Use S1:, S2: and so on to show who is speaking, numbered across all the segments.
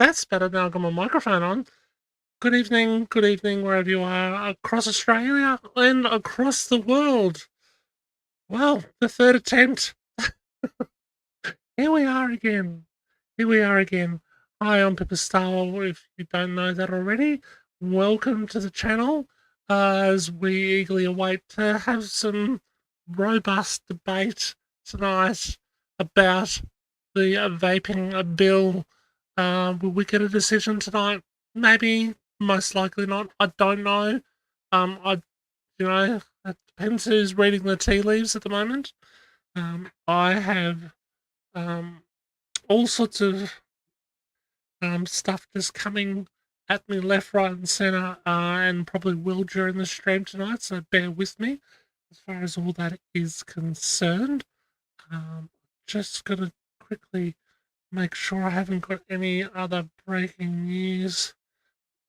S1: That's better now. I've got my microphone on. Good evening, wherever you are, across Australia and across the world. Well, the third attempt. Here we are again. Here we are again. Hi, I'm Pippa Starwell. If you don't know that already, welcome to the channel as we eagerly await to have some robust debate tonight about the vaping bill. Will we get a decision tonight? Maybe, most likely not. I don't know. It depends who's reading the tea leaves at the moment. I have um, all sorts of stuff just coming at me left, right, and center, and probably will during the stream tonight. So bear with me as far as all that is concerned. Just gonna quickly make sure I haven't got any other breaking news.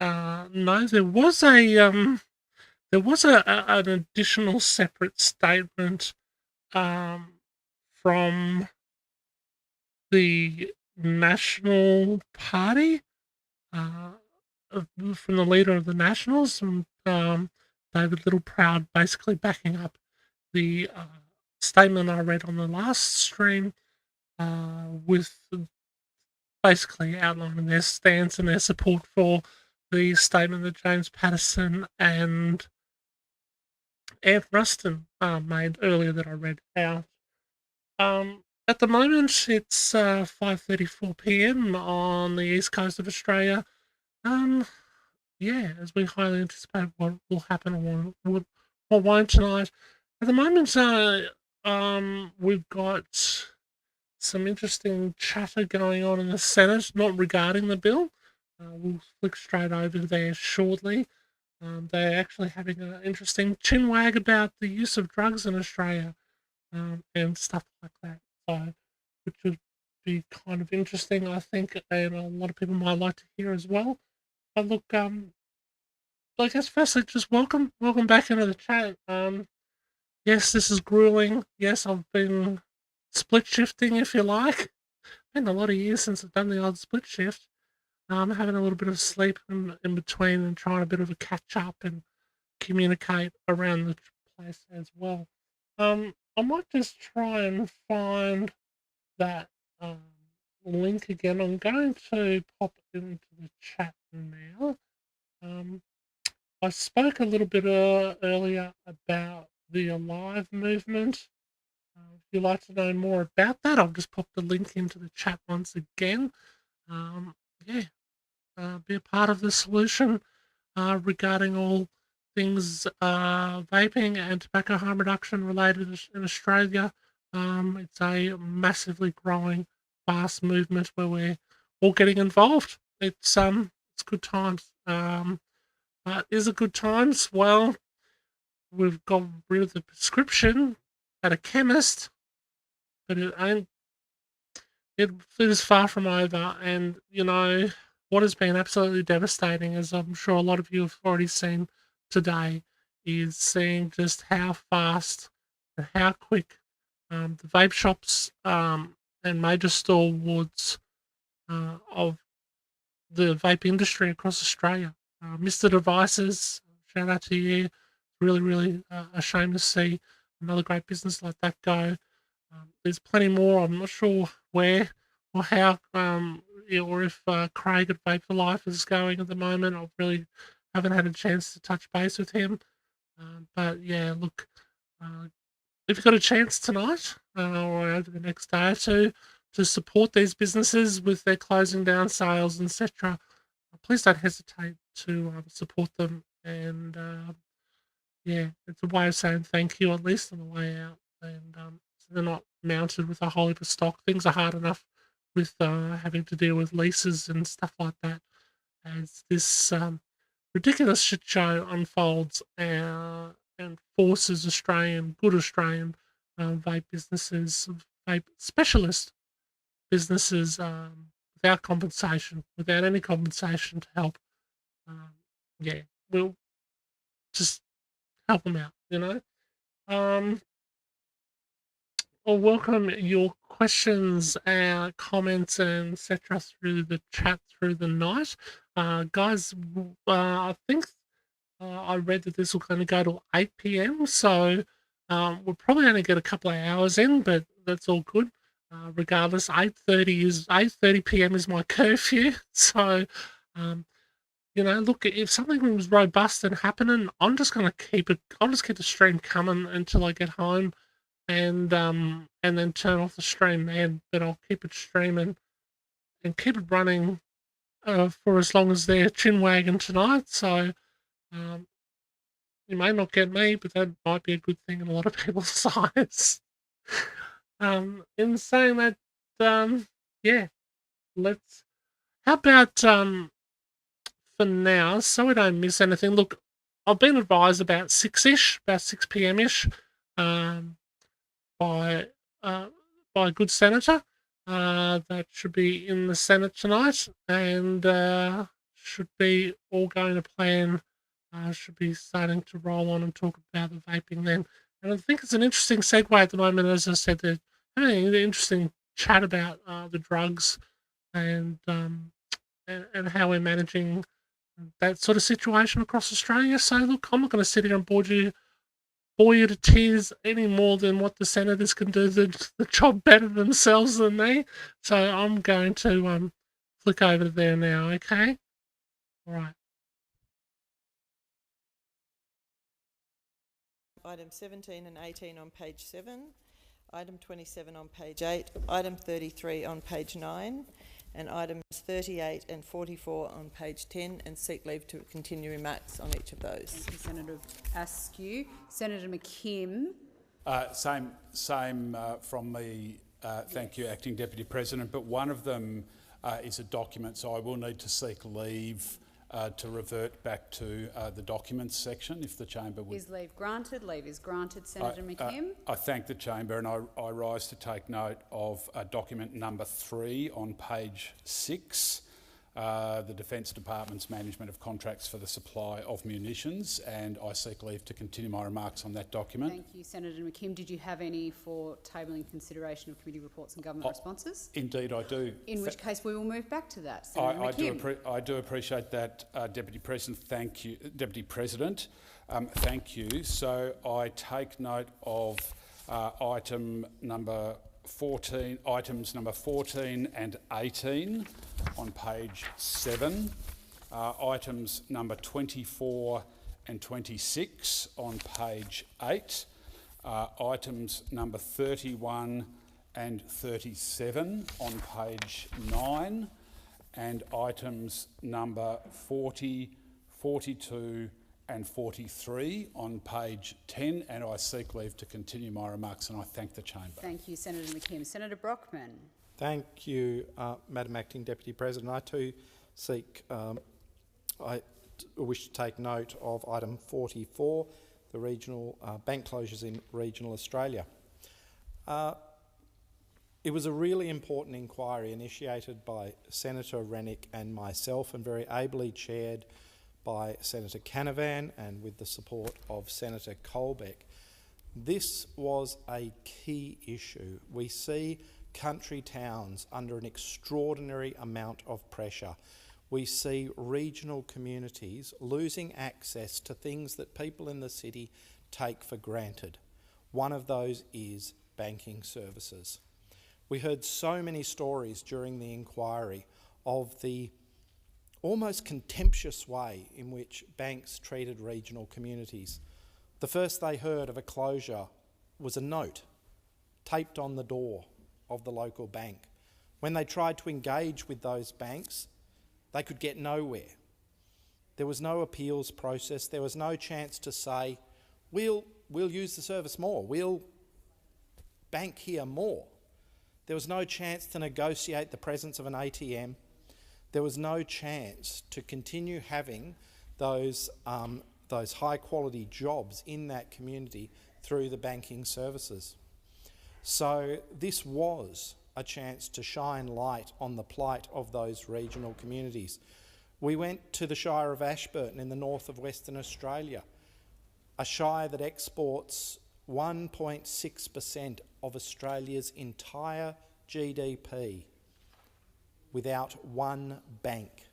S1: No, there was an additional separate statement um, from the National Party, uh, from the leader of the Nationals, from David Littleproud, basically backing up the statement I read on the last stream, with basically outlining their stance and their support for the statement that James Patterson and Ant Ruston made earlier that I read out. At the moment, it's 5:34 p.m. on the east coast of Australia. Um, yeah, as we highly anticipate what will happen or won't tonight. At the moment, we've got some interesting chatter going on in the Senate, not regarding the bill. We'll flick straight over there shortly. They're actually having an interesting chinwag about the use of drugs in Australia, and stuff like that. So, which would be kind of interesting, I think, and a lot of people might like to hear as well. But look, I guess firstly, just welcome back into the chat. Yes, this is grueling. Yes, I've been split shifting, if you like. Been a lot of years since I've done the odd split shift. I'm having a little bit of sleep in between and trying a bit of a catch up and communicate around the place as well. I might just try and find that um, link again. I'm going to pop it into the chat now. Um, I spoke a little bit earlier about the Alive movement. If you'd like to know more about that, I'll just pop the link into the chat once again. Um, yeah, be a part of the solution regarding all things vaping and tobacco harm reduction related in Australia. It's a massively growing, fast movement where we're all getting involved. It's good times. Is it good times? Well, we've got rid of the prescription at a chemist, but it is far from over. And what has been absolutely devastating, as I'm sure a lot of you have already seen today, is seeing just how fast and how quick the vape shops and major stalwarts of the vape industry across Australia. Mr. Devices, shout out to you. Really, really a shame to see another great business like that go. There's plenty more. I'm not sure where or how, or if Craig at Vape for Life is going at the moment. I really haven't had a chance to touch base with him. But yeah, look, uh, if you've got a chance tonight or over the next day or two to support these businesses with their closing down sales, etc., please don't hesitate to support them. And yeah, it's a way of saying thank you, at least on the way out. And so they're not mounted with a whole heap of stock. Things are hard enough with having to deal with leases and stuff like that as this ridiculous shit show unfolds and forces good Australian vape businesses, vape specialist businesses, without compensation, without any compensation to help. Um, yeah, we'll just help them out, Um, I'll welcome your questions, comments, and etc. through the chat through the night. Guys, I think I read that this will going to go till 8 p.m. So we'll probably only get a couple of hours in, but that's all good. Regardless, 8:30 p.m. is my curfew. So um, look, if something was robust and happening, I'm just gonna keep it. I'll just keep the stream coming until I get home, and then turn off the stream. And but I'll keep it streaming and keep it running for as long as they're chin wagging tonight. So um, you may not get me, but that might be a good thing in a lot of people's eyes. In saying that, yeah, let's. How about for now, so we don't miss anything? Look, I've been advised about 6-ish, about 6 p.m. ish, um, by uh, by a good senator that should be in the Senate tonight, and should be all going to plan. Should be starting to roll on and talk about the vaping then. And I think it's an interesting segue at the moment. As I said, they're having an interesting chat about the drugs and, and how we're managing that sort of situation across Australia. So look, I'm not going to sit here and bore you to tears any more than what the senators can do the job better themselves than me. So I'm going to flick over there now. Okay, all right.
S2: Item 17 and 18 on page 7, item 27 on page 8, item 33 on page 9, and items 38 and 44 on page 10, and seek leave to continue remarks on each of those.
S3: Thank you, Senator Askew. Senator McKim.
S4: Same from me. Thank you, Acting Deputy President. But one of them is a document, so I will need to seek leave to revert back to the documents section, if the chamber would.
S3: Is leave granted? Leave is granted, Senator McKim.
S4: I thank the chamber, and I rise to take note of document number 3 on page 6, the Defence Department's management of contracts for the supply of munitions, and I seek leave to continue my remarks on that document.
S3: Thank you, Senator McKim. Did you have any for tabling consideration of committee reports and government responses?
S4: Indeed, I do.
S3: In which case we will move back to that, Senator McKim.
S4: I do appreciate that, Deputy President. Thank you, Deputy President. Thank you. So I take note of items number 14 and 18 on page 7, items number 24 and 26 on page 8, items number 31 and 37 on page 9, and items number 40, 42 and 43 on page 10, and I seek leave to continue my remarks, and I thank the chamber.
S3: Thank you, Senator McKim. Senator Brockman.
S5: Thank you, Madam Acting Deputy President. I too wish to take note of item 44, the regional bank closures in regional Australia. It was a really important inquiry initiated by Senator Rennick and myself, and very ably chaired by Senator Canavan and with the support of Senator Colbeck. This was a key issue. We see country towns under an extraordinary amount of pressure. We see regional communities losing access to things that people in the city take for granted. One of those is banking services. We heard so many stories during the inquiry of the almost contemptuous way in which banks treated regional communities. The first they heard of a closure was a note taped on the door of the local bank. When they tried to engage with those banks, they could get nowhere. There was no appeals process. There was no chance to say, we'll use the service more, we'll bank here more. There was no chance to negotiate the presence of an ATM. There was no chance to continue having those high-quality jobs in that community through the banking services. So this was a chance to shine light on the plight of those regional communities. We went to the Shire of Ashburton in the north of Western Australia, a shire that exports 1.6% of Australia's entire GDP without one bank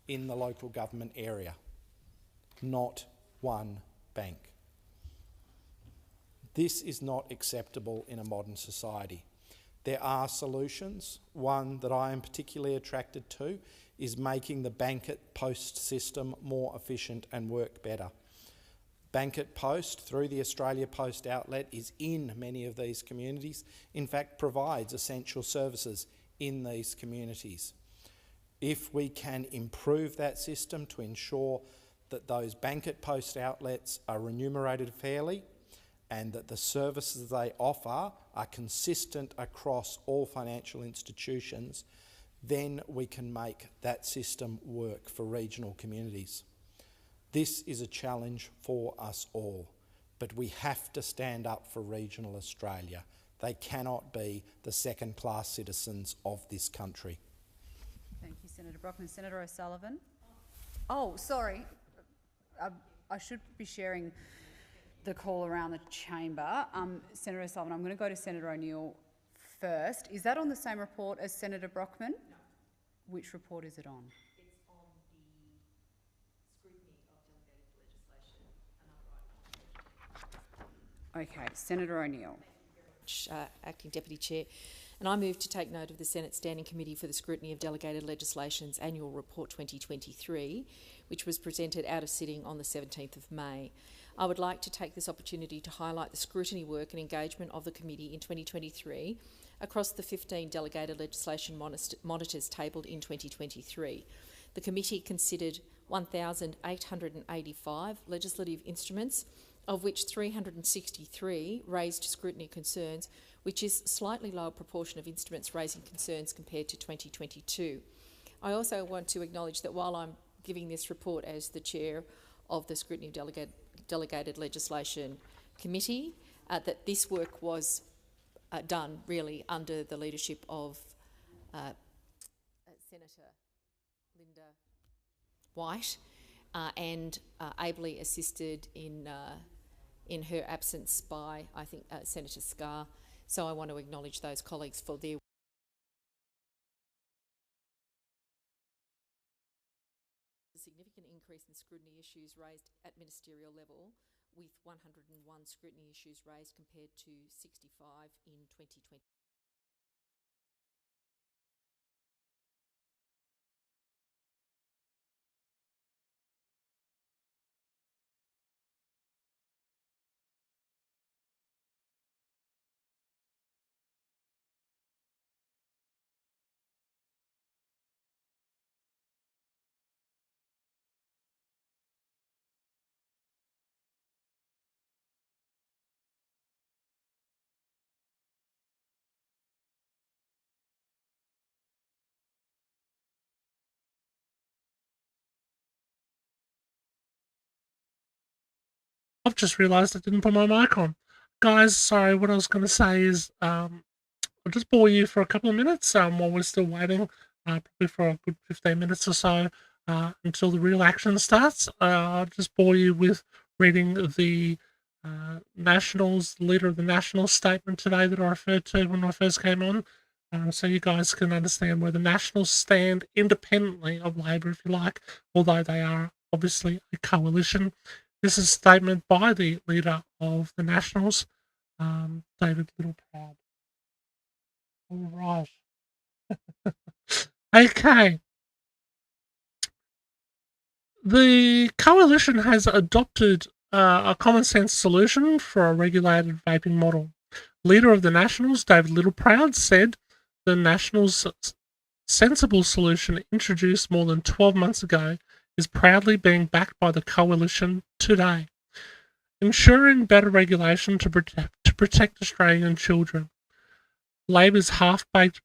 S5: in the local government area. Not one bank. This is not acceptable in a modern society. There are solutions. One that I am particularly attracted to is making the bank at post system more efficient and work better. Bank at Post, through the Australia Post outlet, is in many of these communities, in fact provides essential services in these communities. If we can improve that system to ensure that those Bank at Post outlets are remunerated fairly and that the services they offer are consistent across all financial institutions, then we can make that system work for regional communities. This is a challenge for us all, but we have to stand up for regional Australia. They cannot be the second-class citizens of this country.
S3: Thank you, Senator Brockman. Senator O'Sullivan? Oh, sorry. I should be sharing the call around the chamber. Senator O'Sullivan, I'm going to go to Senator O'Neill first. Is that on the same report as Senator Brockman? No. Which report is it on?
S6: It's on the scrutiny of delegated legislation.
S3: Okay, Senator O'Neill.
S6: Acting Deputy Chair, and I move to take note of the Senate Standing Committee for the Scrutiny of Delegated Legislation's Annual Report 2023, which was presented out of sitting on the 17th of May. I would like to take this opportunity to highlight the scrutiny work and engagement of the committee in 2023 across the 15 delegated legislation monitors tabled in 2023. The committee considered 1,885 legislative instruments, of which 363 raised scrutiny concerns, which is a slightly lower proportion of instruments raising concerns compared to 2022. I also want to acknowledge that while I'm giving this report as the chair of the Scrutiny of Delegated Legislation Committee, that this work was done really under the leadership of Senator Linda White and ably assisted in her absence by, I think, Senator Scarr. So I want to acknowledge those colleagues for their significant increase in scrutiny issues raised at ministerial level, with 101 scrutiny issues raised compared to 65 in 2020.
S1: I've just realised I didn't put my mic on. Guys, sorry, what I was going to say is I'll just bore you for a couple of minutes while we're still waiting, probably for a good 15 minutes or so until the real action starts. I'll just bore you with reading the Nationals, leader of the Nationals statement today that I referred to when I first came on, so you guys can understand where the Nationals stand independently of Labor, if you like, although they are obviously a coalition. This is a statement by the leader of the Nationals, David Littleproud. All right. Okay. The coalition has adopted a common sense solution for a regulated vaping model. Leader of the Nationals, David Littleproud, said the Nationals' sensible solution introduced more than 12 months ago is proudly being backed by the coalition today, ensuring better regulation to protect Australian children. Labor's half-baked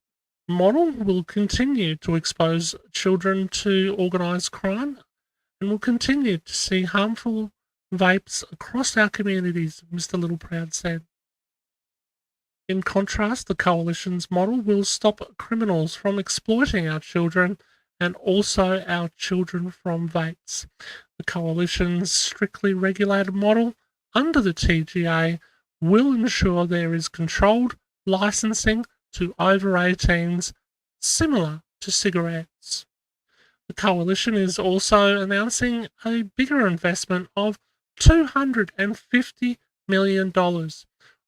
S1: model will continue to expose children to organised crime and will continue to see harmful vapes across our communities, Mr. Littleproud said. In contrast, the coalition's model will stop criminals from exploiting our children and also our children from vapes. The coalition's strictly regulated model under the TGA will ensure there is controlled licensing to over 18s, similar to cigarettes. The coalition is also announcing a bigger investment of $250 million,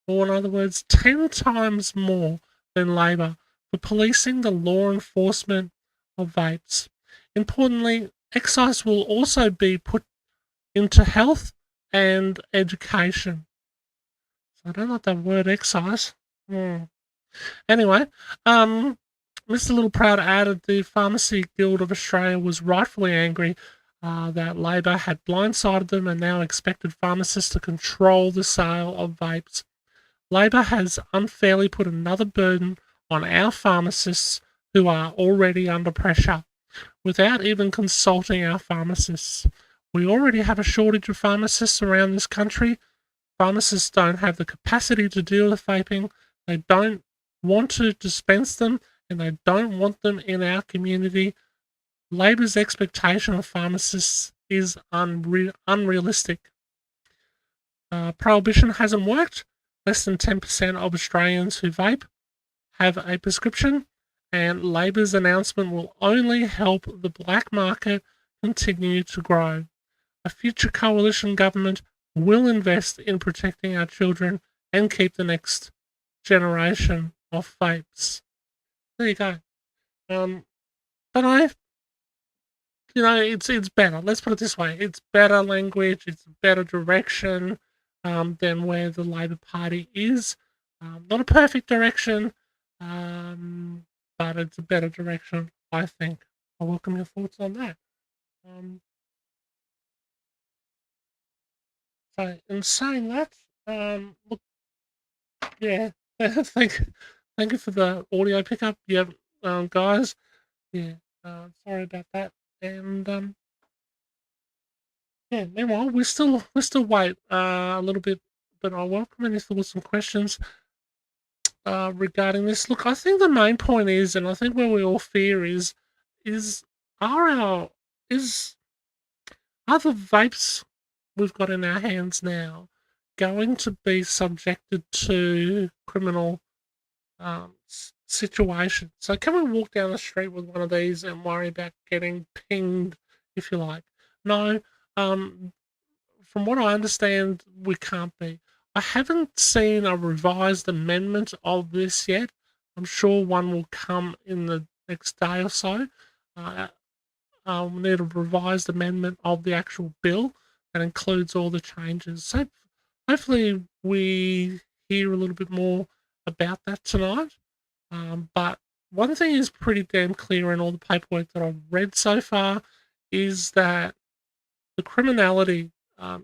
S1: or in other words, 10 times more than Labor, for policing the law enforcement of vapes. Importantly, excise will also be put into health and education. So I don't like that word excise. Anyway, Mr. Little Proud added the Pharmacy Guild of Australia was rightfully angry that Labor had blindsided them and now expected pharmacists to control the sale of vapes. Labor has unfairly put another burden on our pharmacists who are already under pressure without even consulting our pharmacists. We already have a shortage of pharmacists around this country. Pharmacists don't have the capacity to deal with vaping. They don't want to dispense them, and they don't want them in our community. Labor's expectation of pharmacists is unrealistic. Prohibition hasn't worked. Less than 10% of Australians who vape have a prescription, and Labor's announcement will only help the black market continue to grow. A future coalition government will invest in protecting our children and keep the next generation off vapes. There you go. But it's better. Let's put it this way: it's better language, it's better direction than where the Labor Party is. Not a perfect direction, but it's a better direction, I think. I welcome your thoughts on that. So, in saying that, look, yeah, thank you for the audio pickup. Yeah, guys, yeah, sorry about that. And yeah, meanwhile, we still wait a little bit, but I welcome any thoughts and questions regarding this. Look, I think the main point is, and I think where we all fear is are our is are the vapes we've got in our hands now going to be subjected to criminal situation? So can we walk down the street with one of these and worry about getting pinged, if you like? No. From what I understand, we can't be. I haven't seen a revised amendment of this yet. I'm sure one will come in the next day or so. We need a revised amendment of the actual bill that includes all the changes. So hopefully we hear a little bit more about that tonight. But one thing is pretty damn clear in all the paperwork that I've read so far is that the criminality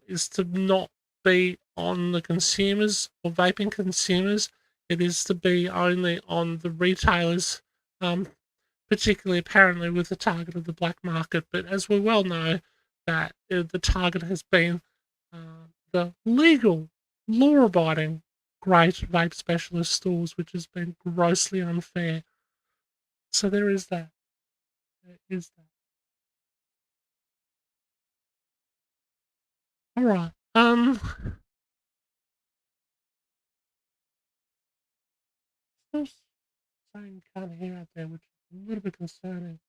S1: is to not be on the consumers or vaping consumers. It is to be only on the retailers, particularly apparently with the target of the black market. But as we well know, that the target has been the legal, law-abiding, great vape specialist stores, which has been grossly unfair. So there is that. There is that. All right. Still saying can't hear out there, which is a little bit concerning.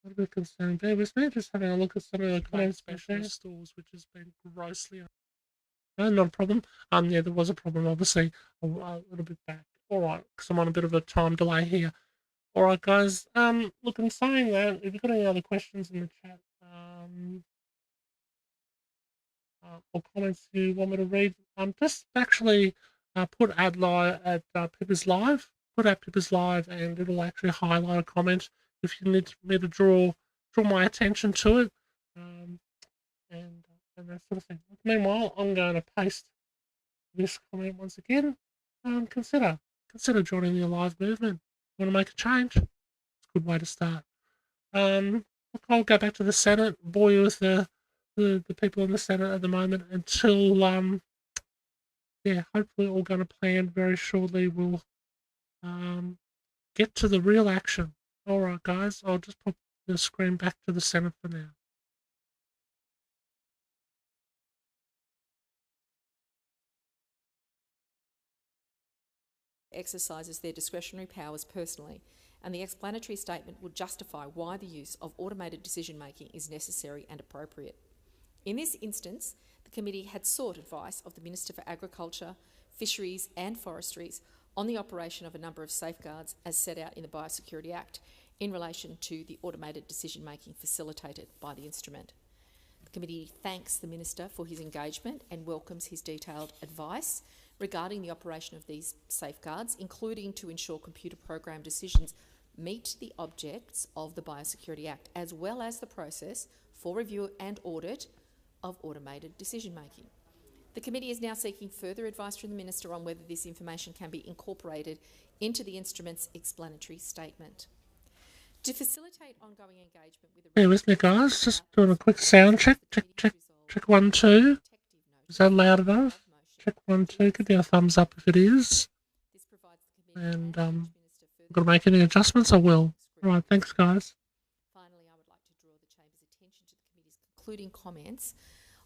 S1: A little bit concerned. Bear with me, just having a look at some of the comments specialist stores, which has been grossly. No, not a problem. Yeah, there was a problem, obviously, a little bit back. All right, because I'm on a bit of a time delay here. All right, guys. Look, in saying that, if you've got any other questions in the chat, or comments you want me to read, just actually put ad live at Pippa's Live. Put out Pippa's Live, and it'll actually highlight a comment if you need me to draw my attention to it, and that sort of thing. Meanwhile, I'm going to paste this comment once again. Consider joining the Alive movement. Want to make a change? It's a good way to start. Look, I'll go back to the Senate. Bore you with the people in the Senate at the moment until yeah, hopefully all going to plan very shortly. We'll get to the real action. All right, guys, I'll just pop the screen back to the Senate for now.
S6: exercises their discretionary powers personally, and the explanatory statement would justify why the use of automated decision-making is necessary and appropriate. In this instance, the committee had sought advice of the Minister for Agriculture, Fisheries and Forestries on the operation of a number of safeguards as set out in the Biosecurity Act in relation to the automated decision-making facilitated by the instrument. The committee thanks the Minister for his engagement and welcomes his detailed advice regarding the operation of these safeguards, including to ensure computer program decisions meet the objects of the Biosecurity Act, as well as the process for review and audit of automated decision-making. The committee is now seeking further advice from the Minister on whether this information can be incorporated into the instrument's explanatory statement. To facilitate ongoing engagement with the...
S1: Bear with me, guys. Just doing a quick sound check. Check 1, 2. Is that loud enough? Check 1, 2. Give me a thumbs up if it is. And I'm going to make any adjustments, I will. All right, thanks, guys.
S6: Finally, I would like to draw the Chamber's attention to the committee's concluding comments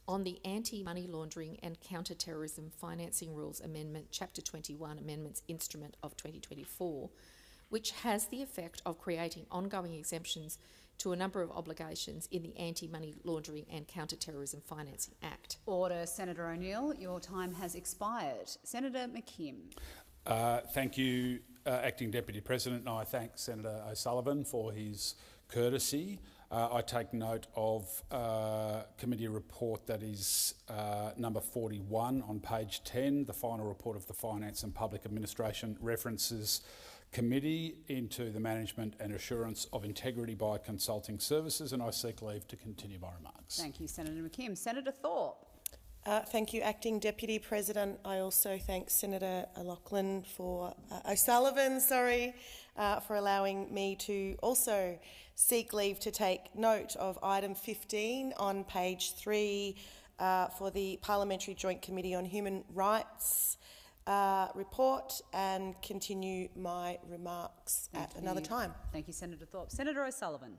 S6: on the Anti-Money Laundering and Counter-Terrorism Financing Rules Amendment, Chapter 21 Amendments Instrument of 2024, which has the effect of creating ongoing exemptions to a number of obligations in the Anti-Money Laundering and Counter-Terrorism Financing Act.
S3: Order. Senator O'Neill, your time has expired. Senator McKim.
S4: Thank you, Acting Deputy President, and I thank Senator O'Sullivan for his courtesy. I take note of committee report that is number 41 on page 10, the final report of the Finance and Public Administration references committee into the management and assurance of integrity by consulting services, and I seek leave to continue my remarks.
S3: Thank you, Senator McKim. Senator Thorpe.
S2: Thank you, Acting Deputy President. I also thank Senator O'Sullivan for allowing me to also seek leave to take note of item 15 on page 3 for the Parliamentary Joint Committee on Human Rights report and continue my remarks at another time.
S3: Thank you, Senator Thorpe. Senator O'Sullivan.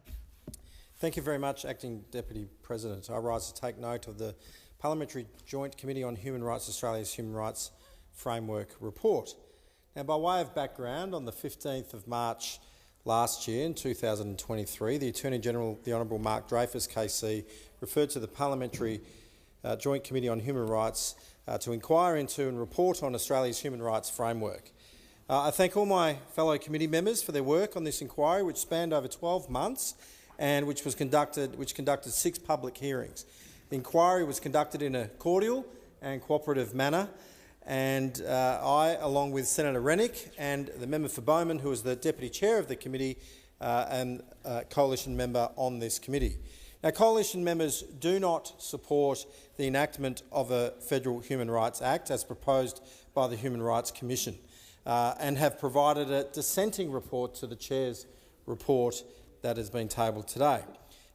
S5: Thank you very much, Acting Deputy President. I rise to take note of the Parliamentary Joint Committee on Human Rights Australia's Human Rights Framework report. Now, by way of background, on the 15th of March last year, in 2023, the Attorney-General, the Honourable Mark Dreyfus KC, referred to the Parliamentary Joint Committee on Human Rights to inquire into and report on Australia's human rights framework. I thank all my fellow committee members for their work on this inquiry, which spanned over 12 months and which conducted 6 public hearings. The inquiry was conducted in a cordial and cooperative manner, and I, along with Senator Rennick and the member for Bowman, who was the Deputy Chair of the committee and Coalition member on this committee. Now, Coalition members do not support the enactment of a Federal Human Rights Act as proposed by the Human Rights Commission and have provided a dissenting report to the Chair's report that has been tabled today.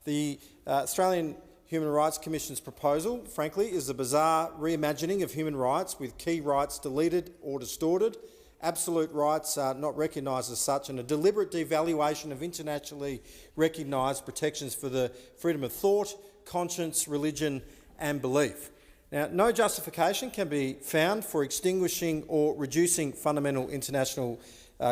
S5: The Australian Human Rights Commission's proposal, frankly, is a bizarre reimagining of human rights with key rights deleted or distorted, absolute rights not recognised as such, and a deliberate devaluation of internationally recognised protections for the freedom of thought, conscience, religion and belief. Now, no justification can be found for extinguishing or reducing fundamental international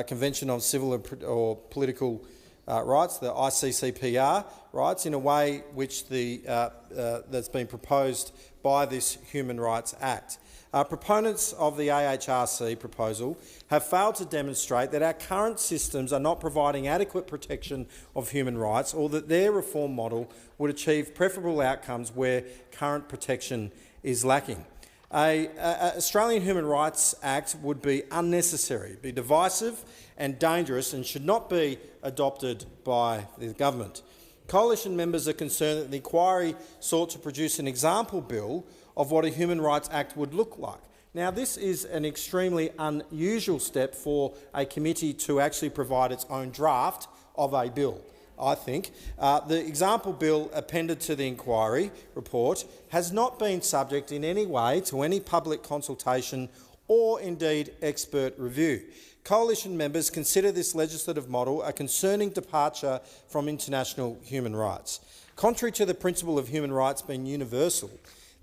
S5: Convention on Civil or Political rights, the ICCPR rights, in a way which that's been proposed by this Human Rights Act. Proponents of the AHRC proposal have failed to demonstrate that our current systems are not providing adequate protection of human rights, or that their reform model would achieve preferable outcomes where current protection is lacking. An Australian Human Rights Act would be unnecessary, be divisive and dangerous, and should not be adopted by the government. Coalition members are concerned that the inquiry sought to produce an example bill of what a Human Rights Act would look like. Now, this is an extremely unusual step for a committee to actually provide its own draft of a bill. I think the example bill appended to the inquiry report has not been subject in any way to any public consultation or indeed expert review. Coalition members consider this legislative model a concerning departure from international human rights. Contrary to the principle of human rights being universal,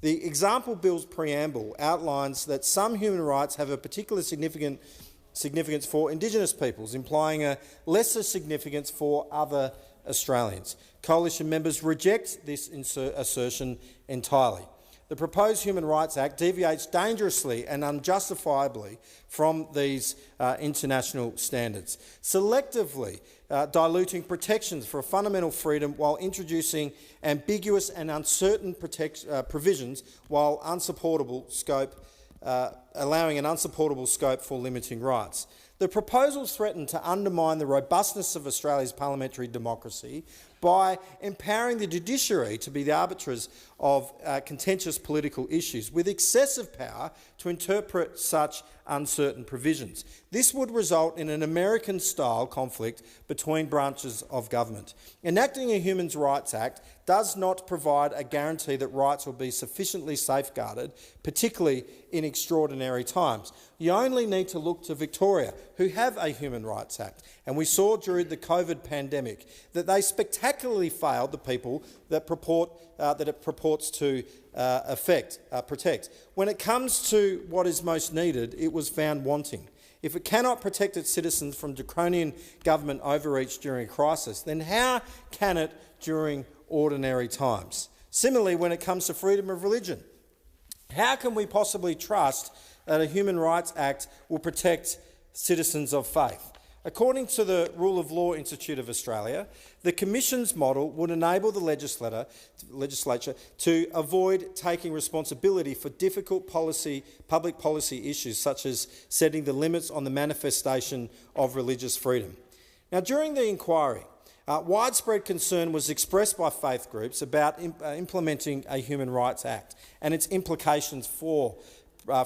S5: the example bill's preamble outlines that some human rights have a particular significance significance for Indigenous peoples, implying a lesser significance for other Australians. Coalition members reject this assertion entirely. The proposed Human Rights Act deviates dangerously and unjustifiably from these international standards, selectively diluting protections for a fundamental freedom while introducing ambiguous and uncertain provisions while allowing an unsupportable scope for limiting rights. The proposals threaten to undermine the robustness of Australia's parliamentary democracy by empowering the judiciary to be the arbiters of contentious political issues with excessive power to interpret such uncertain provisions. This would result in an American-style conflict between branches of government. Enacting a Human Rights Act does not provide a guarantee that rights will be sufficiently safeguarded, particularly in extraordinary times. You only need to look to Victoria, who have a Human Rights Act, and we saw during the COVID pandemic that they spectacularly failed the people that it purports to protect. When it comes to what is most needed, it was found wanting. If it cannot protect its citizens from draconian government overreach during a crisis, then how can it during ordinary times? Similarly, when it comes to freedom of religion, how can we possibly trust that a Human Rights Act will protect citizens of faith? According to the Rule of Law Institute of Australia, the Commission's model would enable the legislature to avoid taking responsibility for difficult public policy issues such as setting the limits on the manifestation of religious freedom. Now, during the inquiry, widespread concern was expressed by faith groups about implementing a Human Rights Act and its implications for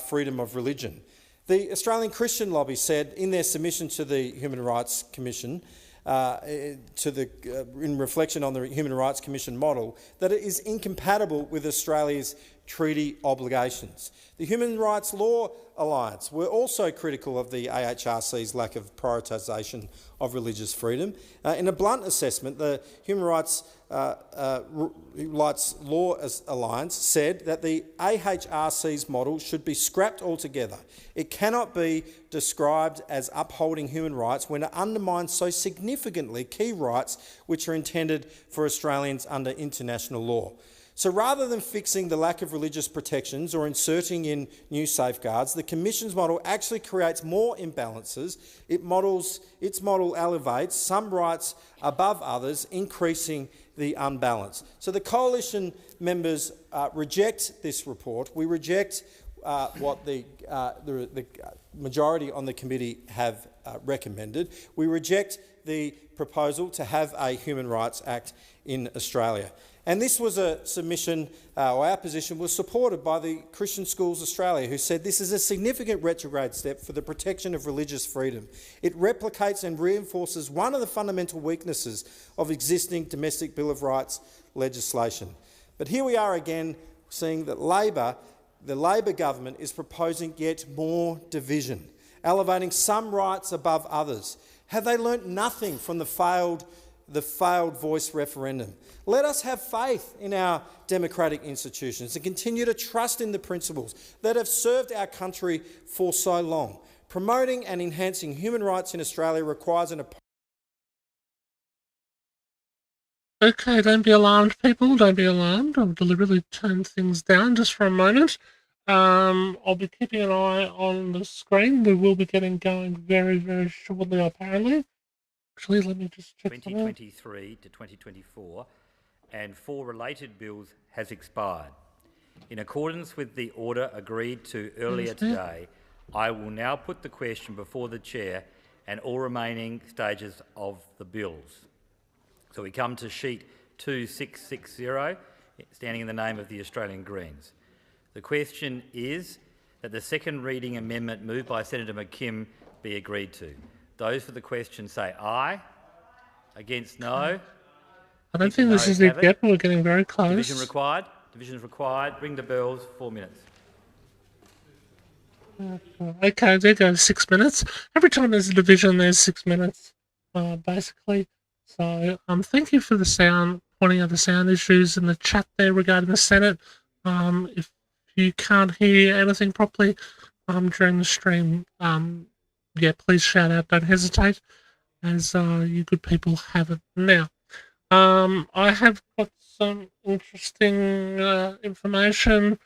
S5: freedom of religion. The Australian Christian Lobby said in their submission to the Human Rights Commission, in reflection on the Human Rights Commission model, that it is incompatible with Australia's treaty obligations. The Human Rights Law Alliance were also critical of the AHRC's lack of prioritisation of religious freedom. In a blunt assessment, the Human Rights Law Alliance said that the AHRC's model should be scrapped altogether. It cannot be described as upholding human rights when it undermines so significantly key rights which are intended for Australians under international law. So rather than fixing the lack of religious protections or inserting in new safeguards, the Commission's model actually creates more imbalances. Its model elevates some rights above others, increasing the unbalance. So the Coalition members reject this report. We reject what the majority on the committee have recommended. We reject the proposal to have a Human Rights Act in Australia. And this was a submission, or our position was supported by the Christian Schools Australia, who said this is a significant retrograde step for the protection of religious freedom. It replicates and reinforces one of the fundamental weaknesses of existing domestic Bill of Rights legislation. But here we are again seeing that the Labor government is proposing yet more division, elevating some rights above others. Have they learnt nothing from the failed voice referendum? Let us have faith in our democratic institutions and continue to trust in the principles that have served our country for so long. Promoting and enhancing human rights in Australia requires an...
S1: Okay, don't be alarmed, people. Don't be alarmed. I'll deliberately turn things down just for a moment. I'll be keeping an eye on the screen. We will be getting going very, very shortly, apparently. Actually, let me just check
S7: 2023 to 2024, and 4 related bills has expired. In accordance with the order agreed to earlier today, I will now put the question before the Chair and all remaining stages of the bills. So we come to sheet 2660, standing in the name of the Australian Greens. The question is that the second reading amendment moved by Senator McKim be agreed to. Those for the question say aye. Against, no.
S1: I don't think this is it yet, but we're getting very close.
S7: Division required. Division is required. Bring the bills. 4 minutes.
S1: Okay, there goes 6 minutes. Every time there's a division, there's 6 minutes, basically. So thank you for the sound, pointing out the sound issues in the chat there regarding the Senate. If you can't hear anything properly during the stream, yeah, please shout out. Don't hesitate, as you good people have it now. I have got some interesting information.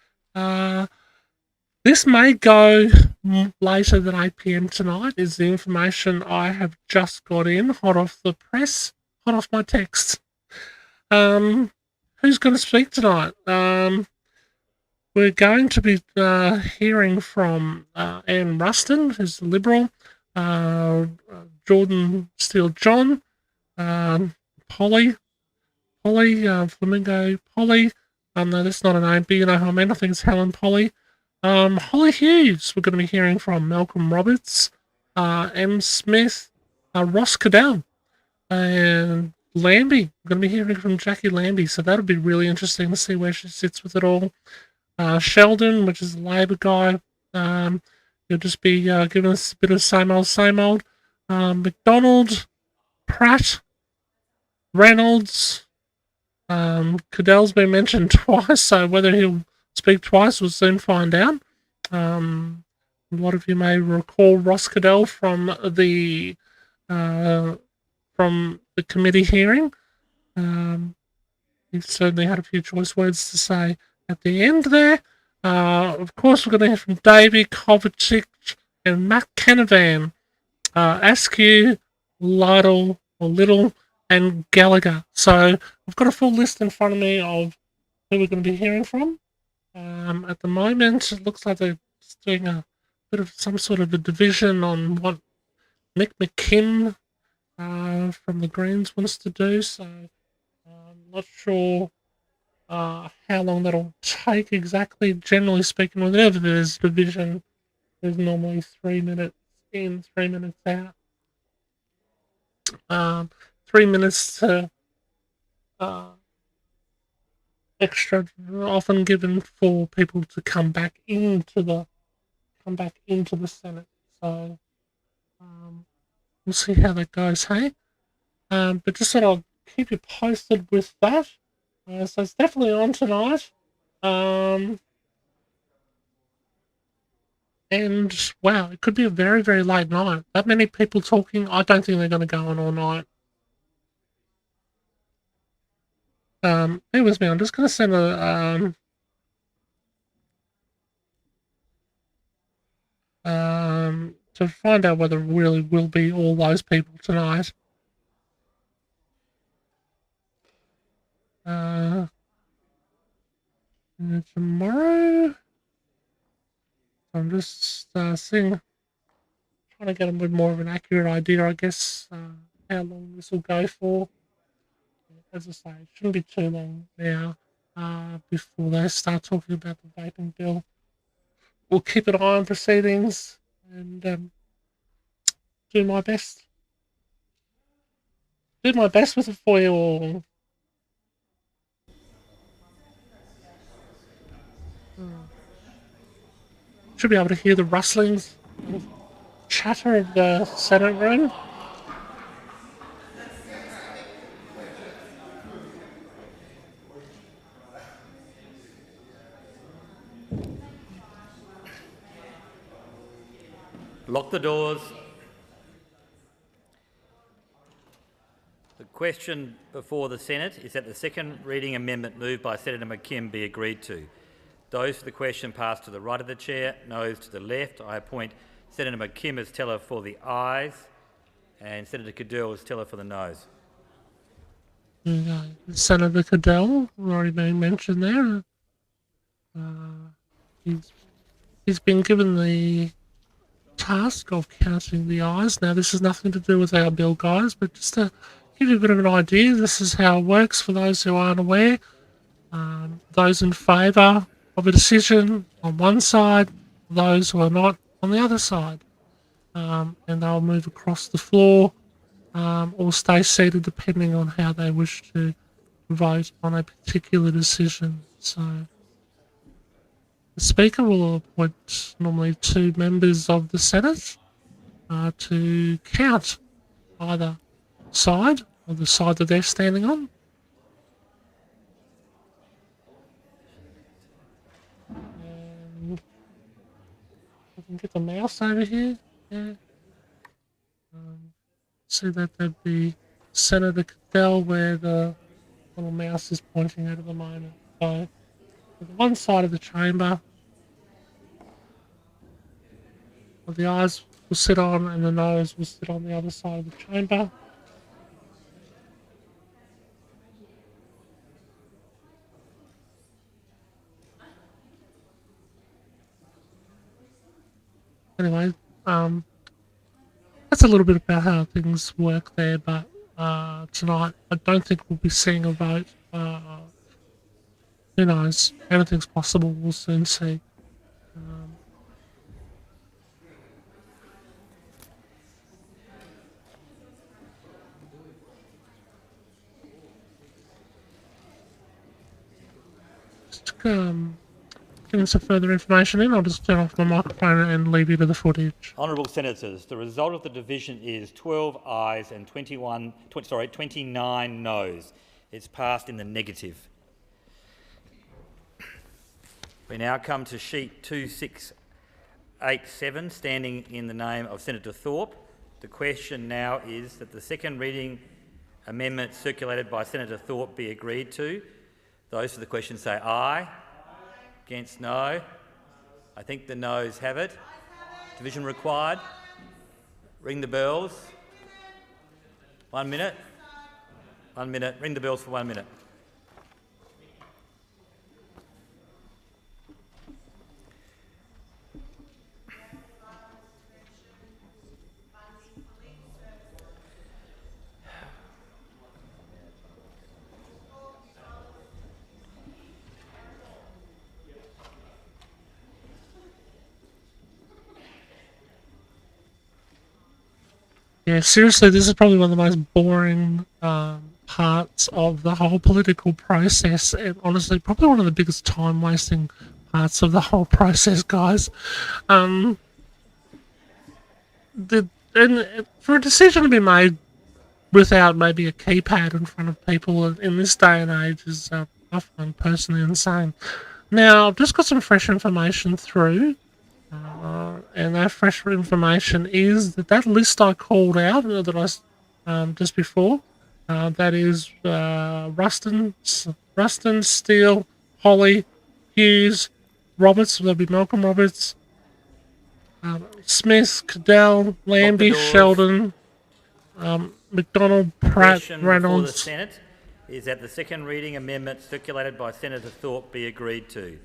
S1: This may go later than 8 p.m. tonight. Is the information I have just got in, hot off the press, hot off my text. Who's going to speak tonight? We're going to be hearing from Anne Ruston, who's the Liberal, Jordan Steele John, Polly, Flamingo Polly. No, that's not a name, but you know who I mean. I think it's Helen Polly. Holly Hughes, we're going to be hearing from Malcolm Roberts, M. Smith, Ross Cadell, and Lambie. We're going to be hearing from Jackie Lambie, so that'll be really interesting to see where she sits with it all. Sheldon, which is a Labor guy, he'll just be giving us a bit of same old, same old. McDonald, Pratt, Reynolds, Cadell's been mentioned twice, so whether he'll speak twice, we'll soon find out. A lot of you may recall Ross Cadell uh, from the committee hearing. He certainly had a few choice words to say at the end there. Of course, we're going to hear from Davey, Kovacic, and Matt Canavan, Askew, Lytle, or Little, and Gallagher. So I've got a full list in front of me of who we're going to be hearing from. At the moment, it looks like they're just doing a bit of some sort of a division on what Nick McKim from the Greens wants to do. So I'm not sure how long that'll take exactly. Generally speaking, whenever there's division, there's normally 3 minutes in, 3 minutes out. 3 minutes to extra, often given for people to come back into the Senate. So we'll see how that goes. Hey, but just sort of keep you posted with that. So it's definitely on tonight. And wow, it could be a very, very late night. That many people talking, I don't think they're going to go on all night. Bear with me. I'm just going to send to find out whether it really will be all those people tonight. Tomorrow, I'm just seeing, trying to get a bit more of an accurate idea, I guess, how long this will go for. As I say, it shouldn't be too long now before they start talking about the vaping bill. We'll keep an eye on proceedings and do my best. Do my best with it for you all. Should be able to hear the rustlings and chatter of the Senate room.
S7: Lock the doors. The question before the Senate is that the second reading amendment moved by Senator McKim be agreed to. Those for the question pass to the right of the chair, noes to the left. I appoint Senator McKim as teller for the ayes and Senator Cadell as teller for the noes.
S1: Senator Cadell, already been mentioned there. He's been given the task of counting the ayes. Now, this has nothing to do with our bill, guys, but just to give you a bit of an idea, this is how it works for those who aren't aware. Those in favour of a decision on one side, those who are not on the other side. And they'll move across the floor or stay seated depending on how they wish to vote on a particular decision. So the Speaker will appoint normally 2 members of the Senate to count either side or the side that they're standing on. And I can get the mouse over here. Yeah. see that there'd be Senator Cadell where the little mouse is pointing at the moment. So, the one side of the chamber, the eyes will sit on and the nose will sit on the other side of the chamber. Anyway, that's a little bit about how things work there, but tonight I don't think we'll be seeing a vote. Who knows? Anything's possible. We'll soon see. Just getting some further information in, I'll just turn off my microphone and leave you to the footage.
S7: Honourable Senators, the result of the division is 12 ayes and 29 noes. It's passed in the negative. We now come to sheet 2687, standing in the name of Senator Thorpe. The question now is that the second reading amendment circulated by Senator Thorpe be agreed to. Those for the question say aye. Against no. I think the noes have it. Division required. Ring the bells. 1 minute. 1 minute. Ring the bells for 1 minute.
S1: Yeah, seriously, this is probably one of the most boring parts of the whole political process, and honestly, probably one of the biggest time-wasting parts of the whole process, guys. And for a decision to be made without maybe a keypad in front of people in this day and age is, I find personally insane. Now, I've just got some fresh information through. And that fresh information is that list I called out that I just before, that is Ruston, Steele, Holly, Hughes, Roberts. There'll be Malcolm Roberts, Smith, Cadell, Lambie, Sheldon, McDonald, Pratt,
S7: Question before the
S1: Reynolds.
S7: Senate is that the second reading amendment circulated by Senator Thorpe be agreed to.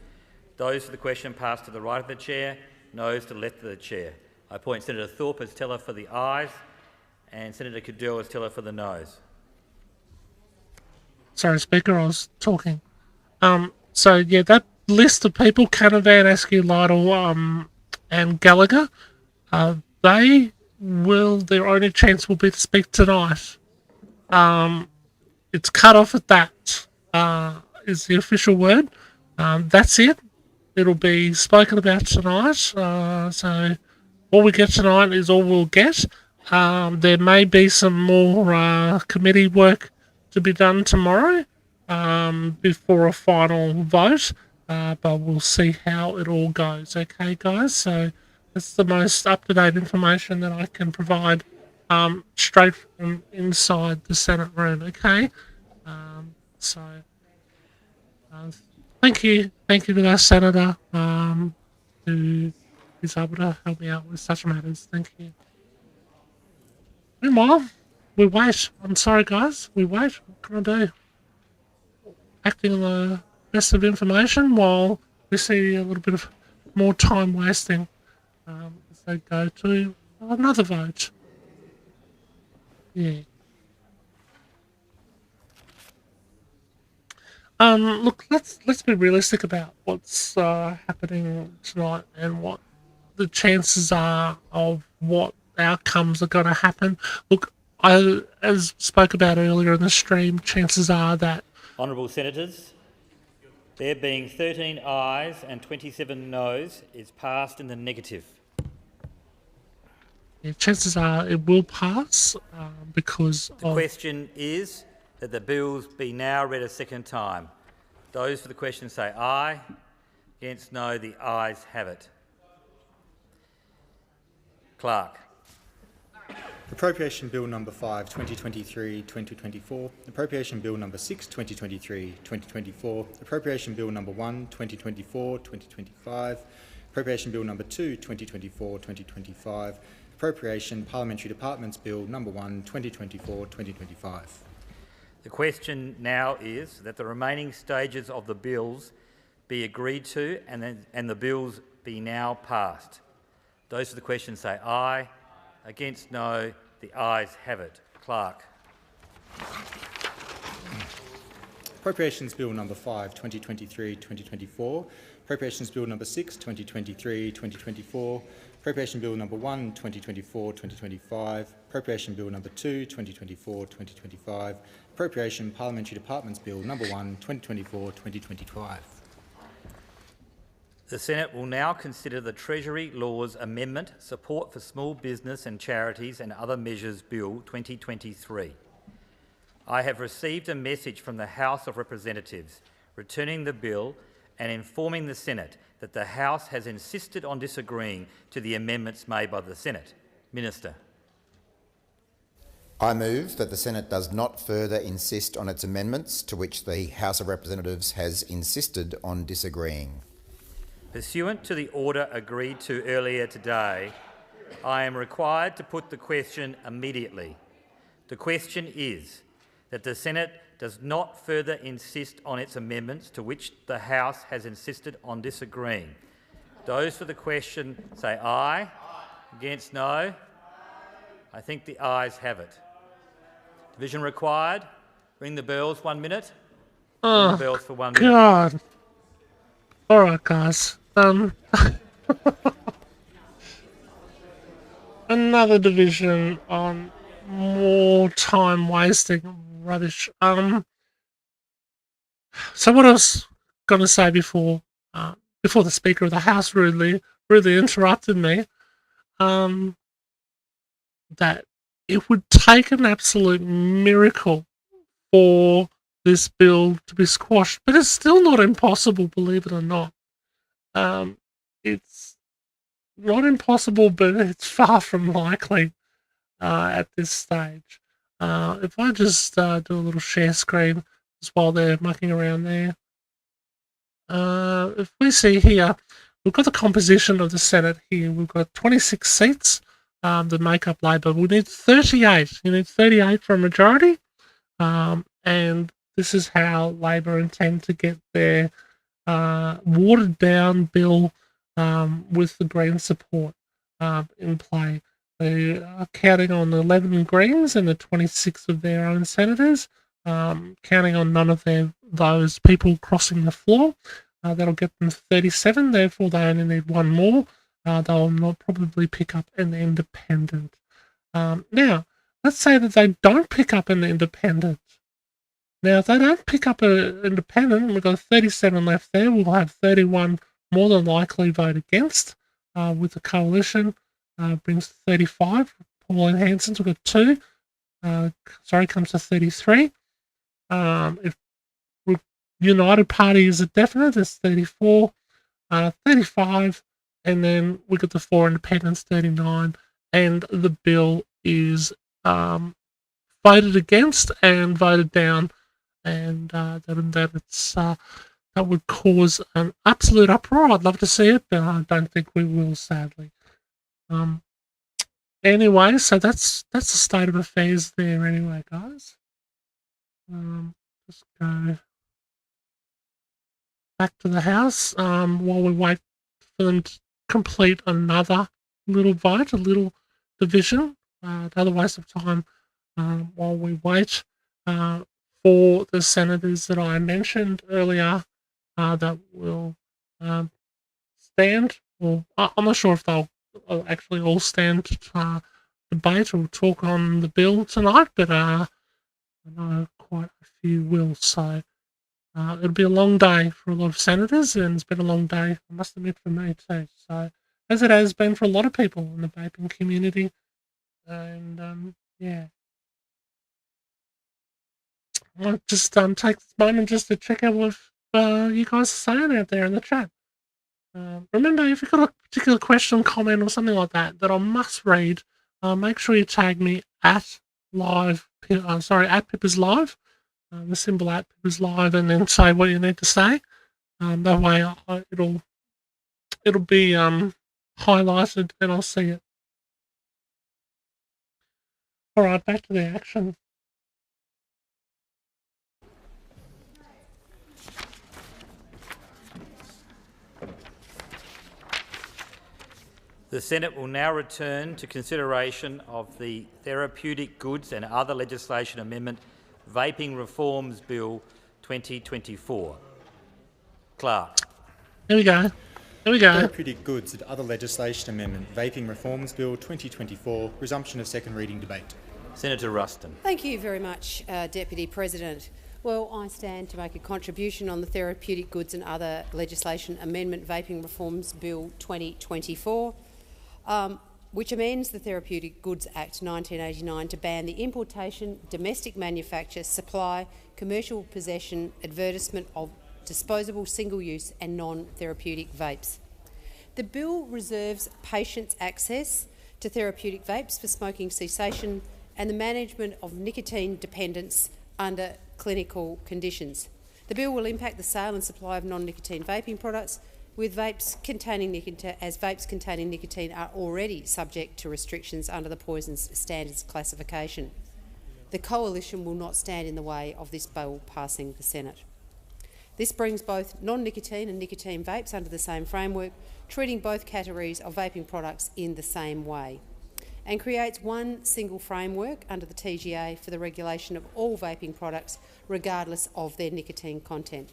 S7: Those for the question pass to the right of the chair, noes to the left of the chair. I appoint Senator Thorpe as teller for the ayes and Senator Cadell as teller for the noes.
S1: Sorry, Speaker, I was talking. So yeah, that list of people, Canavan, Askew, Lytle, and Gallagher, their only chance will be to speak tonight. It's cut off at that, is the official word. That's it. It'll be spoken about tonight. So all we get tonight is all we'll get. There may be some more committee work to be done tomorrow before a final vote, but we'll see how it all goes. Okay, guys? So that's the most up-to-date information that I can provide straight from inside the Senate room. Okay? So thank you to that Senator who is able to help me out with such matters. Thank you. Meanwhile, we wait. I'm sorry, guys. We wait. What can I do? Acting on the best of information while we see a little bit of more time wasting as they go to another vote. Yeah. Look, let's be realistic about what's happening tonight and what the chances are of what outcomes are going to happen. Look, as spoke about earlier in the stream, chances are that
S7: Honourable Senators, there being 13 ayes and 27 noes, is passed in the negative.
S1: yeah, chances are it will pass because
S7: The question is that the bills be now read a second time. Those for the question say aye. Against no, the ayes have it. Clerk.
S8: Appropriation Bill Number 5, 2023-2024, Appropriation Bill Number 6, 2023-2024, Appropriation Bill Number 1, 2024-2025, Appropriation Bill Number 2, 2024-2025, Appropriation Parliamentary Departments Bill Number 1, 2024-2025.
S7: The question now is that the remaining stages of the bills be agreed to and the bills be now passed. Those for the question say aye. Against, no. The ayes have it. Clerk.
S8: Appropriations Bill Number 5, 2023-2024, Appropriations Bill Number 6, 2023-2024, Appropriation Bill Number 1, 2024-2025, Appropriation Bill Number 2, 2024-2025, Appropriation Parliamentary Departments Bill Number 1, 2024-2025.
S7: The Senate will now consider the Treasury Laws Amendment, Support for Small Business and Charities and Other Measures Bill 2023. I have received a message from the House of Representatives returning the bill and informing the Senate that the House has insisted on disagreeing to the amendments made by the Senate. Minister.
S9: I move that the Senate does not further insist on its amendments to which the House of Representatives has insisted on disagreeing.
S7: Pursuant to the order agreed to earlier today, I am required to put the question immediately. The question is that the Senate does not further insist on its amendments to which the House has insisted on disagreeing. Those for the question say aye. Against, no. I think the ayes have it. Division required. Ring the bells 1 minute. Ring the bells for 1 minute.
S1: God. All right, guys. Another division on more time wasting rubbish. So what I was gonna say before the Speaker of the House rudely interrupted me, that it would take an absolute miracle for this bill to be squashed, but it's still not impossible, believe it or not. It's not impossible, but it's far from likely at this stage. If I just do a little share screen just while they're mucking around there. If we see here, we've got the composition of the Senate here. We've got 26 seats that make up Labor. We need 38. You need 38 for a majority. And this is how Labor intend to get their watered down bill with the Green support in play. They are counting on 11 Greens and the 26 of their own senators, counting on none of those people crossing the floor. That'll get them 37, therefore they only need one more. They'll not probably pick up an independent. Now, let's say that they don't pick up an independent. Now, if they don't pick up an independent, we've got 37 left there, we'll have 31 more than likely vote against with the coalition. Brings 35. Pauline Hanson's, we've got 2. Comes to 33. If United Party is a definite, it's 34. 35. And then we got the 4 independents, 39. And the bill is voted against and voted down. And that would cause an absolute uproar. I'd love to see it, but I don't think we will, sadly. Anyway, so that's the state of affairs there. Anyway, guys, just go back to the House while we wait for them to complete another little vote, a little division. Another waste of time while we wait for the senators that I mentioned earlier that will stand. Well, I'm not sure if they'll actually all stand to debate or talk on the bill tonight, but I know quite a few will. So it'll be a long day for a lot of senators, and it's been a long day, I must admit, for me too. So, as it has been for a lot of people in the vaping community. And yeah. I'll just take this moment just to check out what you guys are saying out there in the chat. Remember, if you've got a particular question, comment, or something like that I must read make sure you tag me at at Pippa's Live, the symbol at Pippa's Live, and then say what you need to say. That way it'll be highlighted and I'll see it. All right, back to the action.
S7: The Senate will now return to consideration of the Therapeutic Goods and Other Legislation Amendment Vaping Reforms Bill 2024. Clerk.
S1: Here we go.
S8: Therapeutic Goods and Other Legislation Amendment Vaping Reforms Bill 2024. Resumption of second reading debate.
S7: Senator Ruston.
S10: Thank you very much, Deputy President. Well, I stand to make a contribution on the Therapeutic Goods and Other Legislation Amendment Vaping Reforms Bill 2024, which amends the Therapeutic Goods Act 1989 to ban the importation, domestic manufacture, supply, commercial possession, advertisement of disposable single-use and non-therapeutic vapes. The bill reserves patients' access to therapeutic vapes for smoking cessation and the management of nicotine dependence under clinical conditions. The bill will impact the sale and supply of non-nicotine vaping products, with vapes containing nicotine are already subject to restrictions under the Poisons Standards classification. The Coalition will not stand in the way of this bill passing the Senate. This brings both non-nicotine and nicotine vapes under the same framework, treating both categories of vaping products in the same way, and creates one single framework under the TGA for the regulation of all vaping products, regardless of their nicotine content.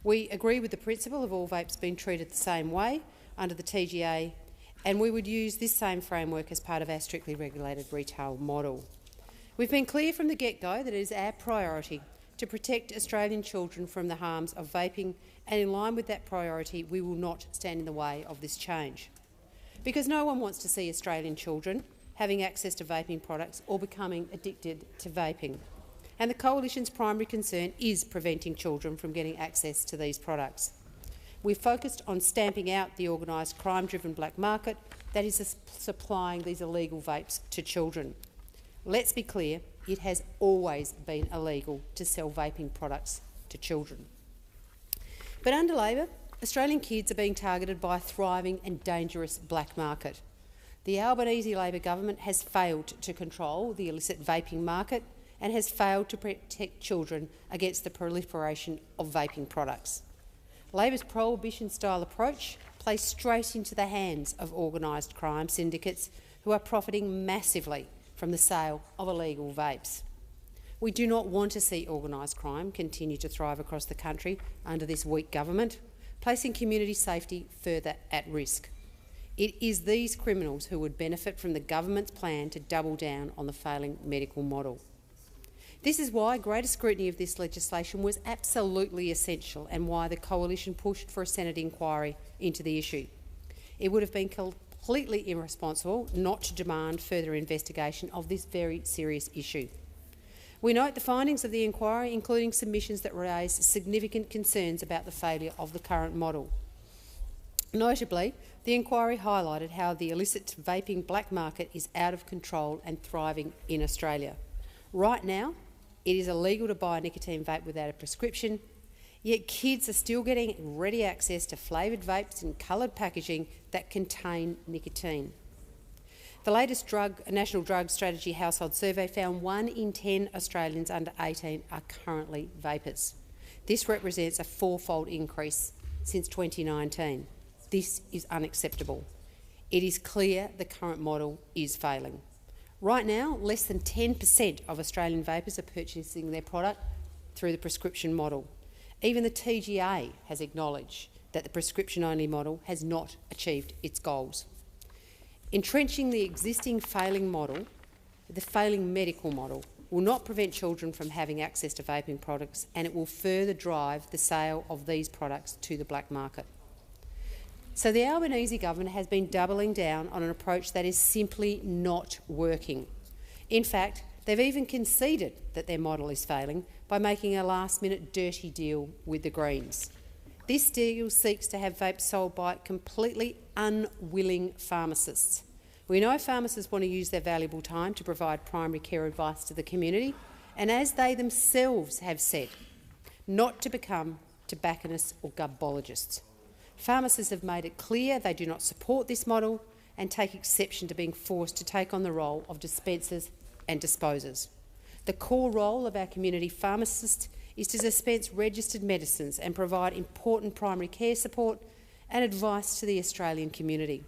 S10: We agree with the principle of all vapes being treated the same way under the TGA, and we would use this same framework as part of our strictly regulated retail model. We've been clear from the get-go that it is our priority to protect Australian children from the harms of vaping, and in line with that priority, we will not stand in the way of this change. Because no one wants to see Australian children having access to vaping products or becoming addicted to vaping. And the Coalition's primary concern is preventing children from getting access to these products. We're focused on stamping out the organised crime-driven black market that is supplying these illegal vapes to children. Let's be clear, it has always been illegal to sell vaping products to children. But under Labor, Australian kids are being targeted by a thriving and dangerous black market. The Albanese Labor government has failed to control the illicit vaping market and has failed to protect children against the proliferation of vaping products. Labor's prohibition-style approach plays straight into the hands of organised crime syndicates who are profiting massively from the sale of illegal vapes. We do not want to see organised crime continue to thrive across the country under this weak government, placing community safety further at risk. It is these criminals who would benefit from the government's plan to double down on the failing medical model. This is why greater scrutiny of this legislation was absolutely essential and why the Coalition pushed for a Senate inquiry into the issue. It would have been completely irresponsible not to demand further investigation of this very serious issue. We note the findings of the inquiry, including submissions that raise significant concerns about the failure of the current model. Notably, the inquiry highlighted how the illicit vaping black market is out of control and thriving in Australia. Right now, it is illegal to buy a nicotine vape without a prescription, yet kids are still getting ready access to flavoured vapes in coloured packaging that contain nicotine. The latest National Drug Strategy Household Survey found 1 in 10 Australians under 18 are currently vapers. This represents a 4-fold increase since 2019. This is unacceptable. It is clear the current model is failing. Right now, less than 10% of Australian vapers are purchasing their product through the prescription model. Even the TGA has acknowledged that the prescription-only model has not achieved its goals. Entrenching the existing failing model, the failing medical model, will not prevent children from having access to vaping products, and it will further drive the sale of these products to the black market. So the Albanese government has been doubling down on an approach that is simply not working. In fact, they've even conceded that their model is failing by making a last-minute dirty deal with the Greens. This deal seeks to have vapes sold by completely unwilling pharmacists, We know pharmacists want to use their valuable time to provide primary care advice to the community, and as they themselves have said, not to become tobacconists or garbologists. Pharmacists have made it clear they do not support this model and take exception to being forced to take on the role of dispensers and disposers. The core role of our community pharmacists is to dispense registered medicines and provide important primary care support and advice to the Australian community.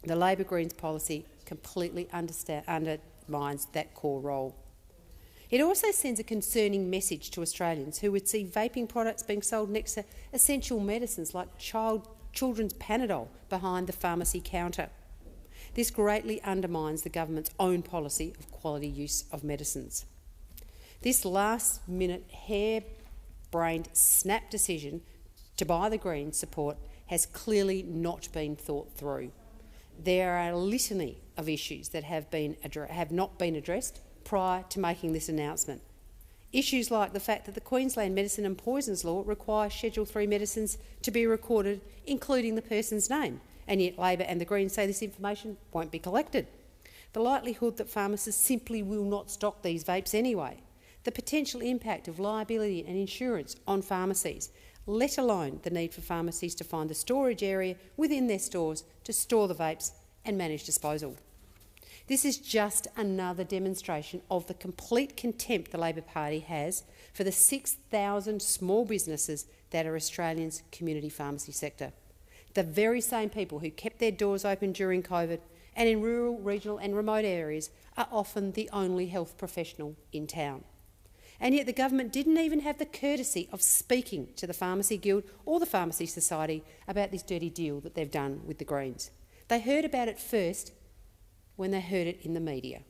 S10: The Labor Greens policy completely undermines that core role. It also sends a concerning message to Australians who would see vaping products being sold next to essential medicines like children's Panadol behind the pharmacy counter. This greatly undermines the government's own policy of quality use of medicines. This last-minute, hair-brained snap decision to buy the Greens' support has clearly not been thought through. There are a litany of issues that have not been addressed prior to making this announcement. Issues like the fact that the Queensland Medicine and Poisons Law requires Schedule 3 medicines to be recorded, including the person's name, and yet Labor and the Greens say this information won't be collected. The likelihood that pharmacists simply will not stock these vapes anyway. The potential impact of liability and insurance on pharmacies, let alone the need for pharmacies to find the storage area within their stores to store the vapes and manage disposal. This is just another demonstration of the complete contempt the Labor Party has for the 6,000 small businesses that are Australia's community pharmacy sector. The very same people who kept their doors open during COVID and in rural, regional and remote areas are often the only health professional in town. And yet the government didn't even have the courtesy of speaking to the Pharmacy Guild or the Pharmacy Society about this dirty deal that they've done with the Greens. They heard about it first when they heard it in the media.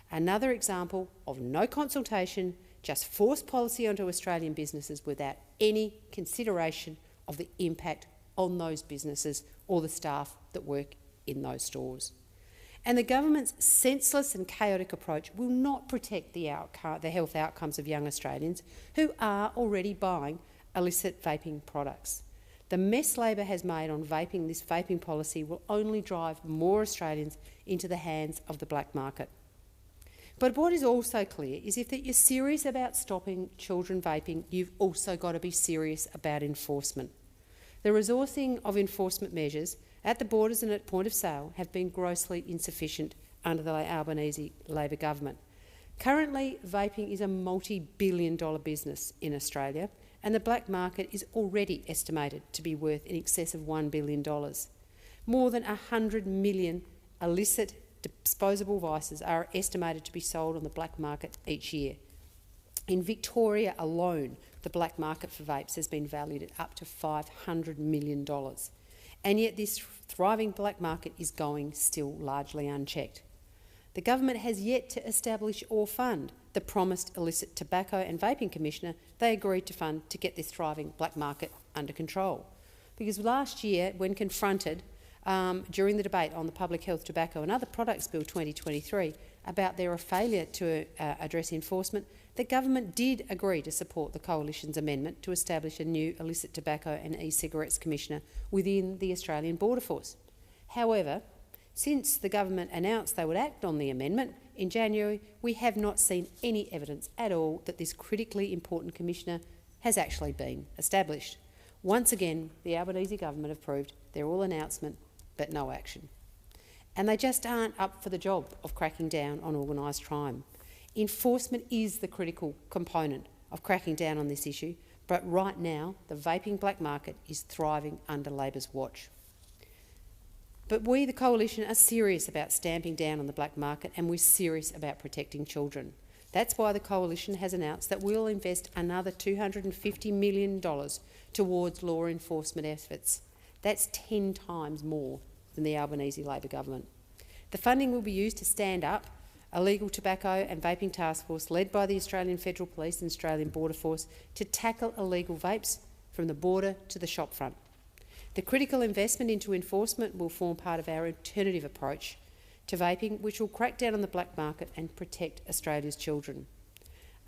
S10: Another example of no consultation, just forced policy onto Australian businesses without any consideration of the impact on those businesses or the staff that work in those stores. And the government's senseless and chaotic approach will not protect the health outcomes of young Australians who are already buying illicit vaping products. The mess Labor has made on vaping, this vaping policy, will only drive more Australians into the hands of the black market. But what is also clear is if you're serious about stopping children vaping, you've also got to be serious about enforcement. The resourcing of enforcement measures at the borders and at point of sale have been grossly insufficient under the Albanese Labor government. Currently, vaping is a multi-billion-dollar business in Australia, and the black market is already estimated to be worth in excess of $1 billion. More than 100 million illicit disposable vices are estimated to be sold on the black market each year. In Victoria alone, the black market for vapes has been valued at up to $500 million. And yet this thriving black market is going still largely unchecked. The government has yet to establish or fund the promised illicit tobacco and vaping commissioner they agreed to fund to get this thriving black market under control. Because last year, when confronted during the debate on the Public Health, Tobacco and Other Products Bill 2023 about their failure to address enforcement, the government did agree to support the Coalition's amendment to establish a new illicit tobacco and e-cigarettes commissioner within the Australian Border Force. However, since the government announced they would act on the amendment in January, we have not seen any evidence at all that this critically important commissioner has actually been established. Once again, the Albanese government have proved they're all announcement but no action. And they just aren't up for the job of cracking down on organised crime. Enforcement is the critical component of cracking down on this issue, but right now the vaping black market is thriving under Labor's watch. But we, the Coalition, are serious about stamping down on the black market, and we're serious about protecting children. That's why the Coalition has announced that we'll invest another $250 million towards law enforcement efforts. That's 10 times more than the Albanese Labor government. The funding will be used to stand up a legal tobacco and vaping task force led by the Australian Federal Police and Australian Border Force to tackle illegal vapes from the border to the shop front. The critical investment into enforcement will form part of our alternative approach to vaping, which will crack down on the black market and protect Australia's children.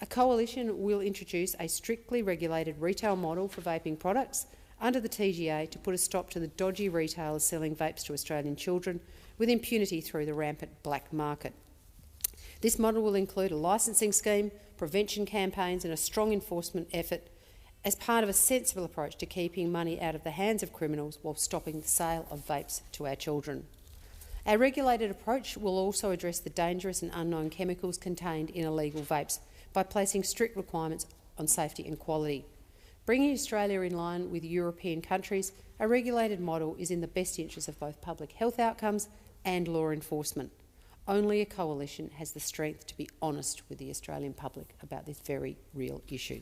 S10: A coalition will introduce a strictly regulated retail model for vaping products under the TGA to put a stop to the dodgy retailers selling vapes to Australian children, with impunity through the rampant black market. This model will include a licensing scheme, prevention campaigns and a strong enforcement effort as part of a sensible approach to keeping money out of the hands of criminals while stopping the sale of vapes to our children. Our regulated approach will also address the dangerous and unknown chemicals contained in illegal vapes by placing strict requirements on safety and quality. Bringing Australia in line with European countries, a regulated model is in the best interest of both public health outcomes and law enforcement. Only a coalition has the strength to be honest with the Australian public about this very real issue.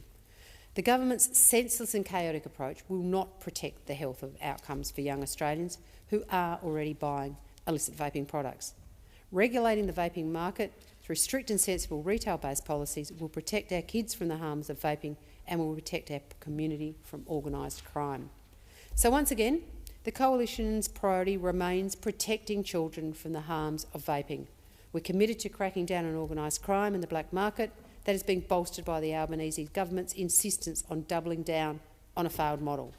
S10: The government's senseless and chaotic approach will not protect the health of outcomes for young Australians who are already buying illicit vaping products. Regulating the vaping market through strict and sensible retail-based policies will protect our kids from the harms of vaping and will protect our community from organised crime. So once again, the Coalition's priority remains protecting children from the harms of vaping. We're committed to cracking down on organised crime and the black market that is being bolstered by the Albanese government's insistence on doubling down on a failed model.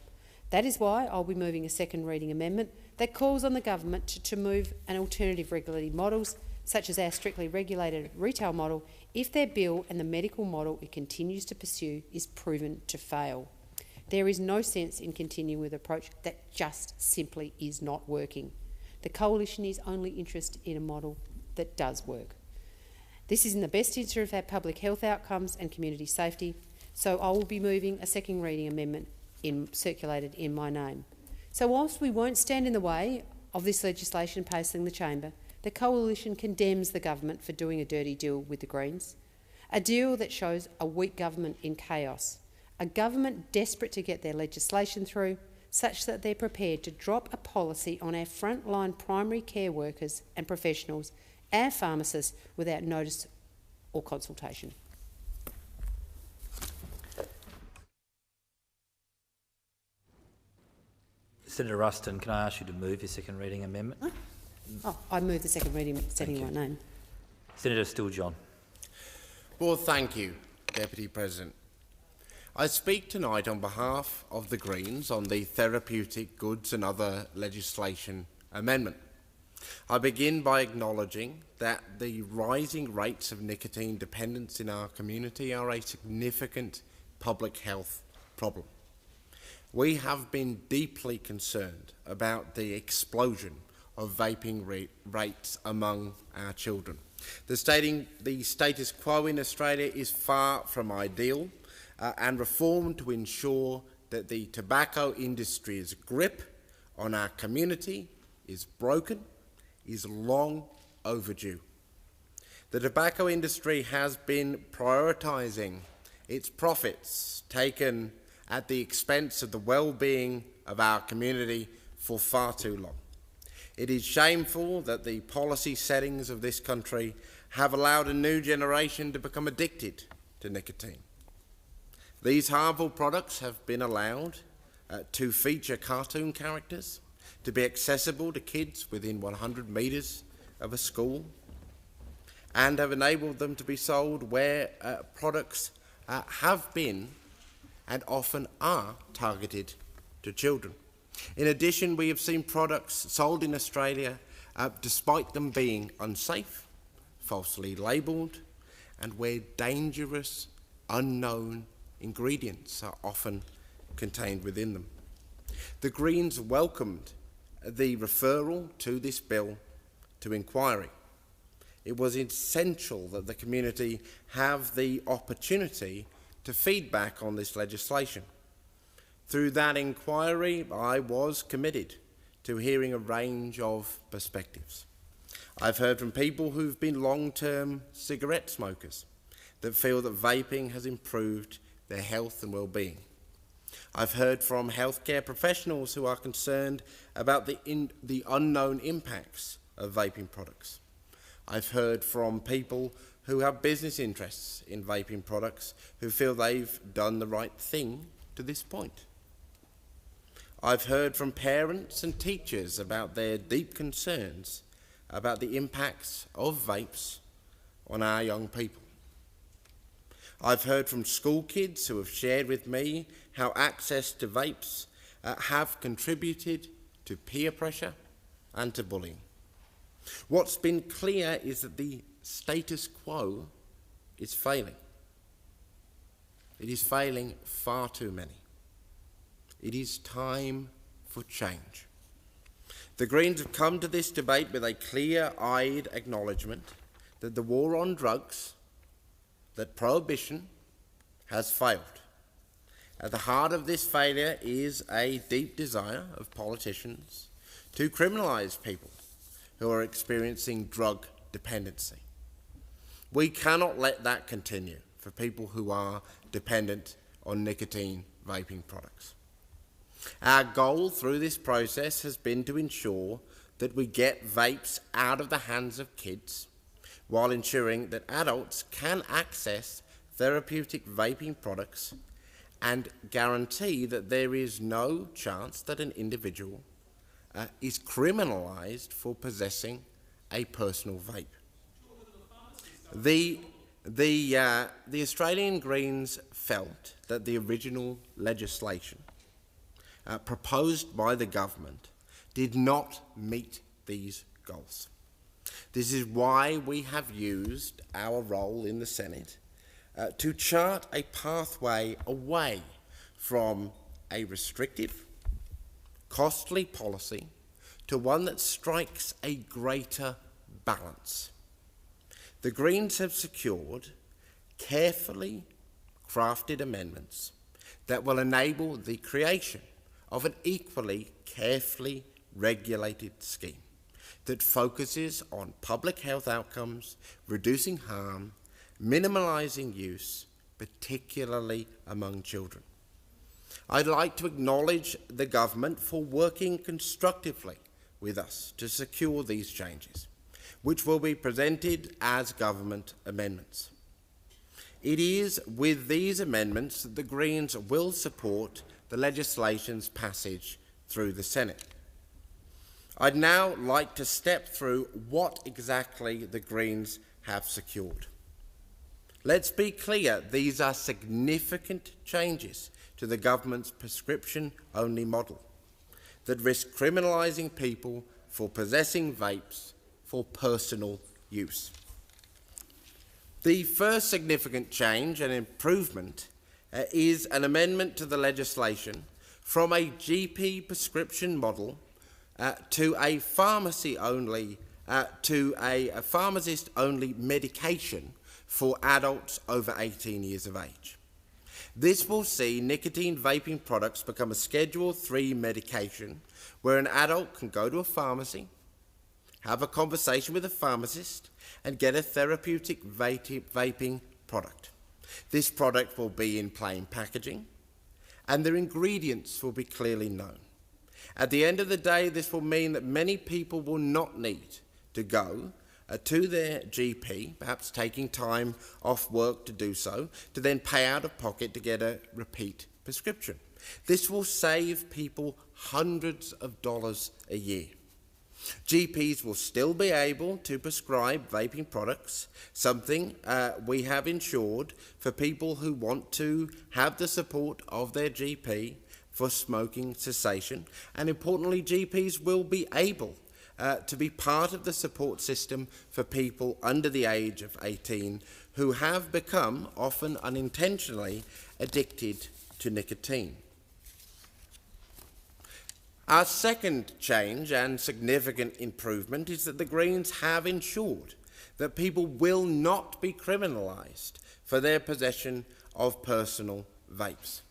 S10: That is why I'll be moving a second reading amendment that calls on the government to move an alternative regulatory models, such as our strictly regulated retail model, if their bill and the medical model it continues to pursue is proven to fail. There is no sense in continuing with an approach that just simply is not working. The Coalition is only interested in a model that does work. This is in the best interest of our public health outcomes and community safety, so I will be moving a second reading amendment circulated in my name. So whilst we won't stand in the way of this legislation passing the chamber, the Coalition condemns the government for doing a dirty deal with the Greens, a deal that shows a weak government in chaos, a government desperate to get their legislation through, such that they're prepared to drop a policy on our frontline primary care workers and professionals, our pharmacists, without notice or consultation.
S7: Senator Ruston, can I ask you to move your second reading amendment?
S10: Huh? Oh, I move the second reading, setting my name.
S7: Senator Steele-John.
S11: Well, thank you, Deputy President. I speak tonight on behalf of the Greens on the Therapeutic Goods and Other Legislation Amendment. I begin by acknowledging that the rising rates of nicotine dependence in our community are a significant public health problem. We have been deeply concerned about the explosion of vaping rates among our children. The status quo in Australia is far from ideal, and reform to ensure that the tobacco industry's grip on our community is broken is long overdue. The tobacco industry has been prioritising its profits taken at the expense of the well-being of our community for far too long. It is shameful that the policy settings of this country have allowed a new generation to become addicted to nicotine. These harmful products have been allowed to feature cartoon characters, to be accessible to kids within 100 metres of a school, and have enabled them to be sold where products have been and often are targeted to children. In addition, we have seen products sold in Australia despite them being unsafe, falsely labelled, and where dangerous, unknown ingredients are often contained within them. The Greens welcomed the referral to this bill to inquiry. It was essential that the community have the opportunity to feedback on this legislation. Through that inquiry, I was committed to hearing a range of perspectives. I've heard from people who've been long-term cigarette smokers that feel that vaping has improved their health and well-being. I've heard from healthcare professionals who are concerned about the unknown impacts of vaping products. I've heard from people who have business interests in vaping products who feel they've done the right thing to this point. I've heard from parents and teachers about their deep concerns about the impacts of vapes on our young people. I've heard from school kids who have shared with me how access to vapes have contributed to peer pressure and to bullying. What's been clear is that the status quo is failing. It is failing far too many. It is time for change. The Greens have come to this debate with a clear-eyed acknowledgement that the war on drugs, that prohibition, has failed. At the heart of this failure is a deep desire of politicians to criminalise people who are experiencing drug dependency. We cannot let that continue for people who are dependent on nicotine vaping products. Our goal through this process has been to ensure that we get vapes out of the hands of kids while ensuring that adults can access therapeutic vaping products and guarantee that there is no chance that an individual is criminalised for possessing a personal vape. The Australian Greens felt that the original legislation proposed by the government did not meet these goals. This is why we have used our role in the Senate to chart a pathway away from a restrictive, costly policy to one that strikes a greater balance. The Greens have secured carefully crafted amendments that will enable the creation of an equally carefully regulated scheme that focuses on public health outcomes, reducing harm, minimalising use, particularly among children. I'd like to acknowledge the government for working constructively with us to secure these changes, which will be presented as government amendments. It is with these amendments that the Greens will support the legislation's passage through the Senate. I'd now like to step through what exactly the Greens have secured. Let's be clear, these are significant changes to the government's prescription-only model that risk criminalising people for possessing vapes for personal use. The first significant change and improvement is an amendment to the legislation from a GP prescription model to a pharmacy-only, to a pharmacist-only medication for adults over 18 years of age. This will see nicotine vaping products become a Schedule 3 medication where an adult can go to a pharmacy, have a conversation with a pharmacist, and get a therapeutic vaping product. This product will be in plain packaging, and their ingredients will be clearly known. At the end of the day, this will mean that many people will not need to go to their GP, perhaps taking time off work to do so, to then pay out of pocket to get a repeat prescription. This will save people hundreds of dollars a year. GPs will still be able to prescribe vaping products, something we have ensured for people who want to have the support of their GP for smoking cessation. And importantly, GPs will be able to be part of the support system for people under the age of 18 who have become, often unintentionally, addicted to nicotine. Our second change and significant improvement is that the Greens have ensured that people will not be criminalised for their possession of personal vapes.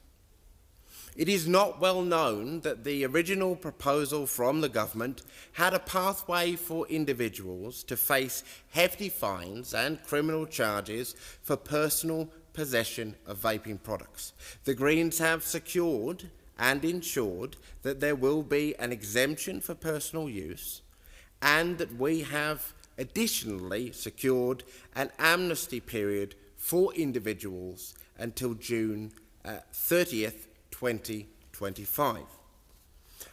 S11: It is not well known that the original proposal from the government had a pathway for individuals to face hefty fines and criminal charges for personal possession of vaping products. The Greens have secured and ensured that there will be an exemption for personal use, and that we have additionally secured an amnesty period for individuals until June 30th, 2025.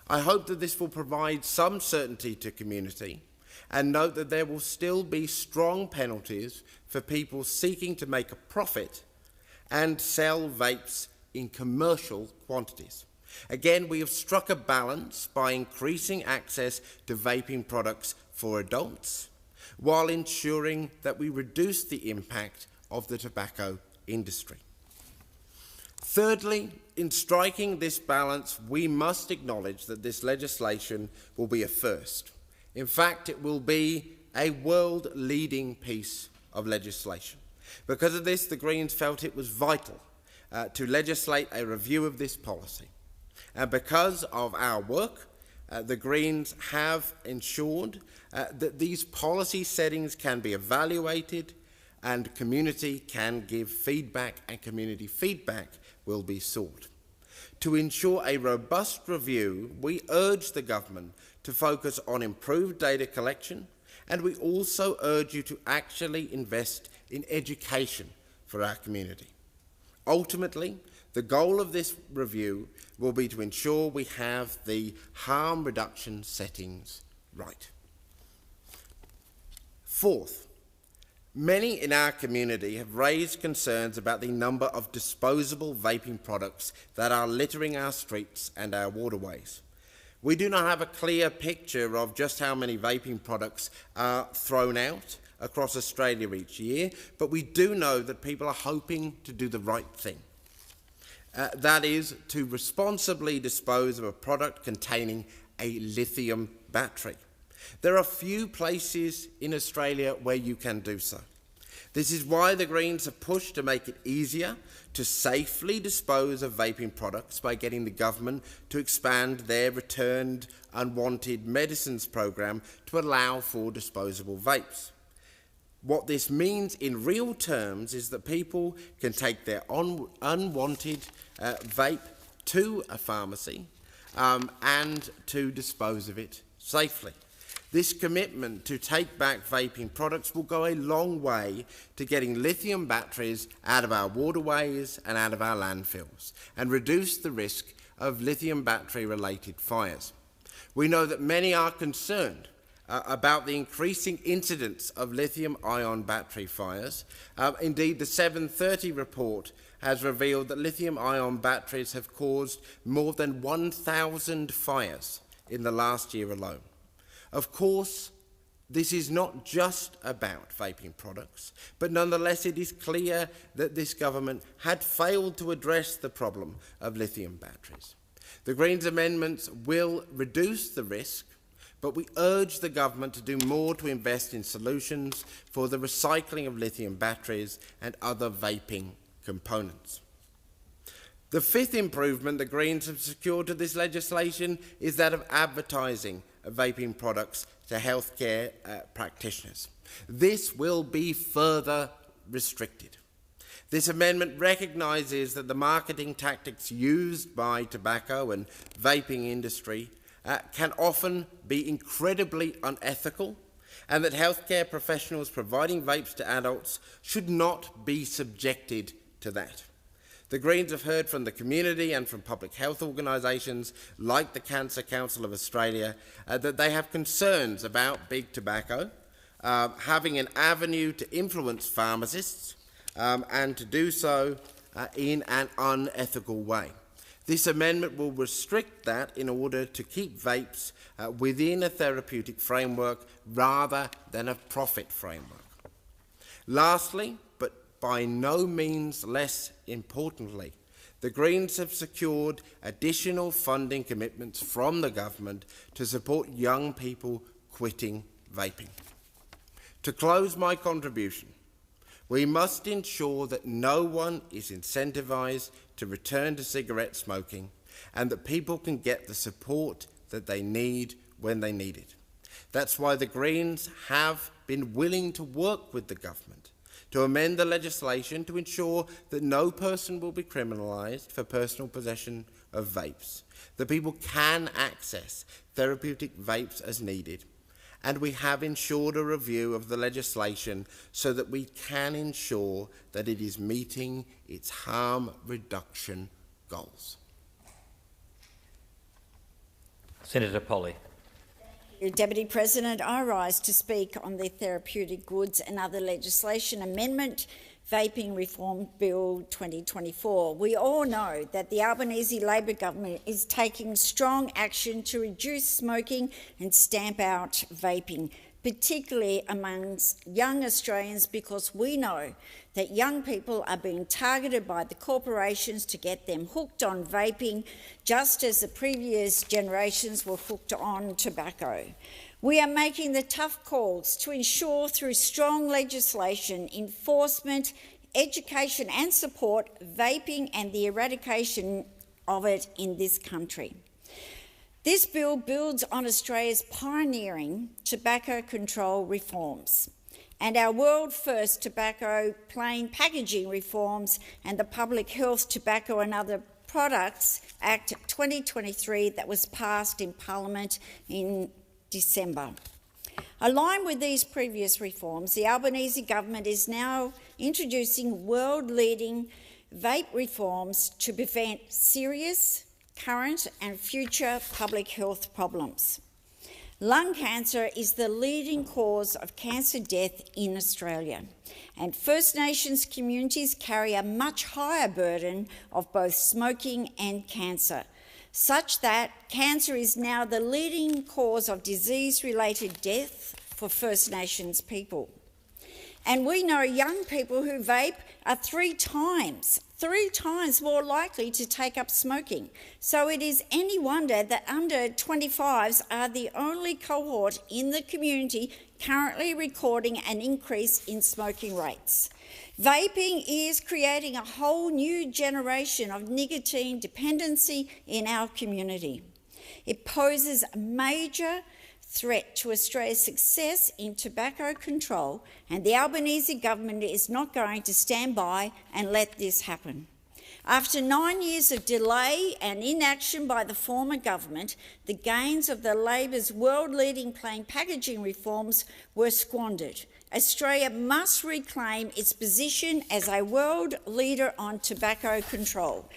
S11: I hope that this will provide some certainty to community, and note that there will still be strong penalties for people seeking to make a profit and sell vapes in commercial quantities. Again, we have struck a balance by increasing access to vaping products for adults, while ensuring that we reduce the impact of the tobacco industry. Thirdly, in striking this balance, we must acknowledge that this legislation will be a first. In fact, it will be a world-leading piece of legislation. Because of this, the Greens felt it was vital to legislate a review of this policy. And because of our work, the Greens have ensured that these policy settings can be evaluated and community can give feedback, and community feedback will be sought. To ensure a robust review, we urge the government to focus on improved data collection, and we also urge you to actually invest in education for our community. Ultimately, the goal of this review will be to ensure we have the harm reduction settings right. Fourth, many in our community have raised concerns about the number of disposable vaping products that are littering our streets and our waterways. We do not have a clear picture of just how many vaping products are thrown out across Australia each year, but we do know that people are hoping to do the right thing. That is, to responsibly dispose of a product containing a lithium battery. There are few places in Australia where you can do so. This is why the Greens have pushed to make it easier to safely dispose of vaping products by getting the government to expand their returned unwanted medicines program to allow for disposable vapes. What this means in real terms is that people can take their unwanted vape to a pharmacy and to dispose of it safely. This commitment to take back vaping products will go a long way to getting lithium batteries out of our waterways and out of our landfills and reduce the risk of lithium battery-related fires. We know that many are concerned about the increasing incidence of lithium-ion battery fires. Indeed, the 730 report has revealed that lithium-ion batteries have caused more than 1,000 fires in the last year alone. Of course, this is not just about vaping products, but nonetheless it is clear that this government had failed to address the problem of lithium batteries. The Greens' amendments will reduce the risk, but we urge the government to do more to invest in solutions for the recycling of lithium batteries and other vaping components. The fifth improvement the Greens have secured to this legislation is that of advertising vaping products to healthcare practitioners. This will be further restricted. This amendment recognises that the marketing tactics used by tobacco and vaping industry can often be incredibly unethical, and that healthcare professionals providing vapes to adults should not be subjected to that. The Greens have heard from the community and from public health organisations like the Cancer Council of Australia that they have concerns about big tobacco having an avenue to influence pharmacists and to do so in an unethical way. This amendment will restrict that in order to keep vapes within a therapeutic framework rather than a profit framework. Lastly, but by no means less importantly, the Greens have secured additional funding commitments from the government to support young people quitting vaping. To close my contribution, we must ensure that no one is incentivised to return to cigarette smoking and that people can get the support that they need when they need it. That's why the Greens have been willing to work with the government to amend the legislation to ensure that no person will be criminalised for personal possession of vapes, that people can access therapeutic vapes as needed, and we have ensured a review of the legislation so that we can ensure that it is meeting its harm reduction goals.
S7: Senator Polley.
S12: Deputy President, I rise to speak on the Therapeutic Goods and Other Legislation Amendment Vaping Reform Bill 2024. We all know that the Albanese Labor government is taking strong action to reduce smoking and stamp out vaping. particularly amongst young Australians, because we know that young people are being targeted by the corporations to get them hooked on vaping, just as the previous generations were hooked on tobacco. We are making the tough calls to ensure through strong legislation, enforcement, education and support vaping and the eradication of it in this country. This bill builds on Australia's pioneering tobacco control reforms and our world-first tobacco plain packaging reforms and the Public Health Tobacco and Other Products Act 2023 that was passed in Parliament in December. Aligned with these previous reforms, the Albanese government is now introducing world-leading vape reforms to prevent serious, current and future public health problems. Lung cancer is the leading cause of cancer death in Australia, and First Nations communities carry a much higher burden of both smoking and cancer, such that cancer is now the leading cause of disease-related death for First Nations people. And we know young people who vape are three times more likely to take up smoking. So it is any wonder that under 25s are the only cohort in the community currently recording an increase in smoking rates. Vaping is creating a whole new generation of nicotine dependency in our community. It poses a major threat to Australia's success in tobacco control, and the Albanese government is not going to stand by and let this happen. After 9 years of delay and inaction by the former government, the gains of the Labor's world-leading plain packaging reforms were squandered. Australia must reclaim its position as a world leader on tobacco control.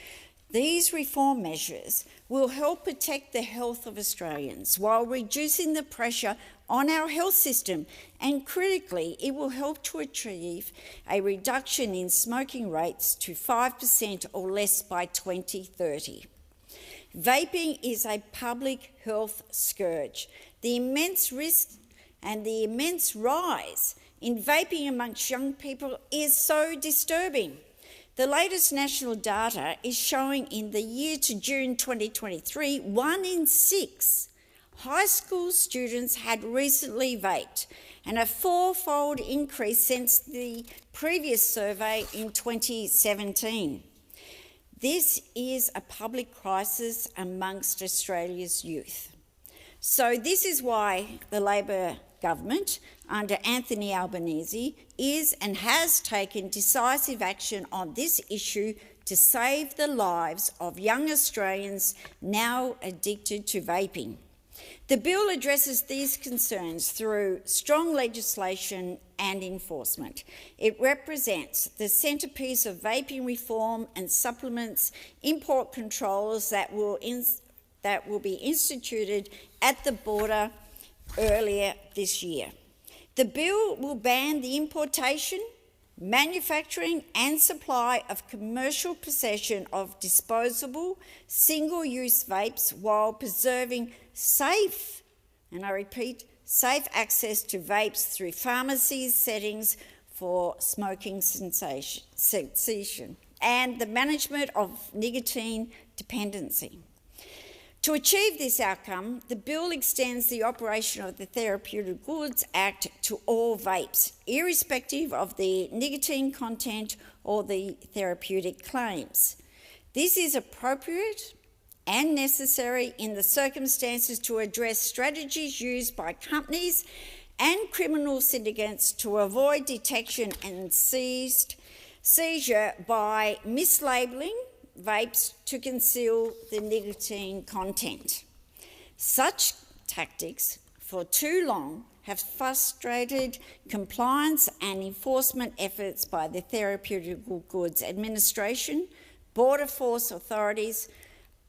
S12: These reform measures will help protect the health of Australians while reducing the pressure on our health system, and critically, it will help to achieve a reduction in smoking rates to 5% or less by 2030. Vaping is a public health scourge. The immense risk and the immense rise in vaping amongst young people is so disturbing. The latest national data is showing in the year to June 2023, 1 in 6 high school students had recently vaped, and a fourfold increase since the previous survey in 2017. This is a public crisis amongst Australia's youth. So this is why the Labor government under Anthony Albanese is and has taken decisive action on this issue to save the lives of young Australians now addicted to vaping. The bill addresses these concerns through strong legislation and enforcement. It represents the centrepiece of vaping reform and supplements import controls that will be instituted at the border earlier this year. The bill will ban the importation, manufacturing and supply of commercial possession of disposable, single-use vapes while preserving safe, and I repeat, safe access to vapes through pharmacies settings for smoking cessation and the management of nicotine dependency. To achieve this outcome, the bill extends the operation of the Therapeutic Goods Act to all vapes, irrespective of the nicotine content or the therapeutic claims. This is appropriate and necessary in the circumstances to address strategies used by companies and criminal syndicates to avoid detection and seizure by mislabelling vapes to conceal the nicotine content. Such tactics for too long have frustrated compliance and enforcement efforts by the Therapeutic Goods Administration, Border Force authorities,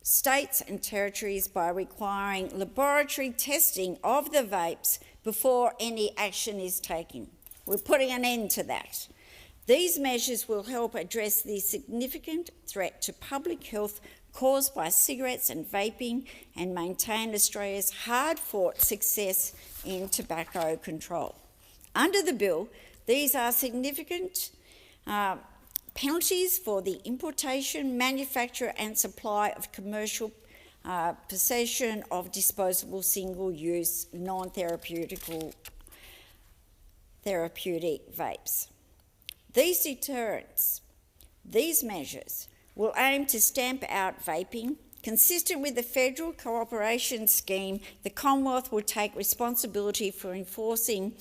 S12: states and territories by requiring laboratory testing of the vapes before any action is taken. We're putting an end to that. These measures will help address the significant threat to public health caused by cigarettes and vaping and maintain Australia's hard-fought success in tobacco control. Under the bill, these are significant penalties for the importation, manufacture and supply of commercial possession of disposable single-use non-therapeutic vapes. These deterrents, these measures, will aim to stamp out vaping. Consistent with the federal cooperation scheme, the Commonwealth will take responsibility for enforcing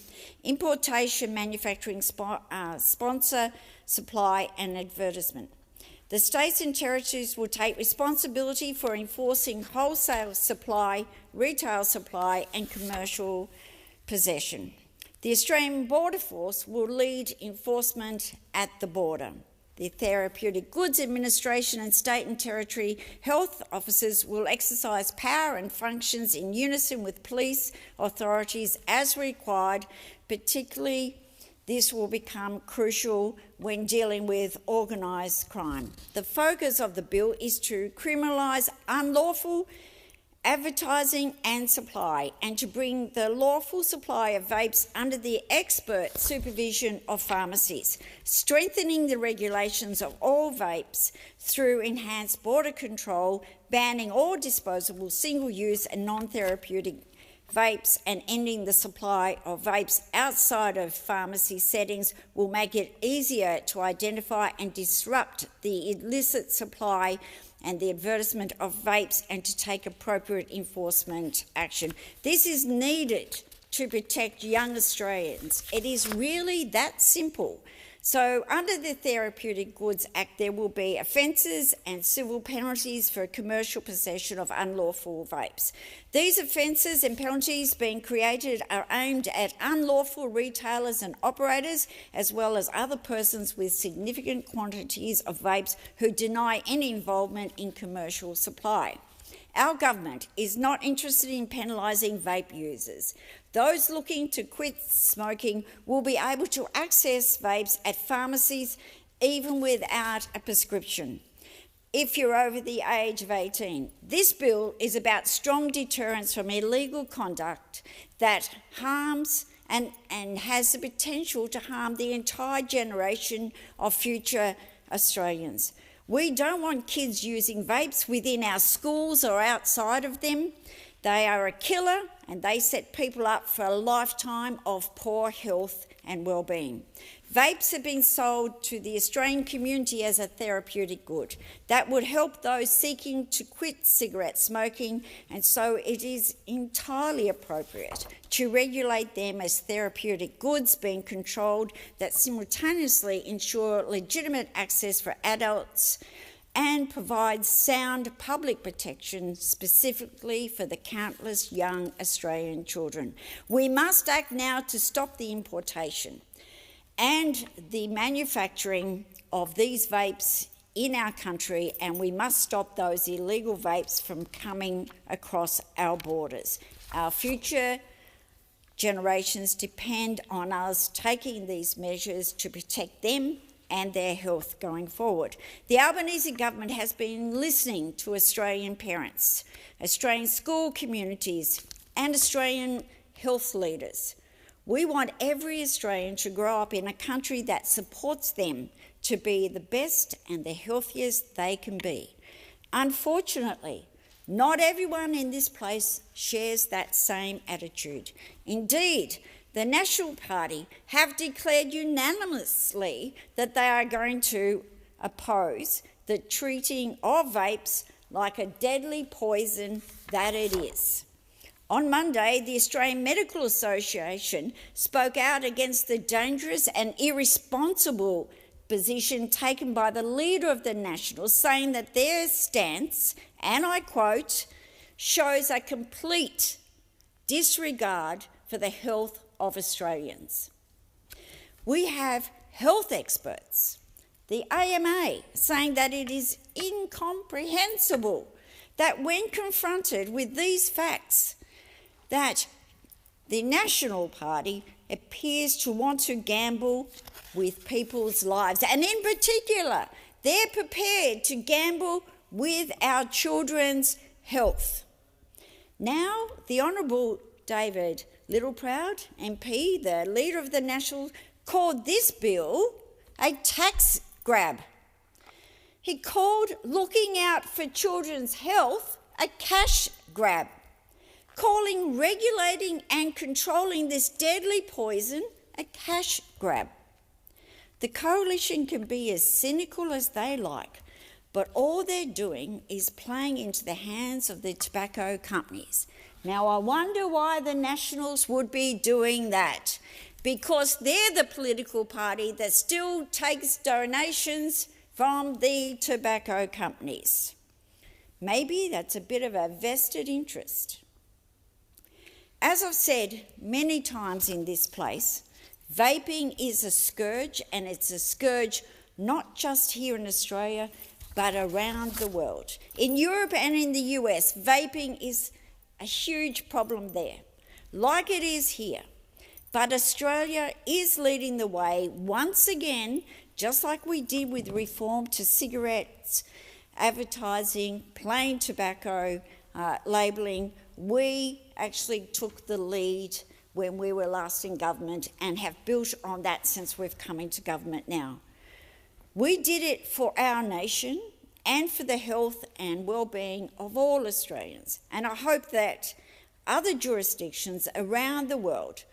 S12: importation, manufacturing, sponsor, supply and advertisement. The states and territories will take responsibility for enforcing wholesale supply, retail supply and commercial possession. The Australian Border Force will lead enforcement at the border. The Therapeutic Goods Administration and state and territory health officers will exercise power and functions in unison with police authorities as required. Particularly, this will become crucial when dealing with organised crime. The focus of the bill is to criminalise unlawful advertising and supply, and to bring the lawful supply of vapes under the expert supervision of pharmacies, strengthening the regulations of all vapes through enhanced border control, banning all disposable single-use and non-therapeutic vapes and ending the supply of vapes outside of pharmacy settings will make it easier to identify and disrupt the illicit supply and the advertisement of vapes and to take appropriate enforcement action. This is needed to protect young Australians. It is really that simple. So under the Therapeutic Goods Act, there will be offences and civil penalties for commercial possession of unlawful vapes. These offences and penalties being created are aimed at unlawful retailers and operators, as well as other persons with significant quantities of vapes who deny any involvement in commercial supply. Our government is not interested in penalising vape users. Those looking to quit smoking will be able to access vapes at pharmacies even without a prescription if you're over the age of 18. This bill is about strong deterrence from illegal conduct that harms and has the potential to harm the entire generation of future Australians. We don't want kids using vapes within our schools or outside of them. They are a killer and they set people up for a lifetime of poor health and well-being. Vapes have been sold to the Australian community as a therapeutic good that would help those seeking to quit cigarette smoking, and so it is entirely appropriate to regulate them as therapeutic goods being controlled that simultaneously ensure legitimate access for adults and provide sound public protection specifically for the countless young Australian children. We must act now to stop the importation and the manufacturing of these vapes in our country, and we must stop those illegal vapes from coming across our borders. Our future generations depend on us taking these measures to protect them and their health going forward. The Albanese government has been listening to Australian parents, Australian school communities and Australian health leaders. We want every Australian to grow up in a country that supports them to be the best and the healthiest they can be. Unfortunately, not everyone in this place shares that same attitude. Indeed, the National Party have declared unanimously that they are going to oppose the treating of vapes like a deadly poison that it is. On Monday, the Australian Medical Association spoke out against the dangerous and irresponsible position taken by the leader of the Nationals, saying that their stance, and I quote, shows a complete disregard for the health of Australians. We have health experts, the AMA, saying that it is incomprehensible that when confronted with these facts, that the National Party appears to want to gamble with people's lives. And in particular, they're prepared to gamble with our children's health. Now, the Honourable David Littleproud, MP, the Leader of the Nationals, called this bill a tax grab. He called looking out for children's health a cash grab, calling regulating and controlling this deadly poison a cash grab. The Coalition can be as cynical as they like, but all they're doing is playing into the hands of the tobacco companies. Now, I wonder why the Nationals would be doing that, because they're the political party that still takes donations from the tobacco companies. Maybe that's a bit of a vested interest. As I've said many times in this place, vaping is a scourge, and it's a scourge not just here in Australia, but around the world. In Europe and in the US, vaping is a huge problem there, like it is here. But Australia is leading the way once again, just like we did with reform to cigarettes, advertising, plain tobacco labelling. We actually took the lead when we were last in government and have built on that since we've come into government now. We did it for our nation and for the health and well-being of all Australians. And I hope that other jurisdictions around the world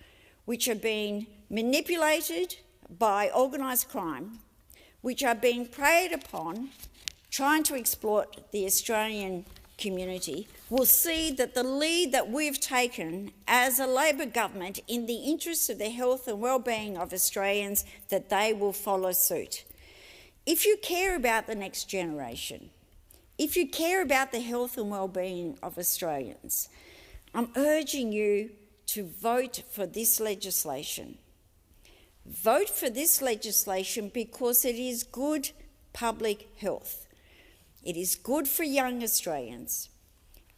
S12: which are being manipulated by organised crime, which are being preyed upon, trying to exploit the Australian community, will see that the lead that we've taken as a Labor government in the interests of the health and well-being of Australians, that they will follow suit. If you care about the next generation, if you care about the health and well-being of Australians, I'm urging you to vote for this legislation. Vote for this legislation because it is good public health. It is good for young Australians.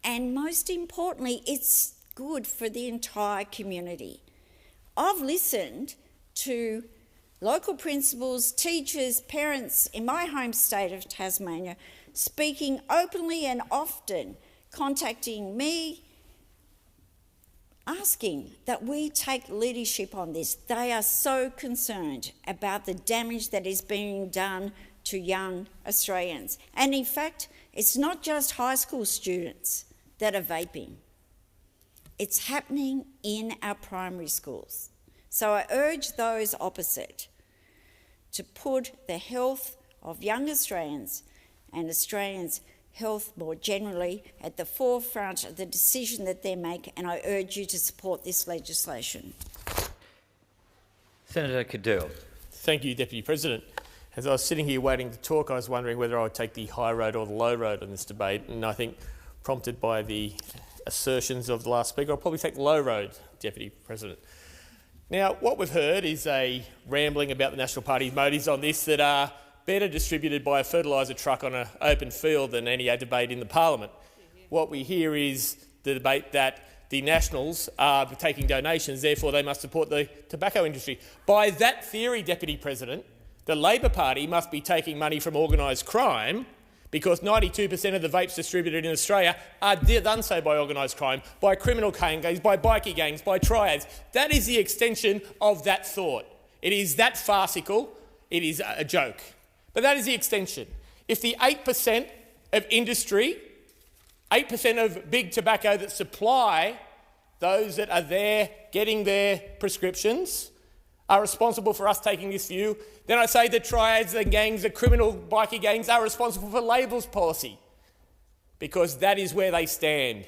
S12: And most importantly, it's good for the entire community. I've listened to local principals, teachers, parents in my home state of Tasmania speaking openly and often, contacting me, asking that we take leadership on this. They are so concerned about the damage that is being done to young Australians. And in fact, it's not just high school students that are vaping. It's happening in our primary schools. So I urge those opposite to put the health of young Australians and Australians' health more generally at the forefront of the decision that they make, and I urge you to support this legislation.
S7: Senator Cadell.
S13: Thank you, Deputy President. As I was sitting here waiting to talk, I was wondering whether I would take the high road or the low road on this debate, and I think, prompted by the assertions of the last speaker, I'll probably take the low road, Deputy President. Now, what we've heard is a rambling about the National Party's motives on this that are better distributed by a fertiliser truck on an open field than any debate in the Parliament. What we hear is the debate that the Nationals are taking donations, therefore they must support the tobacco industry. By that theory, Deputy President, the Labor Party must be taking money from organised crime, because 92% of the vapes distributed in Australia are done so by organised crime, by criminal gangs, by bikie gangs, by triads. That is the extension of that thought. It is that farcical, it is a joke. But that is the extension. If the 8% of industry, 8% of big tobacco that supply those that are there getting their prescriptions are responsible for us taking this view, then I say the triads, the gangs, the criminal bikie gangs are responsible for Labor's policy, because that is where they stand.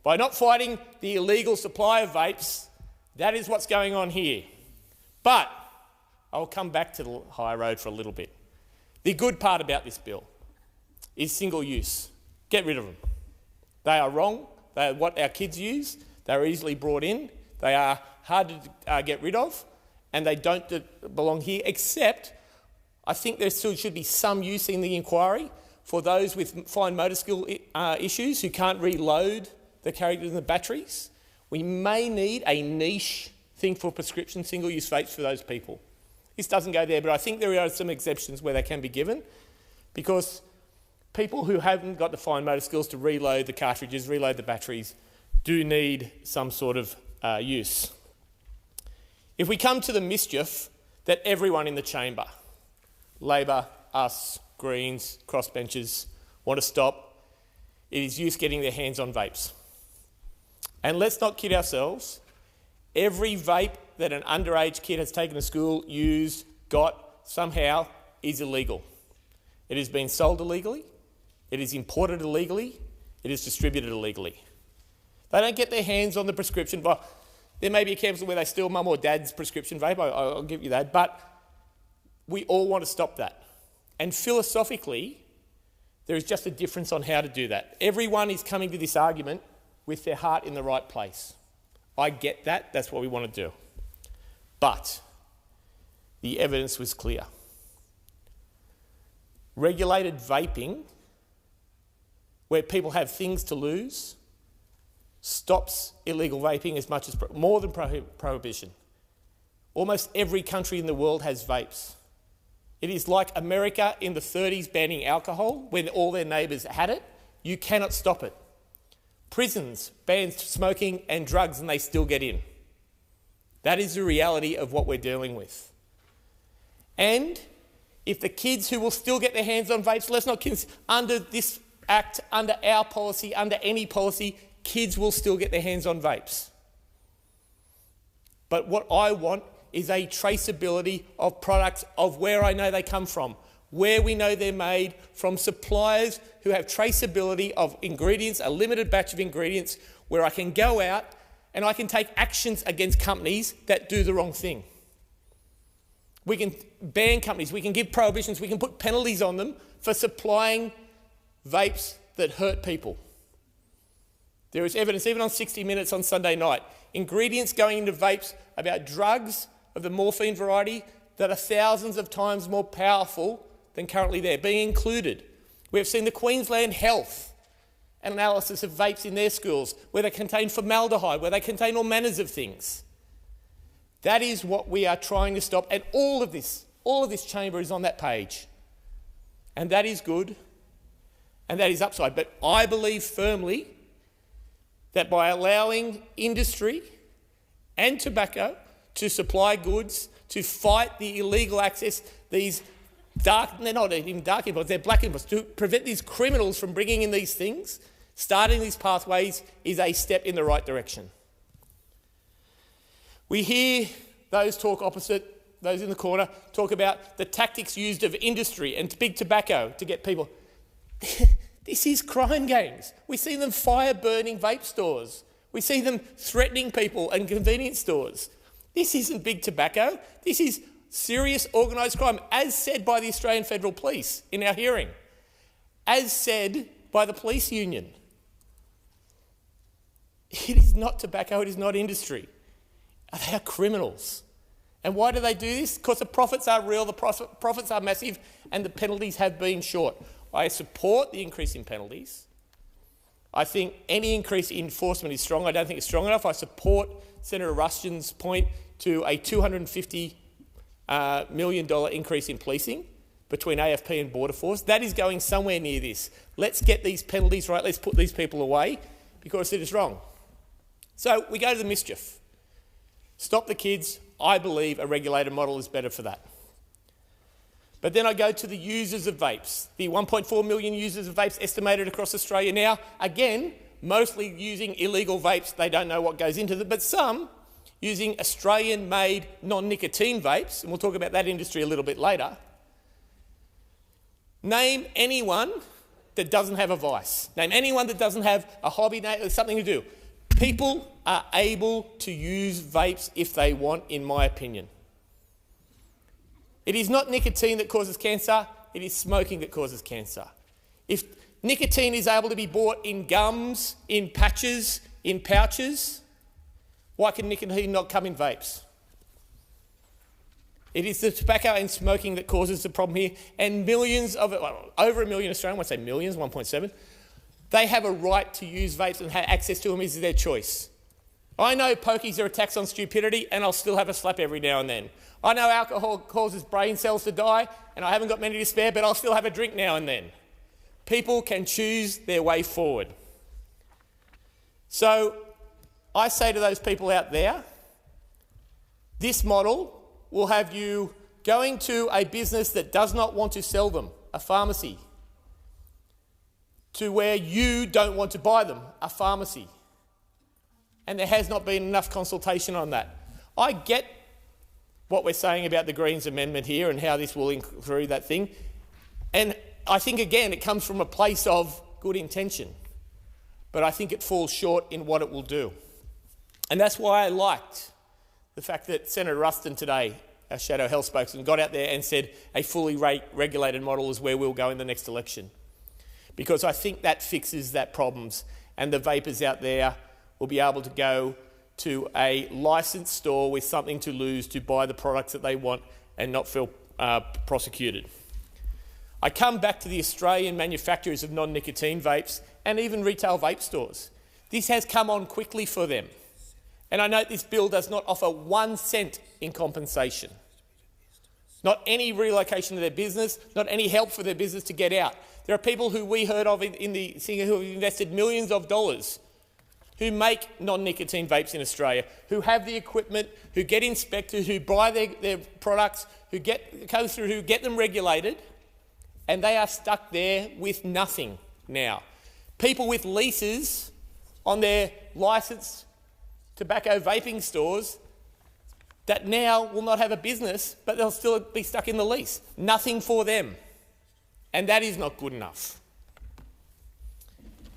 S13: By not fighting the illegal supply of vapes, that is what's going on here. But I'll come back to the high road for a little bit. The good part about this bill is single use. Get rid of them. They are wrong. They are what our kids use. They are easily brought in. They are hard to get rid of, and they don't belong here, except I think there still should be some use in the inquiry for those with fine motor skill issues who can't reload the carriages and the batteries. We may need a niche thing for prescription single-use vapes for those people. This doesn't go there, but I think there are some exceptions where they can be given, because people who haven't got the fine motor skills to reload the cartridges, reload the batteries, do need some sort of use. If we come to the mischief that everyone in the chamber, Labor, us, Greens, crossbenchers, want to stop, it is youth getting their hands on vapes. And let's not kid ourselves, every vape that an underage kid has taken to school, used, got, somehow, is illegal. It has been sold illegally, it is imported illegally, it is distributed illegally. They don't get their hands on the prescription. Well, there may be a campus where they steal mum or dad's prescription vape, I'll give you that, but we all want to stop that. And philosophically, there is just a difference on how to do that. Everyone is coming to this argument with their heart in the right place. I get that, that's what we want to do. But the evidence was clear. Regulated vaping, where people have things to lose, stops illegal vaping as much as more than prohibition. Almost every country in the world has vapes. It is like America in the 30s banning alcohol when all their neighbours had it. You cannot stop it. Prisons ban smoking and drugs and they still get in. That is the reality of what we're dealing with. And if the kids who will still get their hands on vapes, let's not kids under this act, under our policy, under any policy, kids will still get their hands on vapes. But what I want is a traceability of products of where I know they come from, where we know they're made, from suppliers who have traceability of ingredients, a limited batch of ingredients, where I can go out and I can take actions against companies that do the wrong thing. We can ban companies, we can give prohibitions, we can put penalties on them for supplying vapes that hurt people. There is evidence, even on 60 Minutes on Sunday night, ingredients going into vapes about drugs of the morphine variety that are thousands of times more powerful than currently there, being included. We have seen the Queensland Health an analysis of vapes in their schools, where they contain formaldehyde, where they contain all manners of things. That is what we are trying to stop, and all of this chamber is on that page. And that is good, and that is upside. But I believe firmly that by allowing industry and tobacco to supply goods, to fight the illegal access, these they're not even dark imports, they're black imports, to prevent these criminals from bringing in these things, starting these pathways is a step in the right direction. We hear those talk opposite, those in the corner, talk about the tactics used of industry and big tobacco to get people. This is crime gangs. We see them fire-burning vape stores. We see them threatening people and convenience stores. This isn't big tobacco. This is serious organised crime, as said by the Australian Federal Police in our hearing, as said by the police union. It is not tobacco, it is not industry. They are criminals. And why do they do this? Because the profits are real, the profits are massive, and the penalties have been short. I support the increase in penalties. I think any increase in enforcement is strong. I don't think it's strong enough. I support Senator Ruston's point to a $250 million increase in policing between AFP and Border Force. That is going somewhere near this. Let's get these penalties right. Let's put these people away because it is wrong. So we go to the mischief. Stop the kids. I believe a regulated model is better for that. But then I go to the users of vapes, the 1.4 million users of vapes estimated across Australia now. Again, mostly using illegal vapes. They don't know what goes into them, but some using Australian-made non-nicotine vapes, and we'll talk about that industry a little bit later. Name anyone that doesn't have a vice. Name anyone that doesn't have a hobby, something to do. People are able to use vapes if they want, in my opinion. It is not nicotine that causes cancer, it is smoking that causes cancer. If nicotine is able to be bought in gums, in patches, in pouches, why can nicotine not come in vapes? It is the tobacco and smoking that causes the problem here, and millions of, over a million Australians, I won't say millions, 1.7, they have a right to use vapes and have access to them. Is their choice. I know pokies are a tax on stupidity, and I'll still have a slap every now and then. I know alcohol causes brain cells to die, and I haven't got many to spare, but I'll still have a drink now and then. People can choose their way forward. So I say to those people out there, this model will have you going to a business that does not want to sell them, a pharmacy, to where you don't want to buy them, a pharmacy. And there has not been enough consultation on that. I get what we're saying about the Greens amendment here and how this will include that thing. And I think, again, it comes from a place of good intention. But I think it falls short in what it will do. And that's why I liked the fact that Senator Ruston today, our Shadow Health spokesman, got out there and said a fully regulated model is where we'll go in the next election. Because I think that fixes that problems, and the vapers out there will be able to go to a licensed store with something to lose to buy the products that they want and not feel prosecuted. I come back to the Australian manufacturers of non-nicotine vapes and even retail vape stores. This has come on quickly for them. And I note this bill does not offer 1 cent in compensation. Not any relocation of their business, not any help for their business to get out. There are people who we heard of in the thing who have invested millions of dollars who make non-nicotine vapes in Australia, who have the equipment, who get inspected, who buy their products, who go through, who get them regulated, and they are stuck there with nothing now. People with leases on their licensed tobacco vaping stores that now will not have a business, but they'll still be stuck in the lease. Nothing for them. And that is not good enough.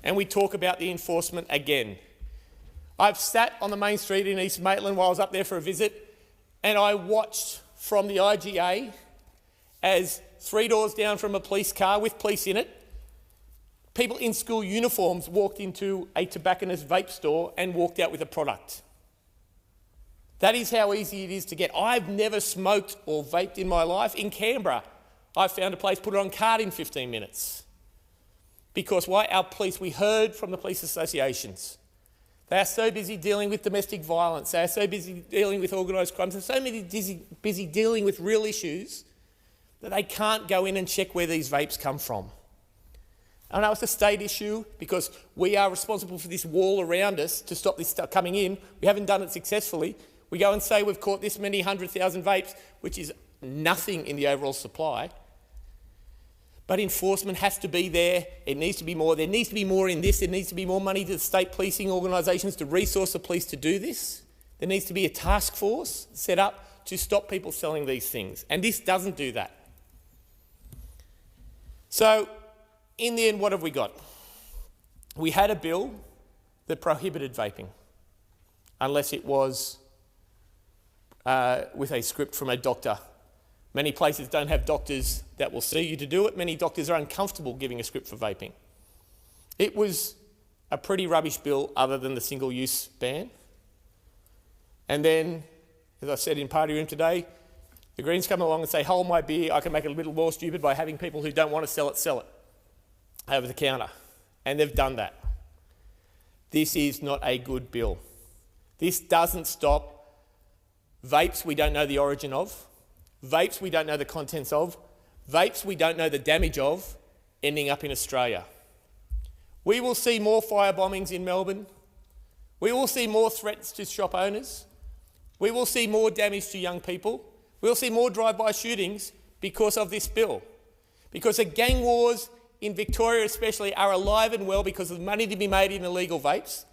S13: And we talk about the enforcement again. I've sat on the main street in East Maitland while I was up there for a visit, and I watched from the IGA as 3 doors down from a police car with police in it, people in school uniforms walked into a tobacconist vape store and walked out with a product. That is how easy it is to get. I've never smoked or vaped in my life. In Canberra, I found a place, put it on card in 15 minutes. Because why? Our police, we heard from the police associations. They are so busy dealing with domestic violence. They are so busy dealing with organised crimes. They're so busy dealing with real issues that they can't go in and check where these vapes come from. I know it's a state issue because we are responsible for this wall around us to stop this stuff coming in. We haven't done it successfully. We go and say we've caught this many 100,000 vapes, which is nothing in the overall supply. But enforcement has to be there. It needs to be more. There needs to be more in this. There needs to be more money to the state policing organisations to resource the police to do this. There needs to be a task force set up to stop people selling these things. And this doesn't do that. So, in the end, what have we got? We had a bill that prohibited vaping, unless it was with a script from a doctor. Many places don't have doctors that will see you to do it. Many doctors are uncomfortable giving a script for vaping. It was a pretty rubbish bill other than the single-use ban. And then, as I said in party room today, the Greens come along and say, hold my beer, I can make it a little more stupid by having people who don't want to sell it over the counter. And they've done that. This is not a good bill. This doesn't stop vapes we don't know the origin of, vapes we don't know the contents of, vapes we don't know the damage of, ending up in Australia. We will see more fire bombings in Melbourne. We will see more threats to shop owners. We will see more damage to young people. We'll see more drive-by shootings because of this bill. Because the gang wars in Victoria especially are alive and well because of the money to be made in illegal vapes,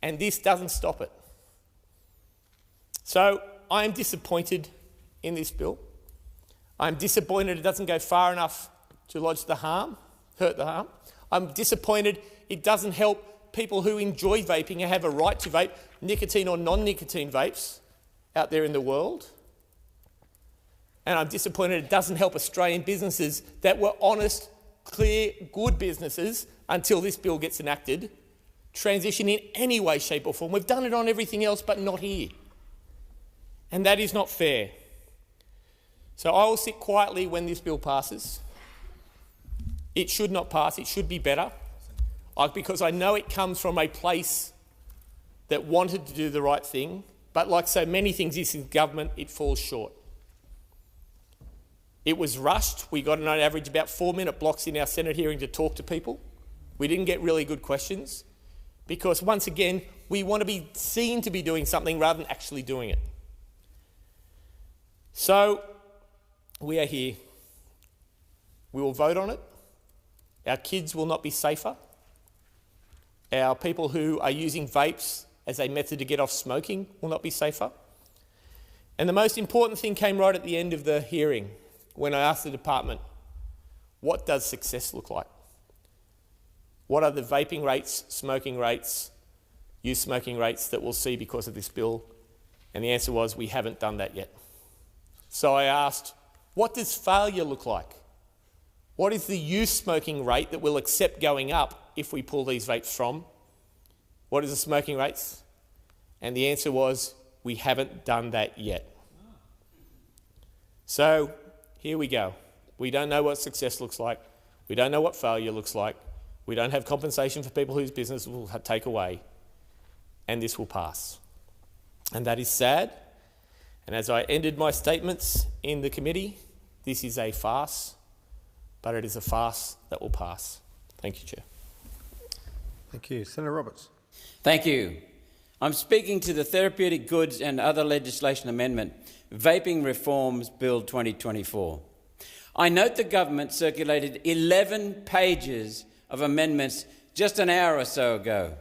S13: and this doesn't stop it. So I am disappointed in this bill. I'm disappointed it doesn't go far enough to hurt the harm. I'm disappointed it doesn't help people who enjoy vaping and have a right to vape, nicotine or non-nicotine vapes, out there in the world. And I'm disappointed it doesn't help Australian businesses that were honest, clear, good businesses until this bill gets enacted, transition in any way, shape or form. We've done it on everything else but not here. And that is not fair. So I will sit quietly when this bill passes. It should not pass, it should be better, because I know it comes from a place that wanted to do the right thing, but like so many things in government, it falls short. It was rushed. We got on average about 4-minute blocks in our Senate hearing to talk to people. We didn't get really good questions because, once again, we want to be seen to be doing something rather than actually doing it. So we are here. We will vote on it. Our kids will not be safer. Our people who are using vapes as a method to get off smoking will not be safer. And the most important thing came right at the end of the hearing when I asked the department, what does success look like? What are the vaping rates, smoking rates, youth smoking rates that we'll see because of this bill? And the answer was, we haven't done that yet. So I asked, what does failure look like? What is the youth smoking rate that we'll accept going up if we pull these vapes from? What is the smoking rates? And the answer was, we haven't done that yet. So here we go. We don't know what success looks like. We don't know what failure looks like. We don't have compensation for people whose business will take away. And this will pass. And that is sad. And as I ended my statements in the committee, this is a farce, but it is a farce that will pass. Thank you, Chair.
S14: Thank you. Senator Roberts.
S15: Thank you. I'm speaking to the Therapeutic Goods and Other Legislation Amendment, Vaping Reforms Bill 2024. I note the government circulated 11 pages of amendments just an hour or so ago.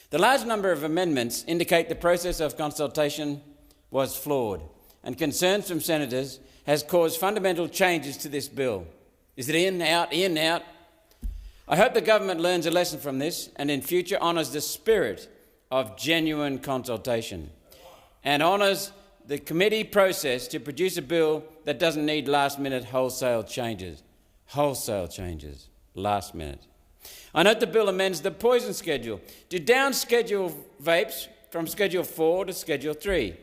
S15: The large number of amendments indicate the process of consultation was flawed, and concerns from senators has caused fundamental changes to this bill. Is it in, out? I hope the government learns a lesson from this and in future honours the spirit of genuine consultation and honours the committee process to produce a bill that doesn't need last-minute wholesale changes. Last minute. I note the bill amends the poison schedule to down-schedule vapes from Schedule 4 to Schedule 3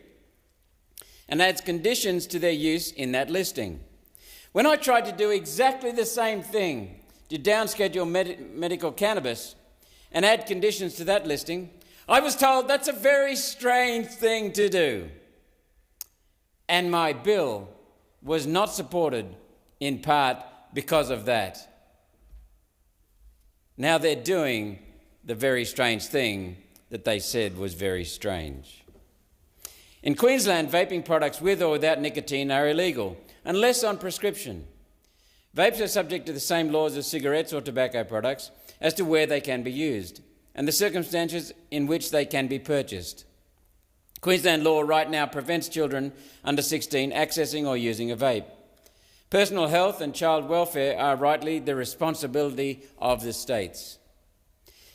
S15: and adds conditions to their use in that listing. When I tried to do exactly the same thing to down-schedule medical cannabis and add conditions to that listing, I was told that's a very strange thing to do. And my bill was not supported in part because of that. Now they're doing the very strange thing that they said was very strange. In Queensland, vaping products with or without nicotine are illegal, unless on prescription. Vapes are subject to the same laws as cigarettes or tobacco products as to where they can be used and the circumstances in which they can be purchased. Queensland law right now prevents children under 16 accessing or using a vape. Personal health and child welfare are rightly the responsibility of the states.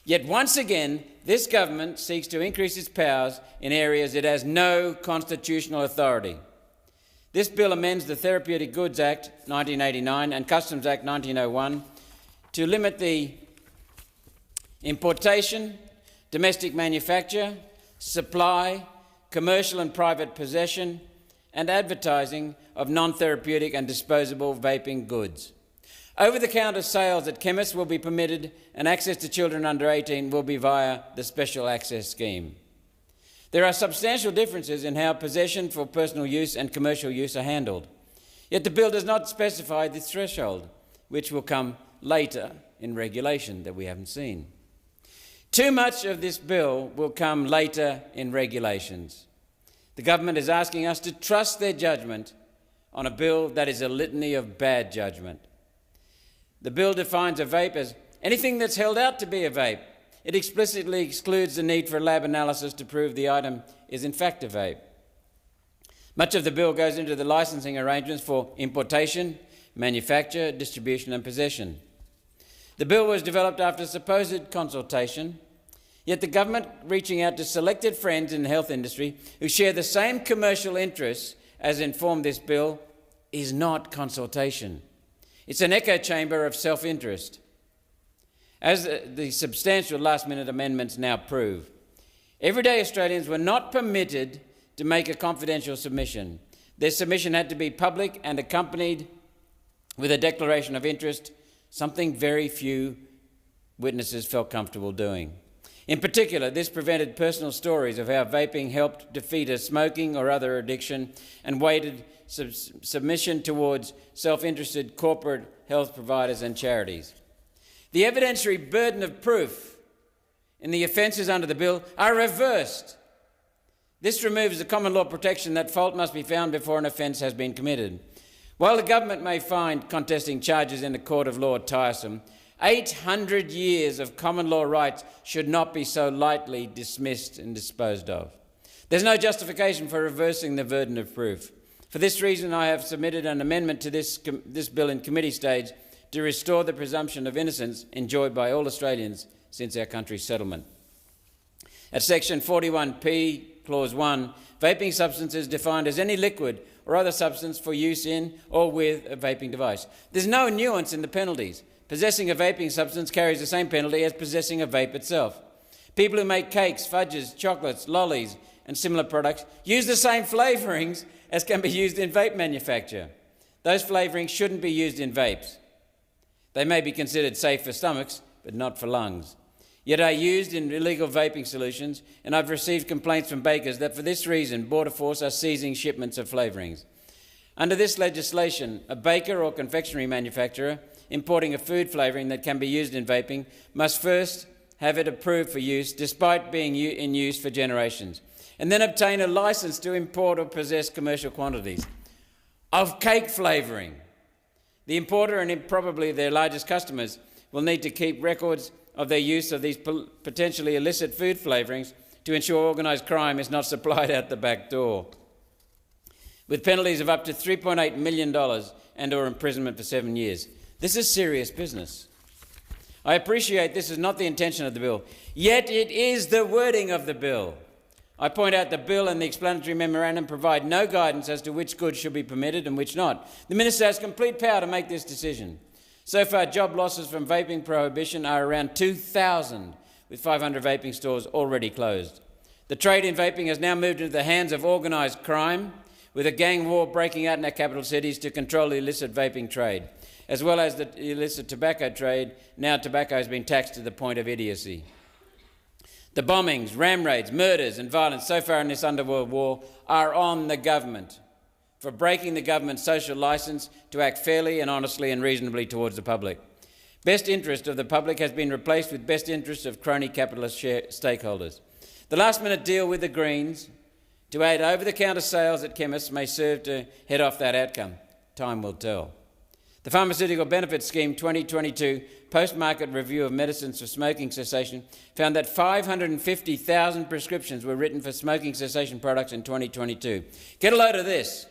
S15: Yet once again, this government seeks to increase its powers in areas it has no constitutional authority. This bill amends the Therapeutic Goods Act 1989 and Customs Act 1901 to limit the importation, domestic manufacture, supply, commercial and private possession and advertising of non-therapeutic and disposable vaping goods. Over-the-counter sales at chemists will be permitted and access to children under 18 will be via the Special Access Scheme. There are substantial differences in how possession for personal use and commercial use are handled. Yet the bill does not specify this threshold, which will come later in regulation that we haven't seen. Too much of this bill will come later in regulations. The government is asking us to trust their judgment on a bill that is a litany of bad judgment. The bill defines a vape as anything that's held out to be a vape. It explicitly excludes the need for a lab analysis to prove the item is in fact a vape. Much of the bill goes into the licensing arrangements for importation, manufacture, distribution and possession. The bill was developed after supposed consultation, yet the government reaching out to selected friends in the health industry who share the same commercial interests as informed this bill is not consultation. It's an echo chamber of self-interest. As the substantial last-minute amendments now prove, everyday Australians were not permitted to make a confidential submission. Their submission had to be public and accompanied with a declaration of interest, something very few witnesses felt comfortable doing. In particular, this prevented personal stories of how vaping helped defeat a smoking or other addiction and weighted submission towards self-interested corporate health providers and charities. The evidentiary burden of proof in the offences under the bill are reversed. This removes the common law protection that fault must be found before an offence has been committed. While the government may find contesting charges in the court of law tiresome, 800 years of common law rights should not be so lightly dismissed and disposed of. There's no justification for reversing the burden of proof. For this reason, I have submitted an amendment to this bill in committee stage to restore the presumption of innocence enjoyed by all Australians since our country's settlement. At section 41P, clause 1, vaping substance is defined as any liquid or other substance for use in or with a vaping device. There's no nuance in the penalties. Possessing a vaping substance carries the same penalty as possessing a vape itself. People who make cakes, fudges, chocolates, lollies and similar products use the same flavourings as can be used in vape manufacture. Those flavourings shouldn't be used in vapes. They may be considered safe for stomachs, but not for lungs. Yet are used in illegal vaping solutions, and I've received complaints from bakers that for this reason Border Force are seizing shipments of flavourings. Under this legislation, a baker or confectionery manufacturer importing a food flavouring that can be used in vaping must first have it approved for use despite being in use for generations, and then obtain a licence to import or possess commercial quantities of cake flavouring. The importer and probably their largest customers will need to keep records of their use of these potentially illicit food flavourings to ensure organised crime is not supplied out the back door, with penalties of up to $3.8 million and or imprisonment for 7 years. This is serious business. I appreciate this is not the intention of the bill, yet it is the wording of the bill. I point out the bill and the explanatory memorandum provide no guidance as to which goods should be permitted and which not. The Minister has complete power to make this decision. So far, job losses from vaping prohibition are around 2,000, with 500 vaping stores already closed. The trade in vaping has now moved into the hands of organised crime, with a gang war breaking out in our capital cities to control the illicit vaping trade, as well as the illicit tobacco trade. Now tobacco has been taxed to the point of idiocy. The bombings, ram raids, murders and violence so far in this underworld war are on the government for breaking the government's social licence to act fairly and honestly and reasonably towards the public. Best interest of the public has been replaced with best interest of crony capitalist stakeholders. The last-minute deal with the Greens to aid over-the-counter sales at chemists may serve to head off that outcome. Time will tell. The Pharmaceutical Benefits Scheme 2022 post-market review of medicines for smoking cessation found that 550,000 prescriptions were written for smoking cessation products in 2022. Get a load of this.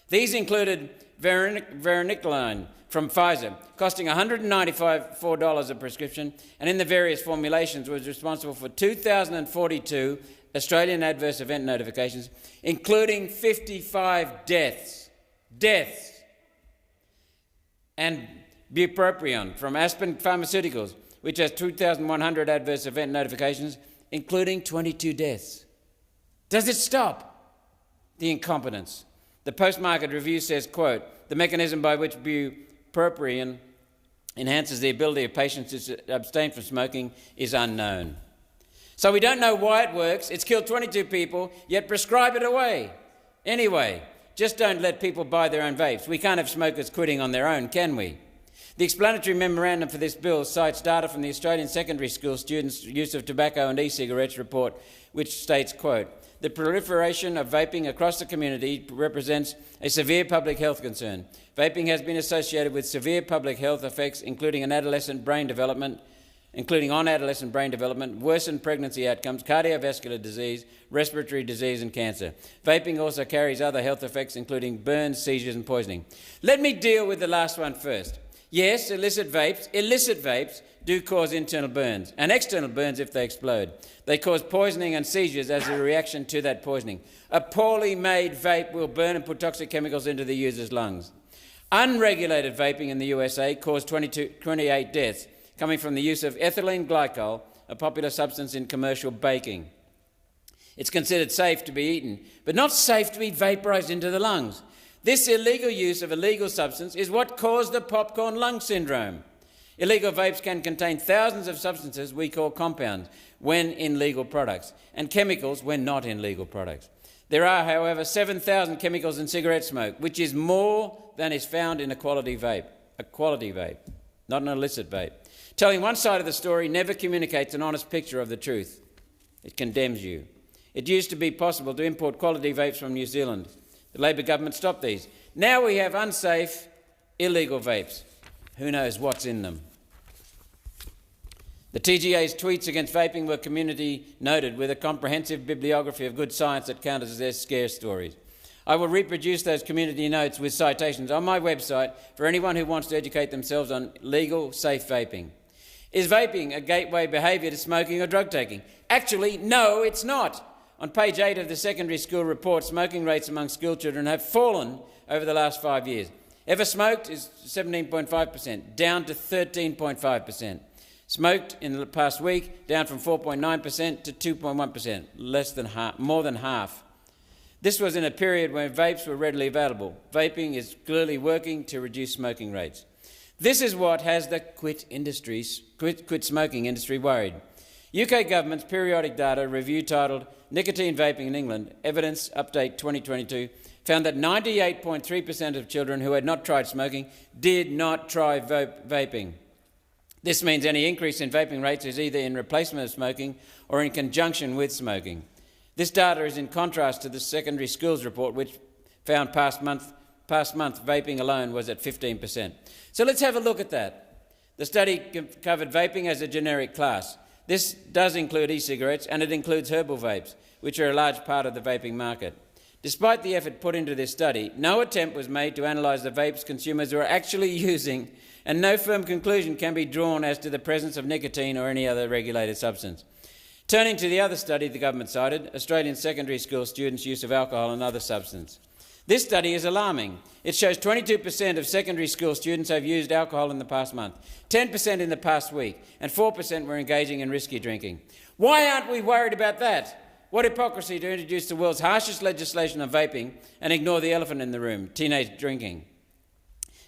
S15: These included Veronicaline from Pfizer, costing $194 a prescription, and in the various formulations was responsible for 2,042 Australian adverse event notifications, including 55 deaths. And bupropion from Aspen Pharmaceuticals, which has 2,100 adverse event notifications, including 22 deaths. Does it stop the incompetence? The post-market review says, quote, the mechanism by which bupropion enhances the ability of patients to abstain from smoking is unknown. So we don't know why it works. It's killed 22 people, yet prescribe it away. Anyway, just don't let people buy their own vapes. We can't have smokers quitting on their own, can we? The explanatory memorandum for this bill cites data from the Australian Secondary School Students' Use of Tobacco and E-cigarettes report, which states, quote, the proliferation of vaping across the community represents a severe public health concern. Vaping has been associated with severe public health effects, including on adolescent brain development, worsened pregnancy outcomes, cardiovascular disease, respiratory disease and cancer. Vaping also carries other health effects, including burns, seizures and poisoning. Let me deal with the last one first. Yes, illicit vapes do cause internal burns and external burns if they explode. They cause poisoning and seizures as a reaction to that poisoning. A poorly made vape will burn and put toxic chemicals into the user's lungs. Unregulated vaping in the USA caused 28 deaths, coming from the use of ethylene glycol, a popular substance in commercial baking. It's considered safe to be eaten, but not safe to be vaporised into the lungs. This illegal use of a legal substance is what caused the popcorn lung syndrome. Illegal vapes can contain thousands of substances we call compounds when in legal products, and chemicals when not in legal products. There are, however, 7,000 chemicals in cigarette smoke, which is more than is found in a quality vape, not an illicit vape. Telling one side of the story never communicates an honest picture of the truth. It condemns you. It used to be possible to import quality vapes from New Zealand. The Labor government stopped these. Now we have unsafe, illegal vapes. Who knows what's in them? The TGA's tweets against vaping were community noted with a comprehensive bibliography of good science that counters as their scare stories. I will reproduce those community notes with citations on my website for anyone who wants to educate themselves on legal, safe vaping. Is vaping a gateway behaviour to smoking or drug taking? Actually, no, it's not. On page 8 of the secondary school report, smoking rates among school children have fallen over the last 5 years. Ever smoked is 17.5%, down to 13.5%. Smoked in the past week, down from 4.9% to 2.1%, less than half, more than half. This was in a period when vapes were readily available. Vaping is clearly working to reduce smoking rates. This is what has the quit smoking industry worried. UK government's periodic data review titled Nicotine Vaping in England, Evidence Update 2022, found that 98.3% of children who had not tried smoking did not try vaping. This means any increase in vaping rates is either in replacement of smoking or in conjunction with smoking. This data is in contrast to the secondary schools report, which found past month vaping alone was at 15%. So let's have a look at that. The study covered vaping as a generic class. This does include e-cigarettes, and it includes herbal vapes, which are a large part of the vaping market. Despite the effort put into this study, no attempt was made to analyse the vapes consumers were actually using, and no firm conclusion can be drawn as to the presence of nicotine or any other regulated substance. Turning to the other study the government cited, Australian secondary school students' use of alcohol and other substances. This study is alarming. It shows 22% of secondary school students have used alcohol in the past month, 10% in the past week, and 4% were engaging in risky drinking. Why aren't we worried about that? What hypocrisy to introduce the world's harshest legislation on vaping and ignore the elephant in the room, teenage drinking.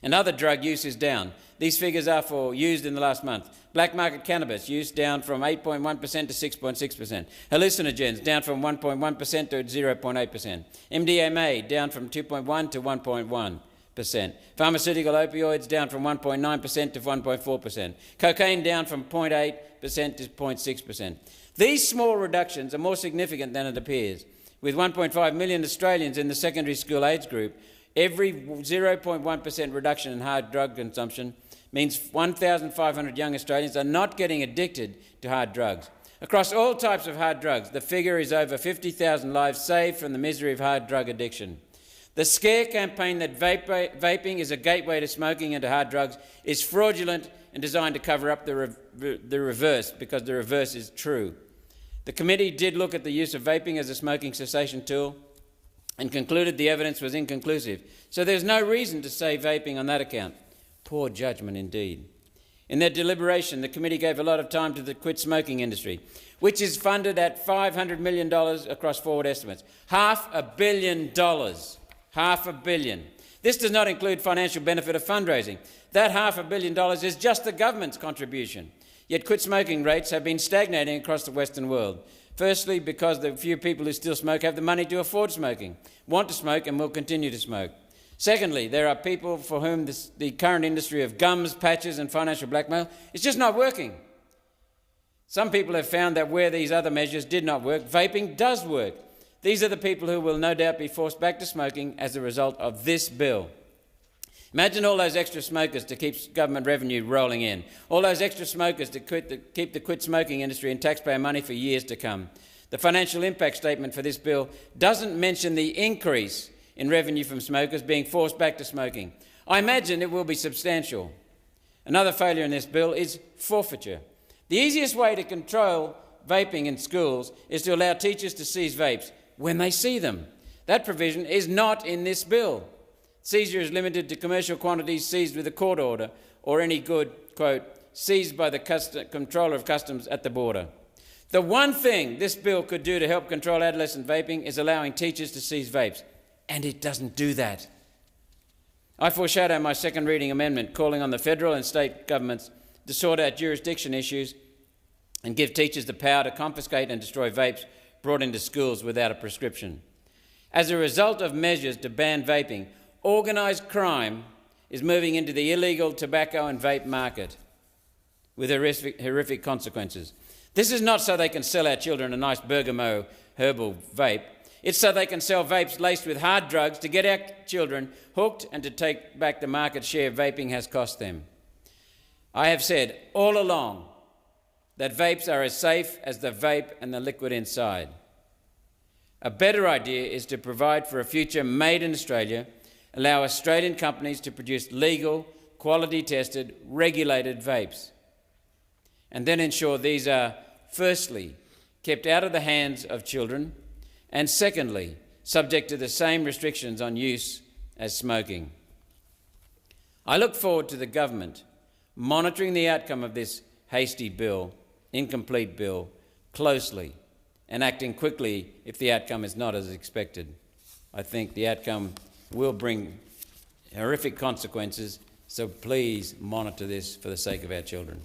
S15: And other drug use is down. These figures are for used in the last month. Black market cannabis use down from 8.1% to 6.6%. Hallucinogens down from 1.1% to 0.8%. MDMA down from 2.1 to 1.1%. Pharmaceutical opioids down from 1.9% to 1.4%. Cocaine down from 0.8% to 0.6%. These small reductions are more significant than it appears. With 1.5 million Australians in the secondary school age group, every 0.1% reduction in hard drug consumption means 1,500 young Australians are not getting addicted to hard drugs. Across all types of hard drugs, the figure is over 50,000 lives saved from the misery of hard drug addiction. The scare campaign that vaping is a gateway to smoking and to hard drugs is fraudulent and designed to cover up the reverse, because the reverse is true. The committee did look at the use of vaping as a smoking cessation tool and concluded the evidence was inconclusive. So there's no reason to say vaping on that account. Poor judgment indeed. In their deliberation, the committee gave a lot of time to the quit smoking industry, which is funded at $500 million across forward estimates. $500 million. $500 million. This does not include financial benefit of fundraising. That $500 million is just the government's contribution. Yet quit smoking rates have been stagnating across the Western world. Firstly, because the few people who still smoke have the money to afford smoking, want to smoke and will continue to smoke. Secondly, there are people for whom the current industry of gums, patches and financial blackmail is just not working. Some people have found that where these other measures did not work, vaping does work. These are the people who will no doubt be forced back to smoking as a result of this bill. Imagine all those extra smokers to keep government revenue rolling in, all those extra smokers to keep the quit smoking industry in taxpayer money for years to come. The financial impact statement for this bill doesn't mention the increase in revenue from smokers being forced back to smoking. I imagine it will be substantial. Another failure in this bill is forfeiture. The easiest way to control vaping in schools is to allow teachers to seize vapes when they see them. That provision is not in this bill. Seizure is limited to commercial quantities seized with a court order or any good, quote, seized by the controller of customs at the border. The one thing this bill could do to help control adolescent vaping is allowing teachers to seize vapes, and it doesn't do that. I foreshadow my second reading amendment calling on the federal and state governments to sort out jurisdiction issues and give teachers the power to confiscate and destroy vapes brought into schools without a prescription. As a result of measures to ban vaping, organised crime is moving into the illegal tobacco and vape market with horrific consequences. This is not so they can sell our children a nice Bergamo herbal vape. It's so they can sell vapes laced with hard drugs to get our children hooked and to take back the market share vaping has cost them. I have said all along that vapes are as safe as the vape and the liquid inside. A better idea is to provide for a future made in Australia, allow Australian companies to produce legal, quality-tested, regulated vapes, and then ensure these are, firstly, kept out of the hands of children, and secondly, subject to the same restrictions on use as smoking. I look forward to the government monitoring the outcome of this hasty bill, incomplete bill, closely and acting quickly if the outcome is not as expected. I think the outcome will bring horrific consequences, so please monitor this for the sake of our children.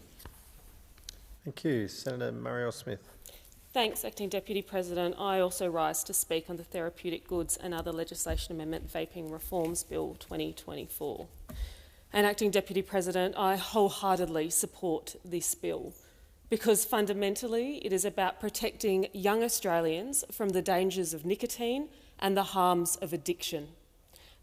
S14: Thank you. Senator Murray-Smith.
S16: Thanks, Acting Deputy President. I also rise to speak on the Therapeutic Goods and Other Legislation Amendment Vaping Reforms Bill 2024. And Acting Deputy President, I wholeheartedly support this bill because fundamentally it is about protecting young Australians from the dangers of nicotine and the harms of addiction.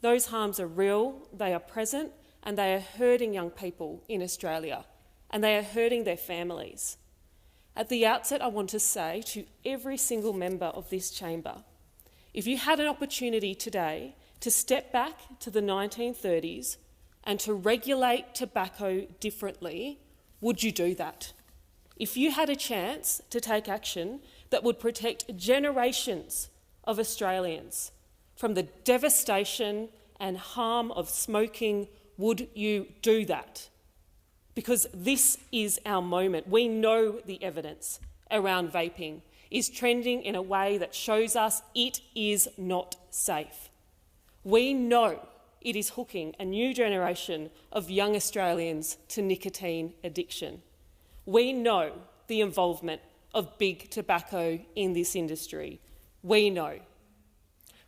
S16: Those harms are real, they are present, and they are hurting young people in Australia, and they are hurting their families. At the outset, I want to say to every single member of this chamber, if you had an opportunity today to step back to the 1930s and to regulate tobacco differently, would you do that? If you had a chance to take action that would protect generations of Australians from the devastation and harm of smoking, would you do that? Because this is our moment. We know the evidence around vaping is trending in a way that shows us it is not safe. We know it is hooking a new generation of young Australians to nicotine addiction. We know the involvement of big tobacco in this industry. We know.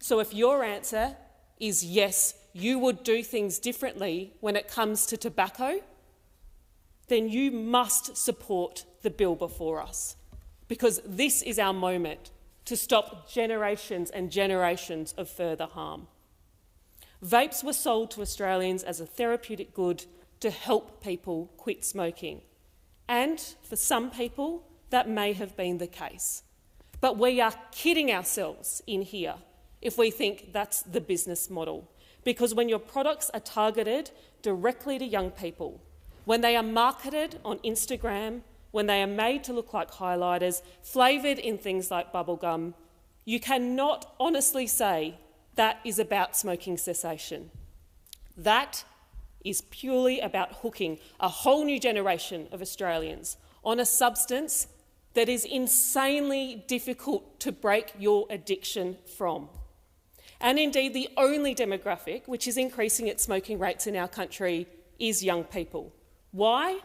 S16: So if your answer is yes, you would do things differently when it comes to tobacco, then you must support the bill before us, because this is our moment to stop generations and generations of further harm. Vapes were sold to Australians as a therapeutic good to help people quit smoking. And for some people, that may have been the case. But we are kidding ourselves in here if we think that's the business model. Because when your products are targeted directly to young people, when they are marketed on Instagram, when they are made to look like highlighters, flavoured in things like bubblegum, you cannot honestly say that is about smoking cessation. That is purely about hooking a whole new generation of Australians on a substance that is insanely difficult to break your addiction from. And indeed, the only demographic which is increasing its smoking rates in our country is young people. Why?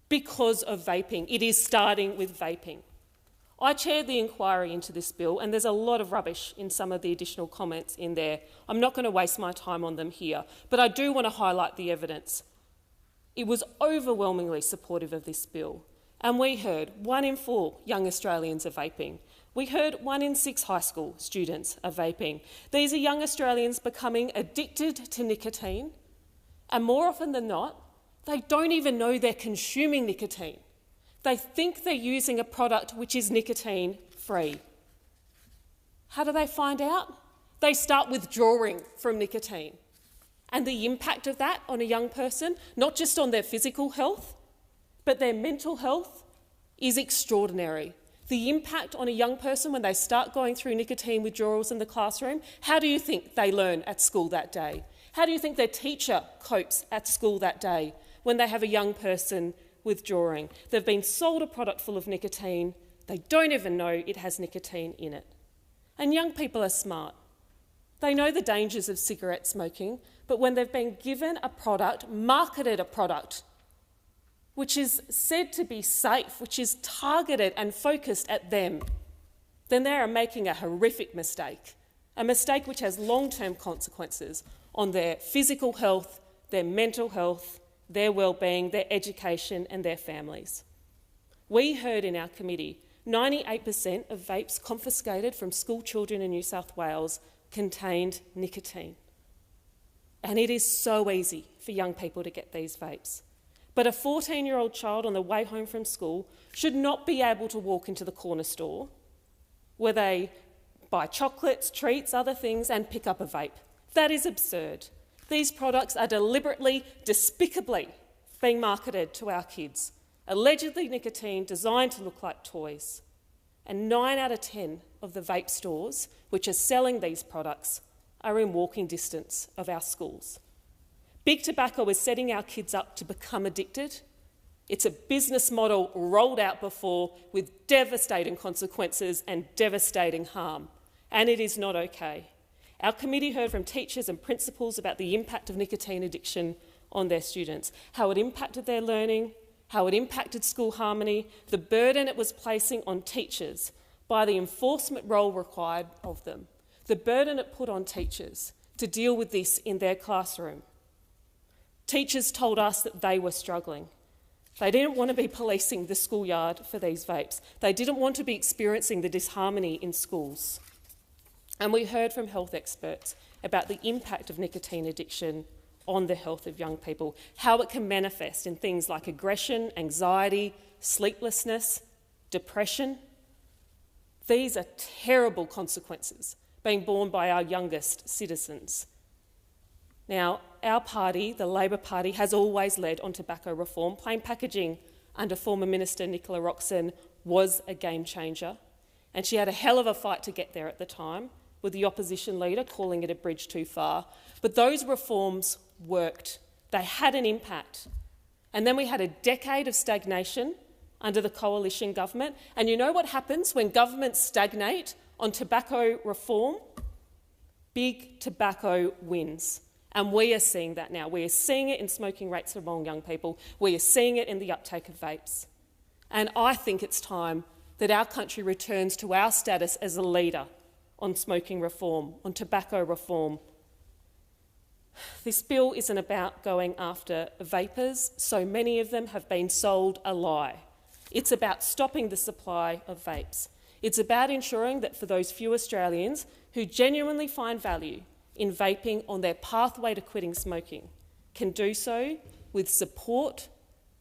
S16: Because of vaping. It is starting with vaping. I chaired the inquiry into this bill, and there's a lot of rubbish in some of the additional comments in there. I'm not going to waste my time on them here, but I do want to highlight the evidence. It was overwhelmingly supportive of this bill, and we heard 1 in 4 young Australians are vaping. We heard 1 in 6 high school students are vaping. These are young Australians becoming addicted to nicotine, and more often than not, they don't even know they're consuming nicotine. They think they're using a product which is nicotine-free. How do they find out? They start withdrawing from nicotine. And the impact of that on a young person, not just on their physical health, but their mental health, is extraordinary. The impact on a young person when they start going through nicotine withdrawals in the classroom, how do you think they learn at school that day? How do you think their teacher copes at school that day when they have a young person withdrawing? They've been sold a product full of nicotine. They don't even know it has nicotine in it. And young people are smart. They know the dangers of cigarette smoking, but when they've been given a product, marketed a product, which is said to be safe, which is targeted and focused at them, then they are making a horrific mistake, a mistake which has long-term consequences on their physical health, their mental health, their well-being, their education and their families. We heard in our committee 98% of vapes confiscated from school children in New South Wales contained nicotine. And it is so easy for young people to get these vapes. But a 14-year-old child on the way home from school should not be able to walk into the corner store where they buy chocolates, treats, other things and pick up a vape. That is absurd. These products are deliberately, despicably being marketed to our kids. Allegedly nicotine designed to look like toys. And 9 out of 10 of the vape stores which are selling these products are in walking distance of our schools. Big tobacco is setting our kids up to become addicted. It's a business model rolled out before with devastating consequences and devastating harm, and it is not okay. Our committee heard from teachers and principals about the impact of nicotine addiction on their students, how it impacted their learning, how it impacted school harmony, the burden it was placing on teachers by the enforcement role required of them, the burden it put on teachers to deal with this in their classroom. Teachers told us that they were struggling. They didn't want to be policing the schoolyard for these vapes. They didn't want to be experiencing the disharmony in schools. And we heard from health experts about the impact of nicotine addiction on the health of young people, how it can manifest in things like aggression, anxiety, sleeplessness, depression. These are terrible consequences being borne by our youngest citizens. Now, our party, the Labor Party, has always led on tobacco reform. Plain packaging under former Minister Nicola Roxon was a game changer, and she had a hell of a fight to get there at the time, with the opposition leader calling it a bridge too far. But those reforms worked. They had an impact. And then we had a decade of stagnation under the coalition government. And you know what happens when governments stagnate on tobacco reform? Big tobacco wins. And we are seeing that now. We are seeing it in smoking rates among young people. We are seeing it in the uptake of vapes. And I think it's time that our country returns to our status as a leader on smoking reform, on tobacco reform. This bill isn't about going after vapers. So many of them have been sold a lie. It's about stopping the supply of vapes. It's about ensuring that for those few Australians who genuinely find value in vaping on their pathway to quitting smoking can do so with support,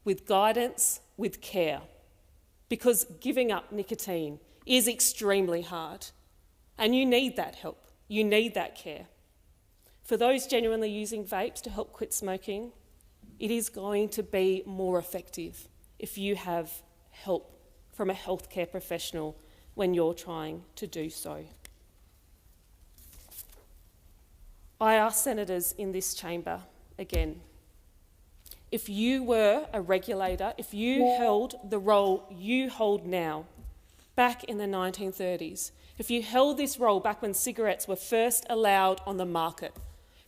S16: with guidance, with care. Because giving up nicotine is extremely hard. And you need that help. You need that care. For those genuinely using vapes to help quit smoking, it is going to be more effective if you have help from a healthcare professional when you're trying to do so. I ask senators in this chamber again, if you were a regulator, if you held the role you hold now, back in the 1930s, if you held this role back when cigarettes were first allowed on the market,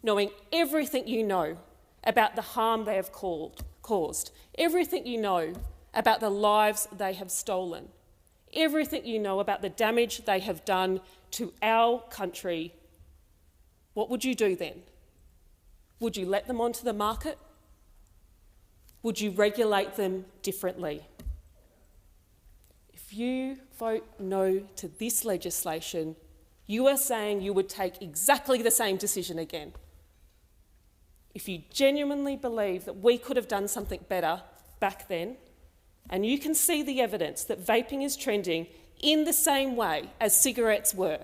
S16: knowing everything you know about the harm they have caused, everything you know about the lives they have stolen, everything you know about the damage they have done to our country, what would you do then? Would you let them onto the market? Would you regulate them differently? If you vote no to this legislation, you are saying you would take exactly the same decision again. If you genuinely believe that we could have done something better back then, and you can see the evidence that vaping is trending in the same way as cigarettes were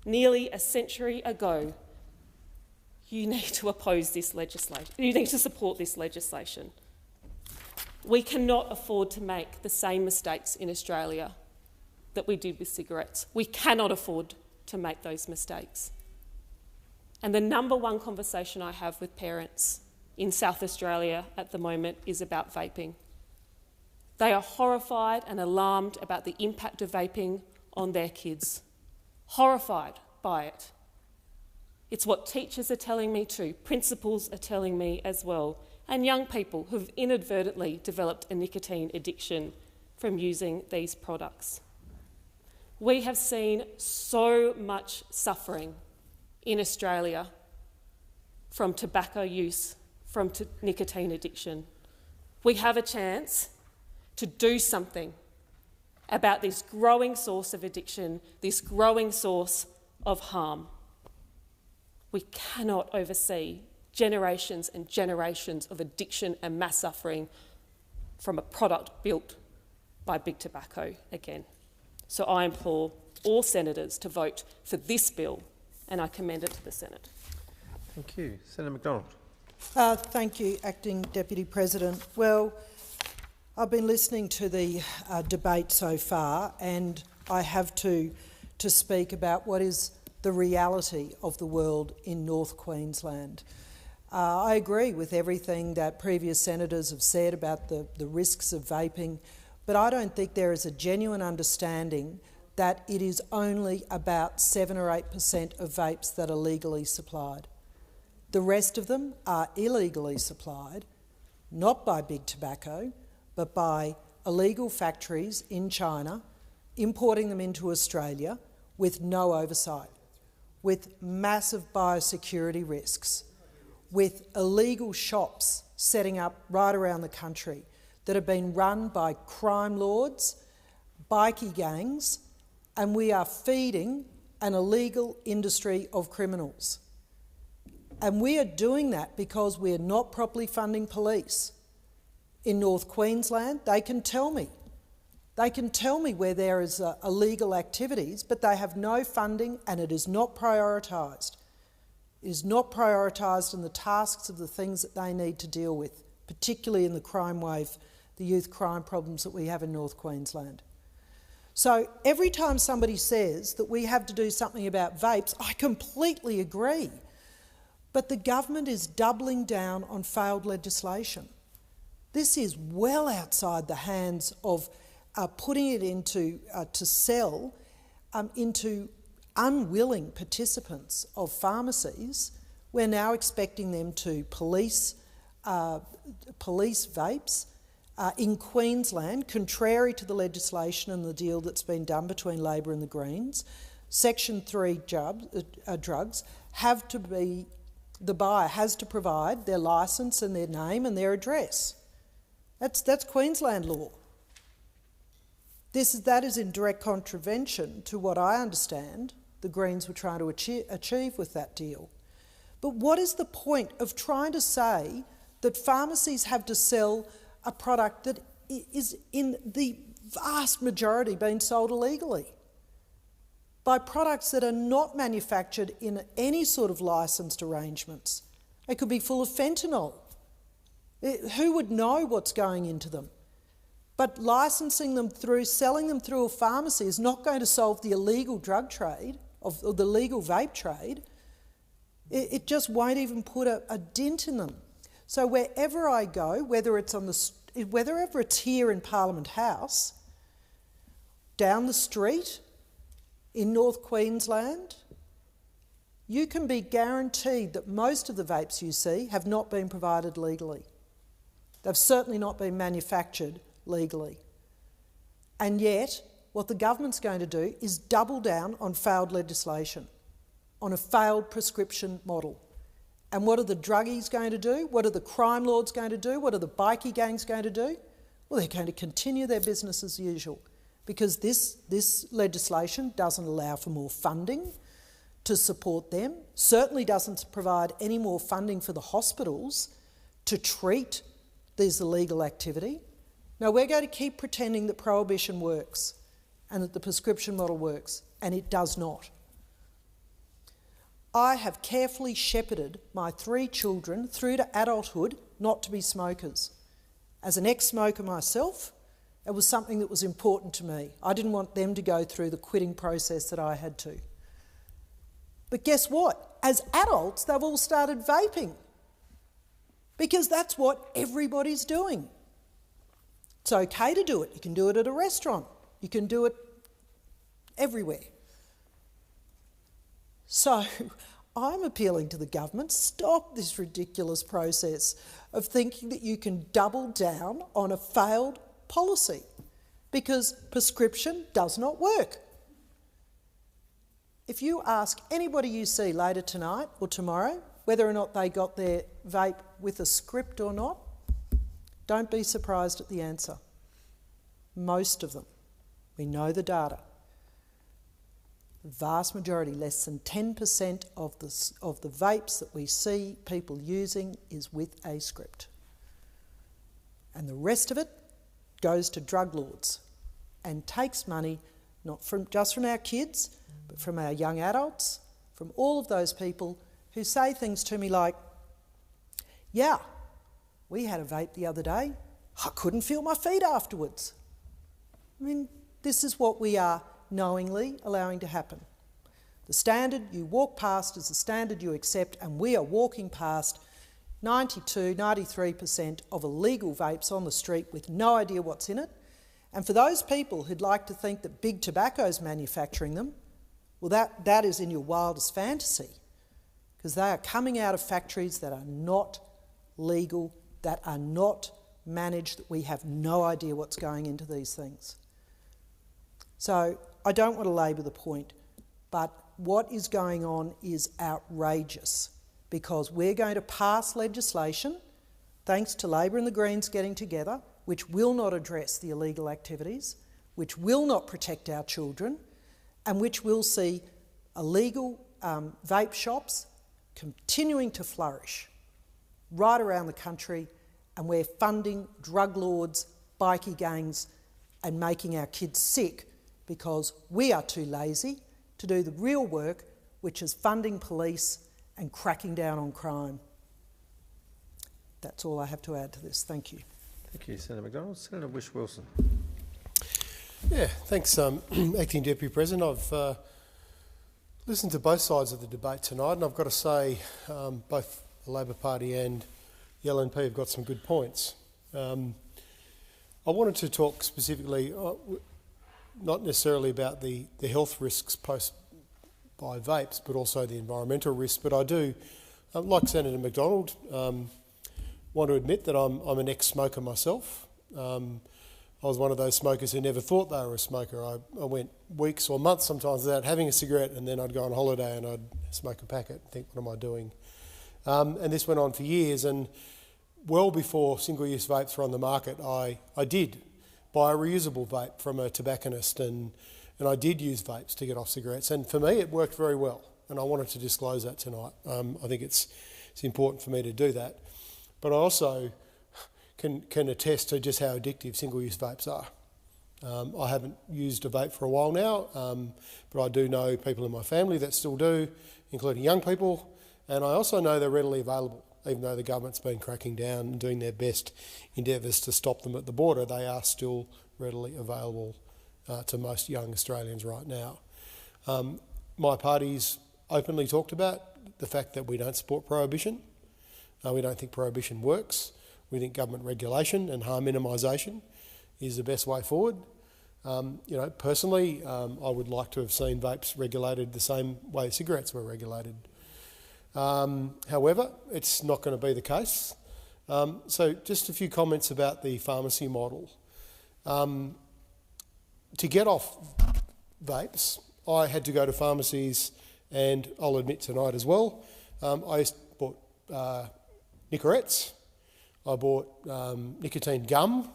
S16: nearly a century ago, you need to oppose this legislation. You need to support this legislation. We cannot afford to make the same mistakes in Australia that we did with cigarettes. We cannot afford to make those mistakes. And the number one conversation I have with parents in South Australia at the moment is about vaping. They are horrified and alarmed about the impact of vaping on their kids. Horrified by it. It's what teachers are telling me too, principals are telling me as well, and young people who've inadvertently developed a nicotine addiction from using these products. We have seen so much suffering in Australia from tobacco use, from nicotine addiction. We have a chance to do something about this growing source of addiction, this growing source of harm. We cannot oversee generations and generations of addiction and mass suffering from a product built by big tobacco again. So I implore all senators to vote for this bill, and I commend it to the Senate.
S14: Thank you. Senator McDonald.
S17: Thank you, Acting Deputy President. Well, I've been listening to the debate so far, and I have to speak about what is the reality of the world in North Queensland. I agree with everything that previous senators have said about the risks of vaping, but I don't think there is a genuine understanding that it is only about 7 or 8% of vapes that are legally supplied. The rest of them are illegally supplied, not by big tobacco, but by illegal factories in China, importing them into Australia with no oversight, with massive biosecurity risks, with illegal shops setting up right around the country that have been run by crime lords, bikie gangs, and we are feeding an illegal industry of criminals. And we are doing that because we are not properly funding police. In North Queensland, they can tell me. They can tell me where there is illegal activities, but they have no funding and it is not prioritised. It is not prioritised in the tasks of the things that they need to deal with, particularly in the crime wave, the youth crime problems that we have in North Queensland. So every time somebody says that we have to do something about vapes, I completely agree. But the government is doubling down on failed legislation. This is well outside the hands of putting it into to sell into unwilling participants of pharmacies. We're now expecting them to police vapes in Queensland, contrary to the legislation and the deal that's been done between Labor and the Greens. Section 3 drugs have to be, the buyer has to provide their licence and their name and their address. That's Queensland law. That is in direct contravention to what I understand the Greens were trying to achieve with that deal. But what is the point of trying to say that pharmacies have to sell a product that is in the vast majority being sold illegally by products that are not manufactured in any sort of licensed arrangements? They could be full of fentanyl. Who would know what's going into them? But licensing them through, selling them through a pharmacy is not going to solve the illegal drug trade, or the legal vape trade. It just won't even put a dent in them. So wherever I go, whether it's here in Parliament House, down the street, in North Queensland, you can be guaranteed that most of the vapes you see have not been provided legally. They've certainly not been manufactured legally. And yet, what the government's going to do is double down on failed legislation, on a failed prescription model. And what are the druggies going to do? What are the crime lords going to do? What are the bikie gangs going to do? Well, they're going to continue their business as usual, because this legislation doesn't allow for more funding to support them, certainly doesn't provide any more funding for the hospitals to treat this illegal activity. No, we're going to keep pretending that prohibition works and that the prescription model works, and it does not. I have carefully shepherded my 3 children through to adulthood not to be smokers. As an ex-smoker myself, it was something that was important to me. I didn't want them to go through the quitting process that I had to. But guess what? As adults, they've all started vaping, because that's what everybody's doing. It's okay to do it. You can do it at a restaurant. You can do it everywhere. So I'm appealing to the government, stop this ridiculous process of thinking that you can double down on a failed policy, because prescription does not work. If you ask anybody you see later tonight or tomorrow whether or not they got their vape with a script or not, don't be surprised at the answer. Most of them. We know the data. The vast majority, less than 10% of the vapes that we see people using is with a script. And the rest of it goes to drug lords and takes money not just from our kids, but from our young adults, from all of those people who say things to me like, yeah, we had a vape the other day, I couldn't feel my feet afterwards. I mean, this is what we are knowingly allowing to happen. The standard you walk past is the standard you accept, and we are walking past 92, 93% of illegal vapes on the street with no idea what's in it. And for those people who'd like to think that big tobacco's manufacturing them, well, that is in your wildest fantasy, because they are coming out of factories that are not legal, that are not managed, that we have no idea what's going into these things. So I don't want to labour the point, but what is going on is outrageous, because we're going to pass legislation, thanks to Labor and the Greens getting together, which will not address the illegal activities, which will not protect our children, and which will see illegal vape shops continuing to flourish right around the country, and we're funding drug lords, bikie gangs, and making our kids sick because we are too lazy to do the real work, which is funding police and cracking down on crime. That's all I have to add to this. Thank you.
S14: Thank you, Senator McDonald. Senator Wish-Wilson.
S18: Yeah, thanks, Acting Deputy President. I've listened to both sides of the debate tonight, and I've got to say both the Labor Party and the LNP have got some good points. I wanted to talk specifically, not necessarily about the health risks posed by vapes, but also the environmental risks. But I do, like Senator McDonald, want to admit that I'm an ex-smoker myself. I was one of those smokers who never thought they were a smoker. I went weeks or months sometimes without having a cigarette, and then I'd go on holiday and I'd smoke a packet and think, what am I doing? And this went on for years, and well before single-use vapes were on the market, I did buy a reusable vape from a tobacconist, and I did use vapes to get off cigarettes. And for me, it worked very well, and I wanted to disclose that tonight. I think it's important for me to do that. But I also can attest to just how addictive single-use vapes are. I haven't used a vape for a while now, but I do know people in my family that still do, including young people, and I also know they're readily available. Even though the government's been cracking down and doing their best endeavours to stop them at the border, they are still readily available to most young Australians right now. My party's openly talked about the fact that we don't support prohibition. We don't think prohibition works. We think government regulation and harm minimisation is the best way forward. Personally, I would like to have seen vapes regulated the same way cigarettes were regulated. However, it's not going to be the case. So just a few comments about the pharmacy model. To get off vapes, I had to go to pharmacies, and I'll admit tonight as well, I bought Nicorettes, I bought nicotine gum,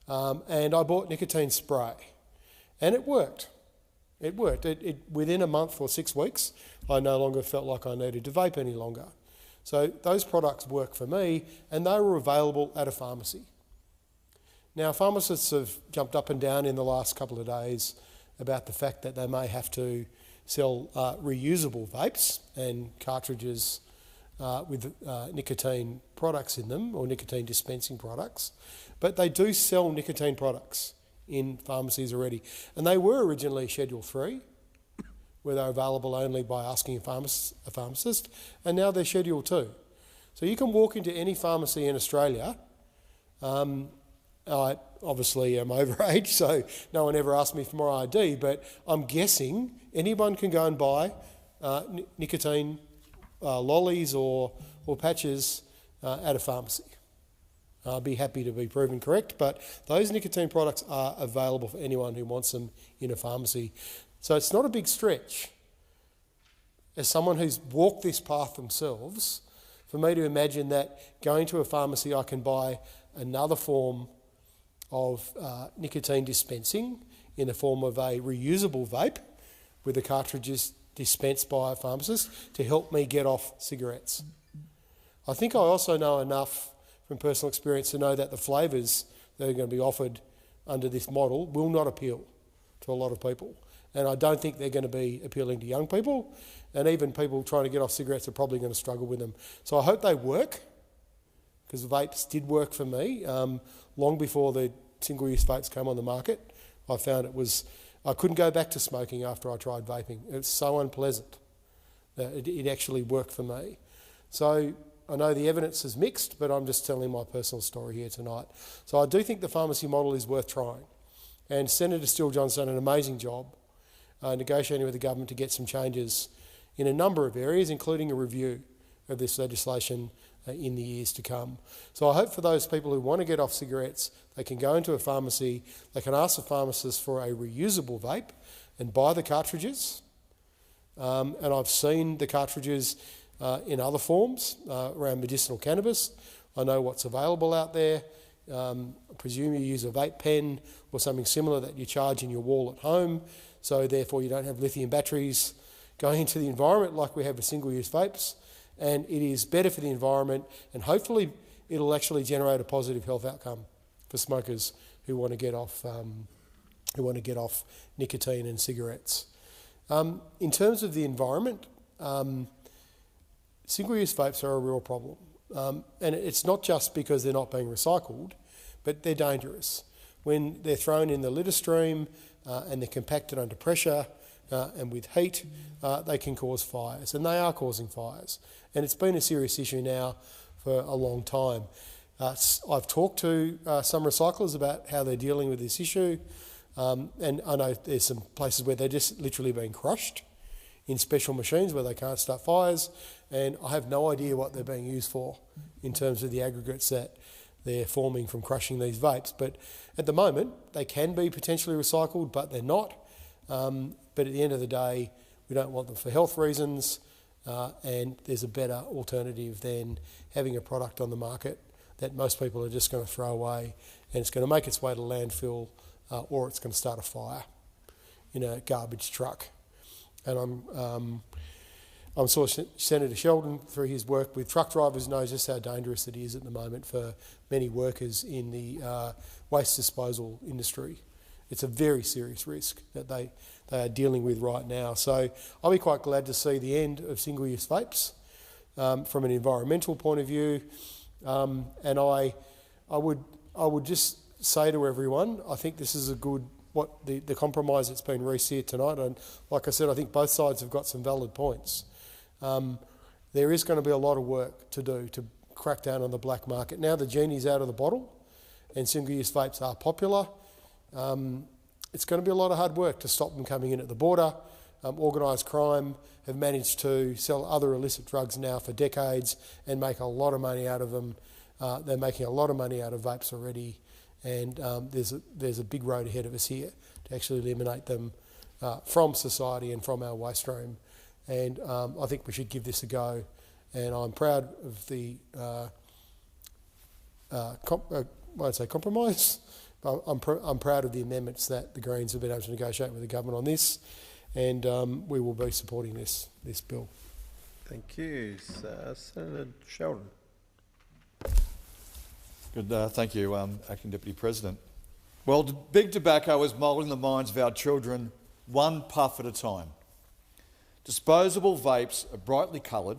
S18: and I bought nicotine spray. And it worked. It worked. Within a month or 6 weeks, I no longer felt like I needed to vape any longer. So those products work for me, and they were available at a pharmacy. Now, pharmacists have jumped up and down in the last couple of days about the fact that they may have to sell reusable vapes and cartridges with nicotine products in them, or nicotine dispensing products. But they do sell nicotine products in pharmacies already. And they were originally Schedule 3, where they're available only by asking a pharmacist, and now they're Schedule 2. So you can walk into any pharmacy in Australia. I obviously am overage, so no one ever asked me for my ID, but I'm guessing anyone can go and buy nicotine lollies or patches at a pharmacy. I'll be happy to be proven correct, but those nicotine products are available for anyone who wants them in a pharmacy. So it's not a big stretch, as someone who's walked this path themselves, for me to imagine that going to a pharmacy I can buy another form of nicotine dispensing in the form of a reusable vape with the cartridges dispensed by a pharmacist to help me get off cigarettes. I think I also know enough from personal experience to know that the flavours that are going to be offered under this model will not appeal to a lot of people. And I don't think they're going to be appealing to young people, and even people trying to get off cigarettes are probably going to struggle with them. So I hope they work, because vapes did work for me. Long before the single-use vapes came on the market, I found I couldn't go back to smoking after I tried vaping. It was so unpleasant that it actually worked for me. So I know the evidence is mixed, but I'm just telling my personal story here tonight. So I do think the pharmacy model is worth trying. And Senator Steele-John's done an amazing job negotiating with the government to get some changes in a number of areas, including a review of this legislation in the years to come. So I hope for those people who want to get off cigarettes, they can go into a pharmacy, they can ask the pharmacist for a reusable vape and buy the cartridges. And I've seen the cartridges in other forms around medicinal cannabis. I know what's available out there. I presume you use a vape pen or something similar that you charge in your wall at home, so therefore you don't have lithium batteries going into the environment like we have with single-use vapes. And it is better for the environment, and hopefully it'll actually generate a positive health outcome for smokers who want to get off nicotine and cigarettes. In terms of the environment, single-use vapes are a real problem. And it's not just because they're not being recycled, but they're dangerous. When they're thrown in the litter stream and they're compacted under pressure and with heat, they can cause fires, and they are causing fires. And it's been a serious issue now for a long time. I've talked to some recyclers about how they're dealing with this issue, and I know there's some places where they're just literally being crushed in special machines where they can't start fires, and I have no idea what they're being used for in terms of the aggregates that they're forming from crushing these vapes. But at the moment, they can be potentially recycled, but they're not. But at the end of the day, we don't want them for health reasons, and there's a better alternative than having a product on the market that most people are just going to throw away, and it's going to make its way to landfill, or it's going to start a fire in a garbage truck. And I'm sure Senator Sheldon, through his work with truck drivers, knows just how dangerous it is at the moment for many workers in the waste disposal industry. It's a very serious risk that they are dealing with right now. So I'll be quite glad to see the end of single-use vapes from an environmental point of view. And I would just say to everyone, I think this is a good, the compromise that's been reached here tonight. And like I said, I think both sides have got some valid points. There is going to be a lot of work to do to crack down on the black market. Now the genie's out of the bottle and single-use vapes are popular. It's going to be a lot of hard work to stop them coming in at the border. Organised crime have managed to sell other illicit drugs now for decades and make a lot of money out of them. They're making a lot of money out of vapes already, and there's a big road ahead of us here to actually eliminate them from society and from our waste stream. And I think we should give this a go. And I'm proud of the, I won't say compromise, but I'm proud of the amendments that the Greens have been able to negotiate with the government on this, and we will be supporting this bill.
S14: Thank you. Senator Sheldon.
S19: Good, thank you, Acting Deputy President. Well, big tobacco is moulding the minds of our children one puff at a time. Disposable vapes are brightly coloured,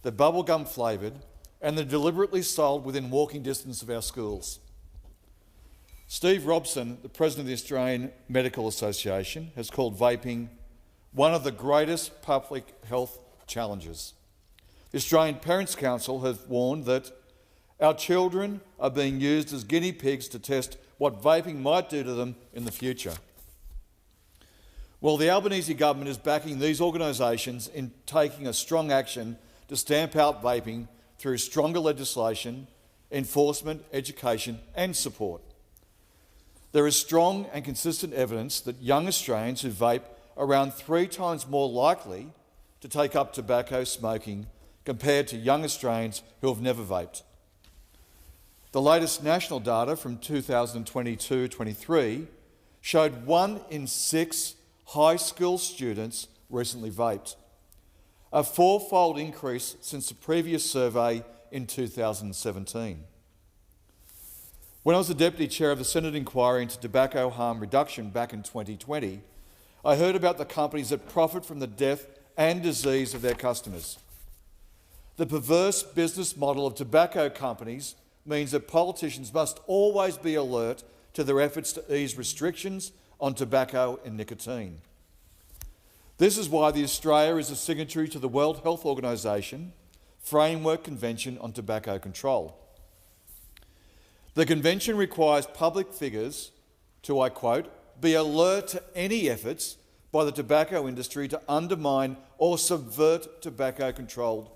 S19: they're bubblegum flavoured, and they're deliberately sold within walking distance of our schools. Steve Robson, the President of the Australian Medical Association, has called vaping one of the greatest public health challenges. The Australian Parents' Council has warned that our children are being used as guinea pigs to test what vaping might do to them in the future. Well, the Albanese government is backing these organisations in taking a strong action to stamp out vaping through stronger legislation, enforcement, education and support. There is strong and consistent evidence that young Australians who vape are around 3 times more likely to take up tobacco smoking compared to young Australians who have never vaped. The latest national data from 2022-23 showed 1 in 6 high school students recently vaped, a 4-fold increase since the previous survey in 2017. When I was the Deputy Chair of the Senate inquiry into tobacco harm reduction back in 2020, I heard about the companies that profit from the death and disease of their customers. The perverse business model of tobacco companies means that politicians must always be alert to their efforts to ease restrictions on tobacco and nicotine. This is why Australia is a signatory to the World Health Organization Framework Convention on Tobacco Control. The convention requires public figures to, I quote, be alert to any efforts by the tobacco industry to undermine or subvert tobacco control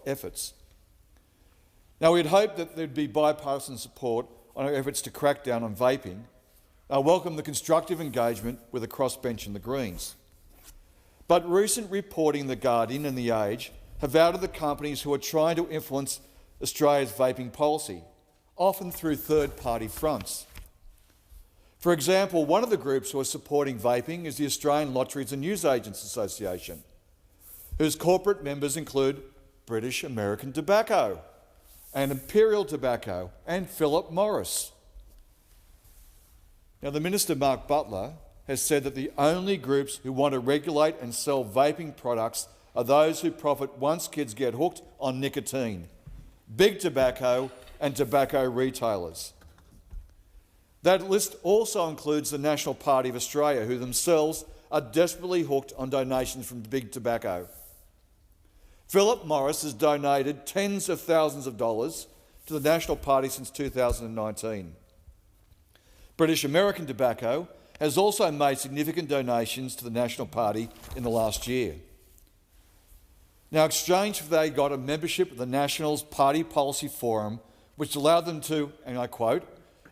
S19: efforts. Now, we'd hoped that there'd be bipartisan support on our efforts to crack down on vaping. I welcome the constructive engagement with the crossbench and the Greens. But recent reporting in The Guardian and The Age have outed the companies who are trying to influence Australia's vaping policy, often through third-party fronts. For example, one of the groups who are supporting vaping is the Australian Lotteries and Newsagents Association, whose corporate members include British American Tobacco and Imperial Tobacco and Philip Morris. Now, the Minister, Mark Butler, has said that the only groups who want to regulate and sell vaping products are those who profit once kids get hooked on nicotine, big tobacco and tobacco retailers. That list also includes the National Party of Australia, who themselves are desperately hooked on donations from big tobacco. Philip Morris has donated tens of thousands of dollars to the National Party since 2019. British American Tobacco has also made significant donations to the National Party in the last year. Now, in exchange for they got a membership of the Nationals Party Policy Forum, which allowed them to, and I quote,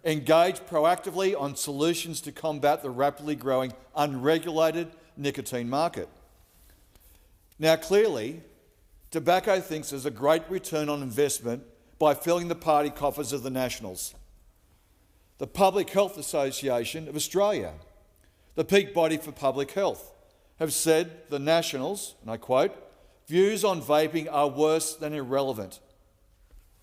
S19: engage proactively on solutions to combat the rapidly growing unregulated nicotine market. Now, clearly, tobacco thinks there's a great return on investment by filling the party coffers of the Nationals. The Public Health Association of Australia, the peak body for public health, have said the Nationals, and I quote, views on vaping are worse than irrelevant,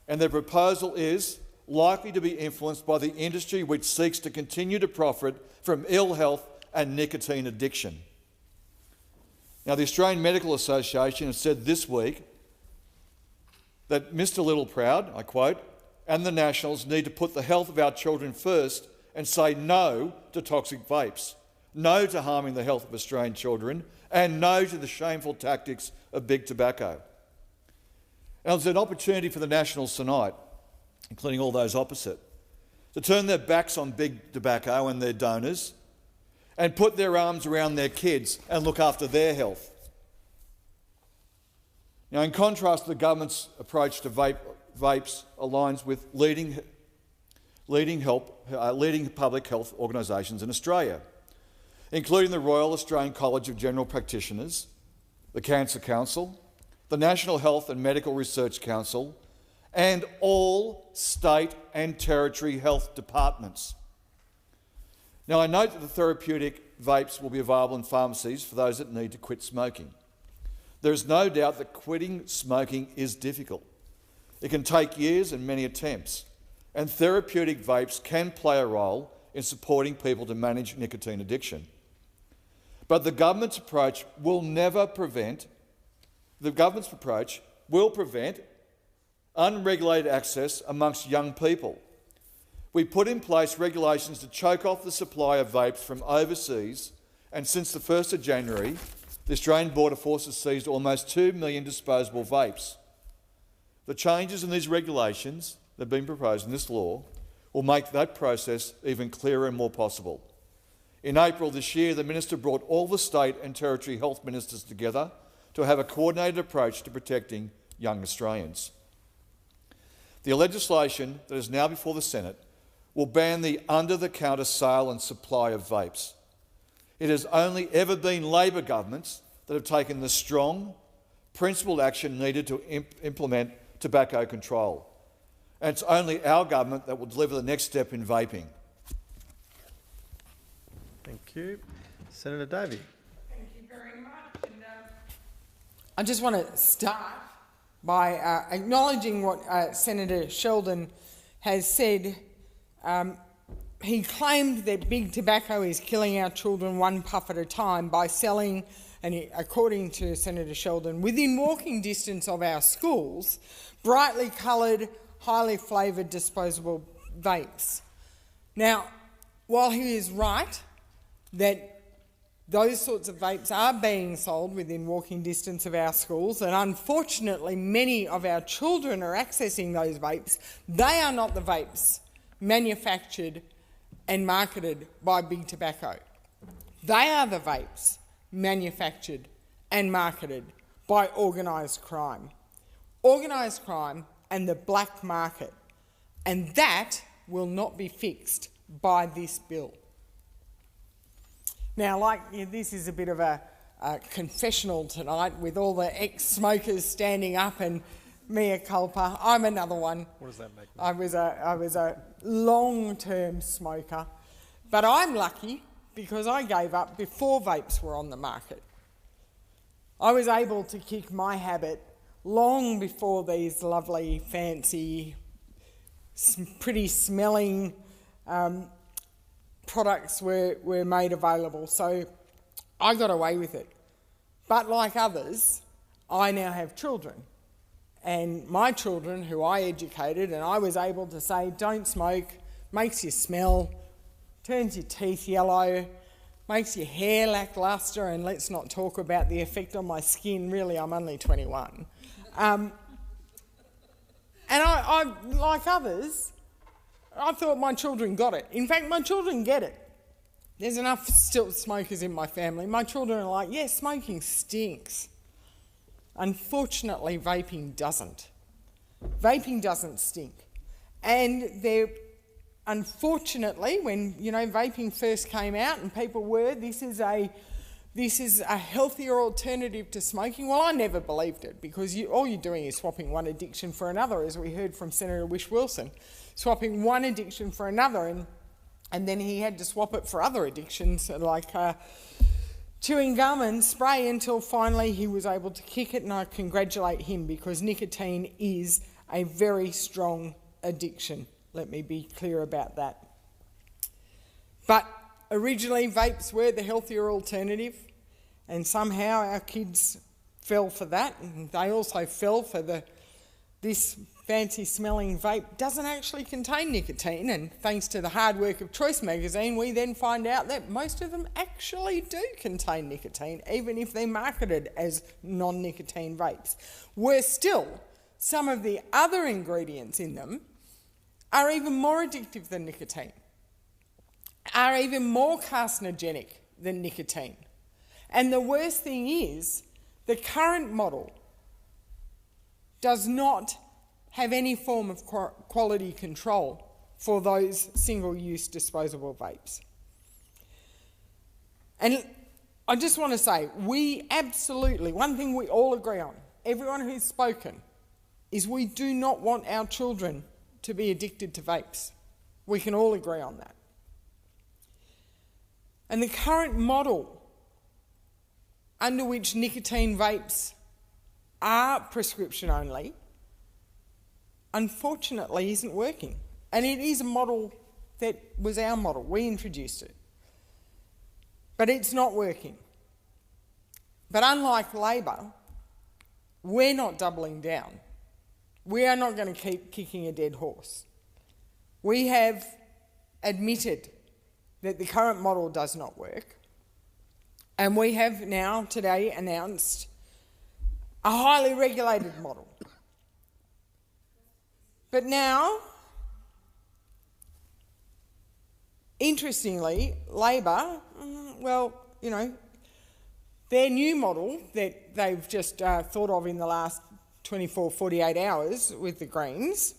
S19: and their proposal is likely to be influenced by the industry which seeks to continue to profit from ill health and nicotine addiction. Now, the Australian Medical Association has said this week that Mr Littleproud, I quote, and the Nationals need to put the health of our children first and say no to toxic vapes, no to harming the health of Australian children, and no to the shameful tactics of big tobacco. Now, there's an opportunity for the Nationals tonight, including all those opposite, to turn their backs on big tobacco and their donors and put their arms around their kids and look after their health. Now, in contrast, the government's approach to vapes aligns with leading public health organisations in Australia, including the Royal Australian College of General Practitioners, the Cancer Council, the National Health and Medical Research Council, and all state and territory health departments. Now, I note that the therapeutic vapes will be available in pharmacies for those that need to quit smoking. There is no doubt that quitting smoking is difficult. It can take years and many attempts, and therapeutic vapes can play a role in supporting people to manage nicotine addiction. But the government's approach will prevent unregulated access amongst young people. We put in place regulations to choke off the supply of vapes from overseas, and since the 1st of January, the Australian Border Force has seized almost 2 million disposable vapes. The changes in these regulations that have been proposed in this law will make that process even clearer and more possible. In April this year, the Minister brought all the state and territory health ministers together to have a coordinated approach to protecting young Australians. The legislation that is now before the Senate will ban the under-the-counter sale and supply of vapes. It has only ever been Labor governments that have taken the strong, principled action needed to implement tobacco control. And it's only our government that will deliver the next step in vaping.
S14: Thank you. Senator Davey.
S20: Thank you very much. And, I just want to start by acknowledging what Senator Sheldon has said. He claimed that big tobacco is killing our children one puff at a time by selling, and according to Senator Sheldon, within walking distance of our schools, brightly coloured, highly flavoured disposable vapes. Now, while he is right that those sorts of vapes are being sold within walking distance of our schools, and unfortunately many of our children are accessing those vapes, they are not the vapes manufactured and marketed by big tobacco. They are the vapes manufactured and marketed by organised crime. Organised crime and the black market. And that will not be fixed by this bill. Now, this is a bit of a confessional tonight with all the ex-smokers standing up and mea culpa. I'm another one.
S14: What does that make me?
S20: I was a long-term smoker, but I'm lucky because I gave up before vapes were on the market. I was able to kick my habit long before these lovely, fancy, pretty smelling products were made available. So I got away with it. But like others, I now have children. And my children, who I educated, and I was able to say, don't smoke, makes you smell, turns your teeth yellow, makes your hair lacklustre, and let's not talk about the effect on my skin. Really, I'm only 21. And I, like others, I thought my children got it. In fact, my children get it. There's enough still smokers in my family. My children are like, yeah, smoking stinks. Unfortunately, vaping doesn't. Vaping doesn't stink. And unfortunately, when vaping first came out and people were, this is a healthier alternative to smoking. Well, I never believed it because all you're doing is swapping one addiction for another, as we heard from Senator Whish-Wilson, swapping one addiction for another, and then he had to swap it for other addictions like chewing gum and spray until finally he was able to kick it, and I congratulate him because nicotine is a very strong addiction. Let me be clear about that. But originally vapes were the healthier alternative, and somehow our kids fell for that, and they also fell for this fancy smelling vape doesn't actually contain nicotine, and thanks to the hard work of Choice magazine, we then find out that most of them actually do contain nicotine, even if they're marketed as non-nicotine vapes. Worse still, some of the other ingredients in them are even more addictive than nicotine, are even more carcinogenic than nicotine. And the worst thing is, the current model does not have any form of quality control for those single-use disposable vapes. And I just want to say, we absolutely, one thing we all agree on, everyone who's spoken, is we do not want our children to be addicted to vapes. We can all agree on that. And the current model under which nicotine vapes are prescription only, unfortunately isn't working. And it is a model that was our model. We introduced it. But it's not working. But unlike Labor, we're not doubling down. We are not going to keep kicking a dead horse. We have admitted that the current model does not work, and we have now today announced a highly regulated model. But now, interestingly, Labor, Their new model that they've just thought of in the last 24, 48 hours with the Greens,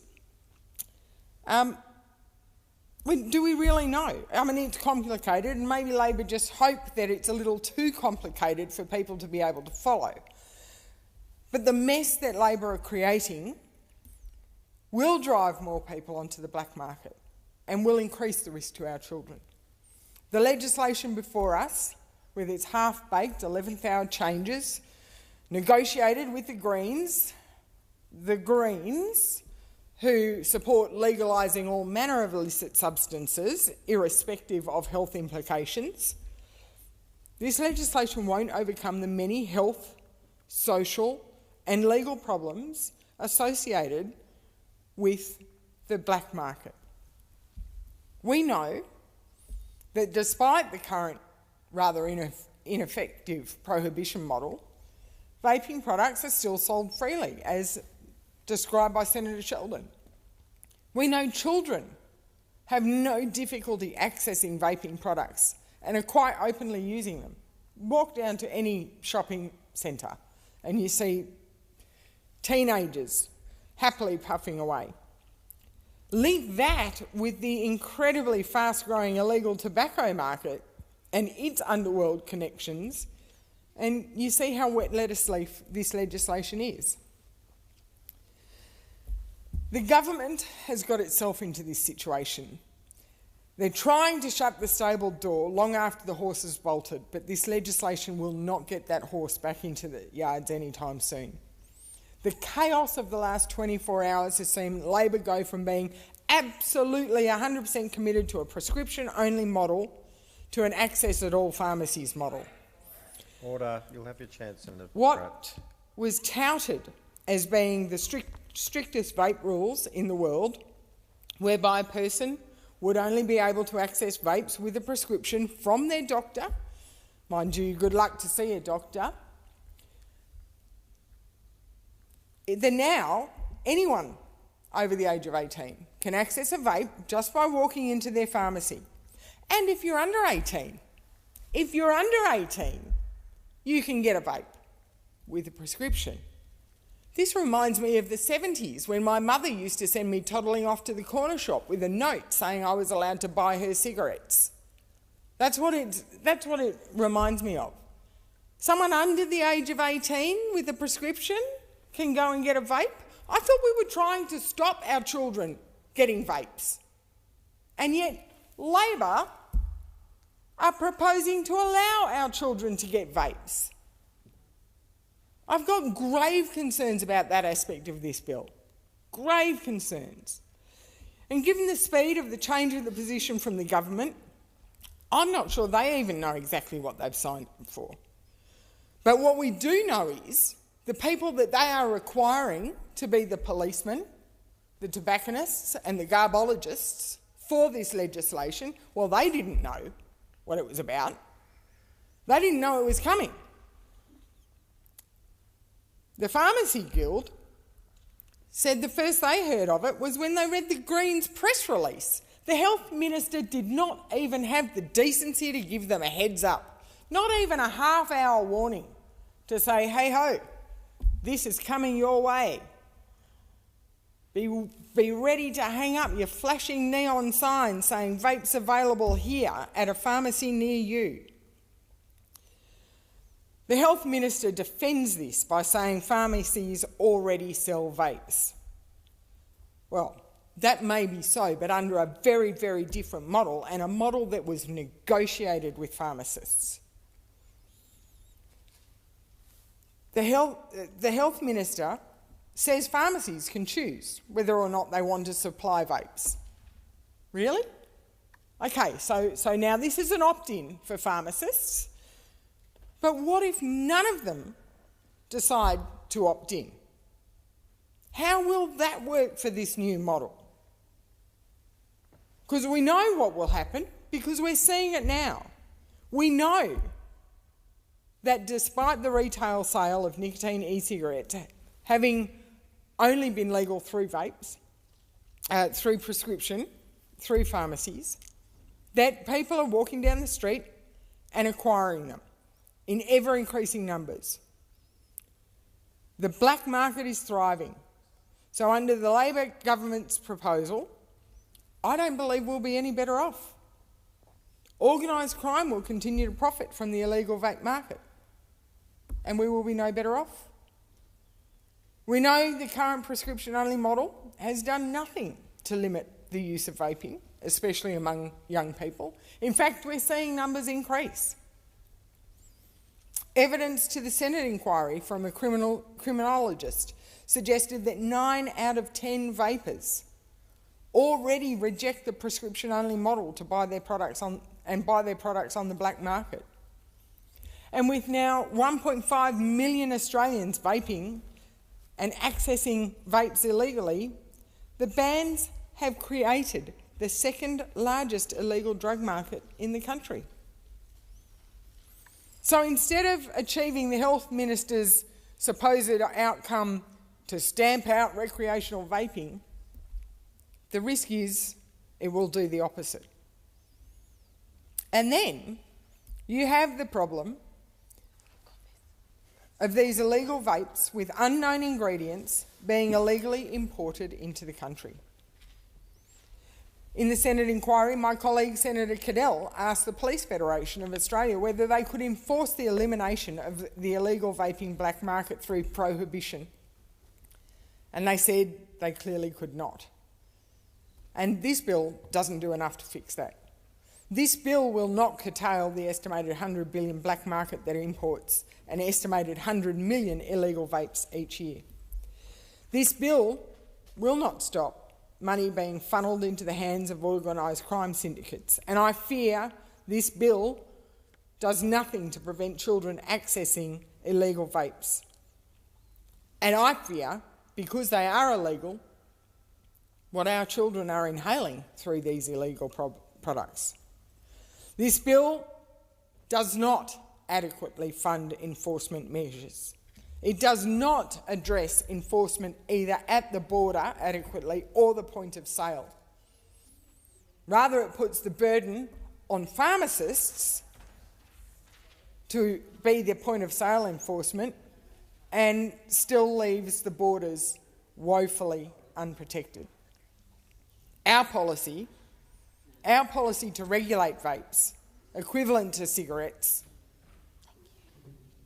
S20: do we really know? I mean, it's complicated, and maybe Labor just hope that it's a little too complicated for people to be able to follow. But the mess that Labor are creating will drive more people onto the black market and will increase the risk to our children. The legislation before us, with its half-baked 11th-hour changes, negotiated with the Greens who support legalising all manner of illicit substances, irrespective of health implications. This legislation won't overcome the many health, social and legal problems associated with the black market. We know that despite the current rather ineffective prohibition model, vaping products are still sold freely, as described by Senator Sheldon. We know children have no difficulty accessing vaping products and are quite openly using them. Walk down to any shopping centre and you see teenagers happily puffing away. Link that with the incredibly fast-growing illegal tobacco market and its underworld connections, and you see how wet lettuce leaf this legislation is. The government has got itself into this situation. They're trying to shut the stable door long after the horse has bolted, but this legislation will not get that horse back into the yards anytime soon. The chaos of the last 24 hours has seen Labor go from being absolutely 100% committed to a prescription-only model to an access-at-all pharmacies model.
S14: Order. You'll have your chance, Senator.
S20: What was touted as being the strictest vape rules in the world, whereby a person would only be able to access vapes with a prescription from their doctor, mind you, good luck to see a doctor, then now anyone over the age of 18 can access a vape just by walking into their pharmacy. And if you're under 18, you can get a vape with a prescription. This reminds me of the 70s when my mother used to send me toddling off to the corner shop with a note saying I was allowed to buy her cigarettes. That's what it reminds me of. Someone under the age of 18 with a prescription can go and get a vape? I thought we were trying to stop our children getting vapes. And yet Labor are proposing to allow our children to get vapes. I've got grave concerns about that aspect of this bill. Grave concerns. And given the speed of the change of the position from the government, I'm not sure they even know exactly what they've signed up for. But what we do know is the people that they are requiring to be the policemen, the tobacconists and the garbologists for this legislation, well, they didn't know what it was about. They didn't know it was coming. The Pharmacy Guild said the first they heard of it was when they read the Greens press release. The Health Minister did not even have the decency to give them a heads up, not even a half-hour warning to say, hey ho, this is coming your way. Be ready to hang up your flashing neon sign saying vapes available here at a pharmacy near you. The Health Minister defends this by saying pharmacies already sell vapes. Well, that may be so, but under a very, very different model, and a model that was negotiated with pharmacists. The Health Minister says pharmacies can choose whether or not they want to supply vapes. Really? Okay, so now this is an opt-in for pharmacists, but what if none of them decide to opt in? How will that work for this new model? Because we know what will happen, because we're seeing it now. We know that despite the retail sale of nicotine e-cigarettes having only been legal through vapes, through prescription, through pharmacies, that people are walking down the street and acquiring them in ever-increasing numbers. The black market is thriving. So under the Labor government's proposal, I don't believe we'll be any better off. Organised crime will continue to profit from the illegal vape market, and we will be no better off. We know the current prescription-only model has done nothing to limit the use of vaping, especially among young people. In fact, we're seeing numbers increase. Evidence to the Senate inquiry from a criminologist suggested that 9 out of 10 vapers already reject the prescription-only model to buy their products on the black market. And with now 1.5 million Australians vaping and accessing vapes illegally, the bans have created the second largest illegal drug market in the country. So instead of achieving the Health Minister's supposed outcome to stamp out recreational vaping, the risk is it will do the opposite. And then you have the problem of these illegal vapes with unknown ingredients being illegally imported into the country. In the Senate inquiry, my colleague Senator Cadell asked the Police Federation of Australia whether they could enforce the elimination of the illegal vaping black market through prohibition. And they said they clearly could not. And this bill doesn't do enough to fix that. This bill will not curtail the estimated 100 billion black market that imports an estimated 100 million illegal vapes each year. This bill will not stop money being funnelled into the hands of organised crime syndicates, and I fear this bill does nothing to prevent children accessing illegal vapes. And I fear, because they are illegal, what our children are inhaling through these illegal products. This bill does not adequately fund enforcement measures. It does not address enforcement either at the border adequately or the point of sale. Rather, it puts the burden on pharmacists to be the point of sale enforcement and still leaves the borders woefully unprotected. Our policy to regulate vapes, equivalent to cigarettes,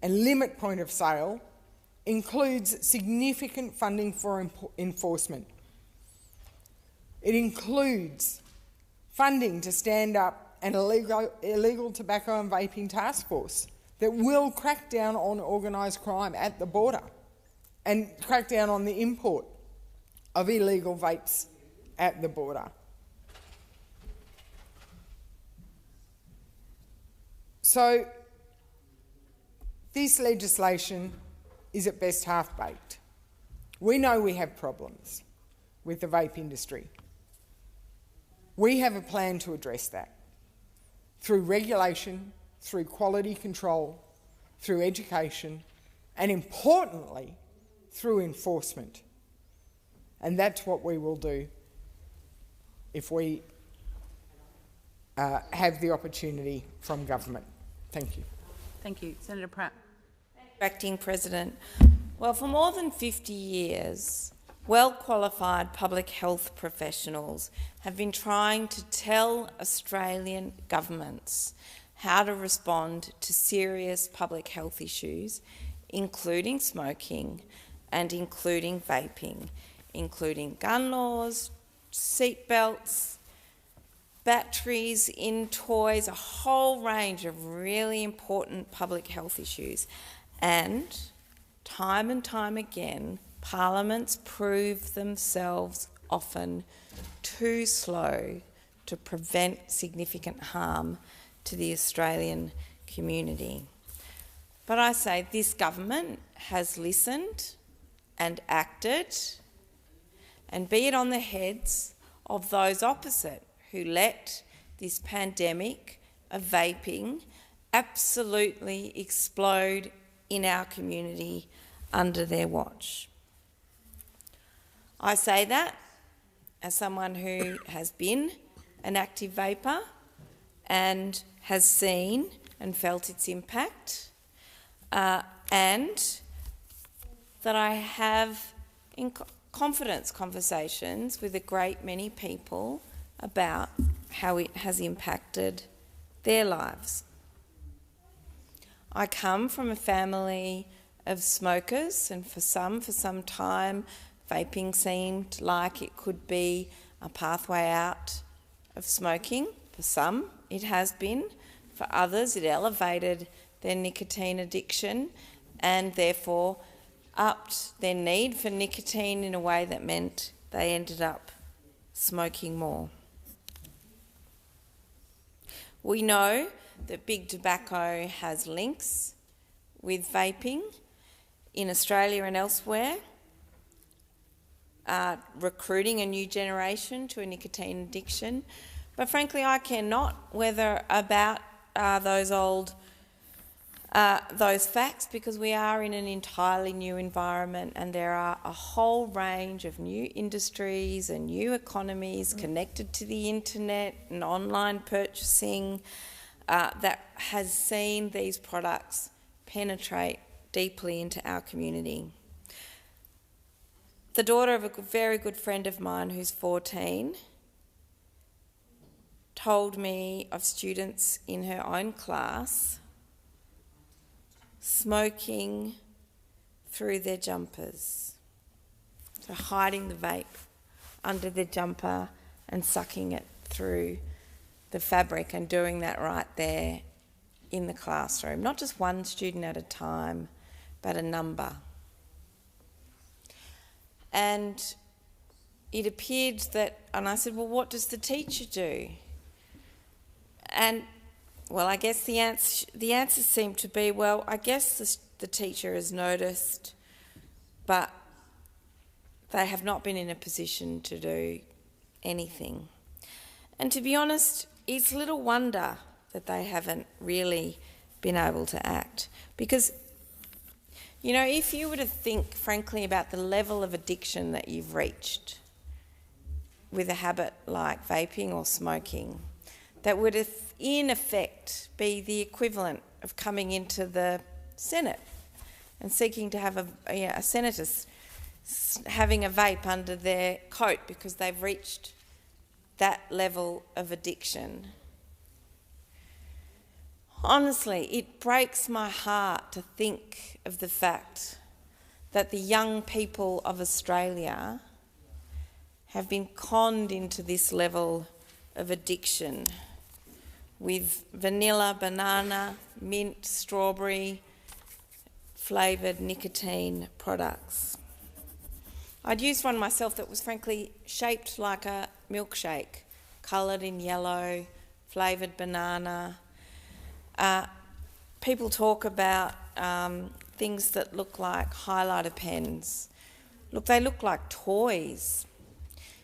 S20: and limit point of sale includes significant funding for enforcement. It includes funding to stand up an illegal tobacco and vaping task force that will crack down on organised crime at the border and crack down on the import of illegal vapes at the border. So this legislation is at best half-baked. We know we have problems with the vape industry. We have a plan to address that through regulation, through quality control, through education, and importantly, through enforcement. And that's what we will do if we have the opportunity from government. Thank you.
S3: Thank you. Senator Pratt.
S21: Acting President. Well, for more than 50 years, well-qualified public health professionals have been trying to tell Australian governments how to respond to serious public health issues, including smoking and including vaping, including gun laws, seatbelts, batteries in toys, a whole range of really important public health issues. And time again, parliaments prove themselves often too slow to prevent significant harm to the Australian community. But I say this government has listened and acted, and be it on the heads of those opposite who let this pandemic of vaping absolutely explode in our community under their watch. I say that as someone who has been an active vaper and has seen and felt its impact, and that I have in confidence conversations with a great many people about how it has impacted their lives. I come from a family of smokers, and for some time, vaping seemed like it could be a pathway out of smoking. For some, it has been. For others, it elevated their nicotine addiction and therefore upped their need for nicotine in a way that meant they ended up smoking more. We know that big tobacco has links with vaping in Australia and elsewhere, recruiting a new generation to a nicotine addiction. But frankly, I care not whether about those facts, because we are in an entirely new environment and there are a whole range of new industries and new economies connected to the internet and online purchasing that has seen these products penetrate deeply into our community. The daughter of a very good friend of mine who's 14 told me of students in her own class smoking through their jumpers, so hiding the vape under their jumper and sucking it through the fabric, and doing that right there in the classroom. Not just one student at a time, but a number. And it appeared that, and I said, well, what does the teacher do? And, well, I guess the answer seemed to be, well, I guess the teacher has noticed, but they have not been in a position to do anything. And to be honest, it's little wonder that they haven't really been able to act. Because, you know, if you were to think, frankly, about the level of addiction that you've reached with a habit like vaping or smoking, that would, in effect, be the equivalent of coming into the Senate and seeking to have a senator having a vape under their coat because they've reached that level of addiction. Honestly, it breaks my heart to think of the fact that the young people of Australia have been conned into this level of addiction with vanilla, banana, mint, strawberry flavoured nicotine products. I'd used one myself that was frankly shaped like a milkshake, coloured in yellow, flavoured banana. People talk about things that look like highlighter pens. Look, they look like toys.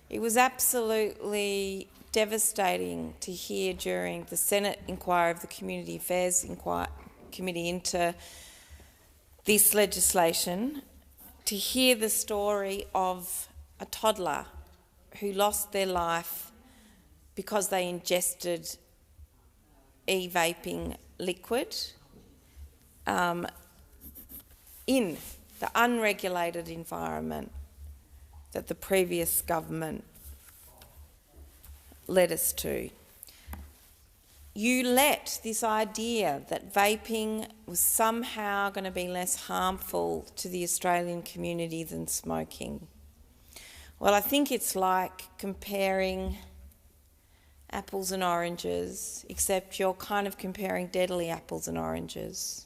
S21: It was absolutely devastating to hear during the Senate inquiry of the Community Affairs Committee into this legislation, to hear the story of a toddler who lost their life because they ingested e-vaping liquid in the unregulated environment that the previous government led us to. You let this idea that vaping was somehow going to be less harmful to the Australian community than smoking. Well, I think it's like comparing apples and oranges, except you're kind of comparing deadly apples and oranges.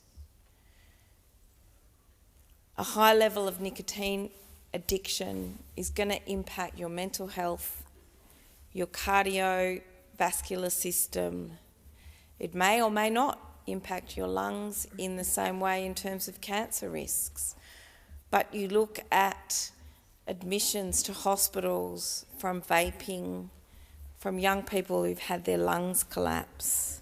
S21: A high level of nicotine addiction is going to impact your mental health, your cardiovascular system. It may or may not impact your lungs in the same way in terms of cancer risks. But you look at admissions to hospitals from vaping, from young people who've had their lungs collapse.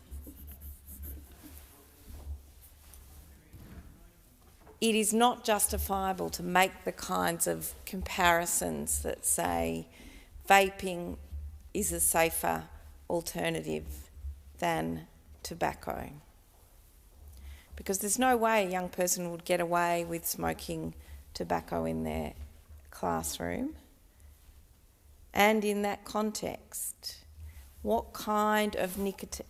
S21: It is not justifiable to make the kinds of comparisons that say vaping is a safer alternative than tobacco. because there's no way a young person would get away with smoking tobacco in their classroom. And in that context, what kind of nicotine?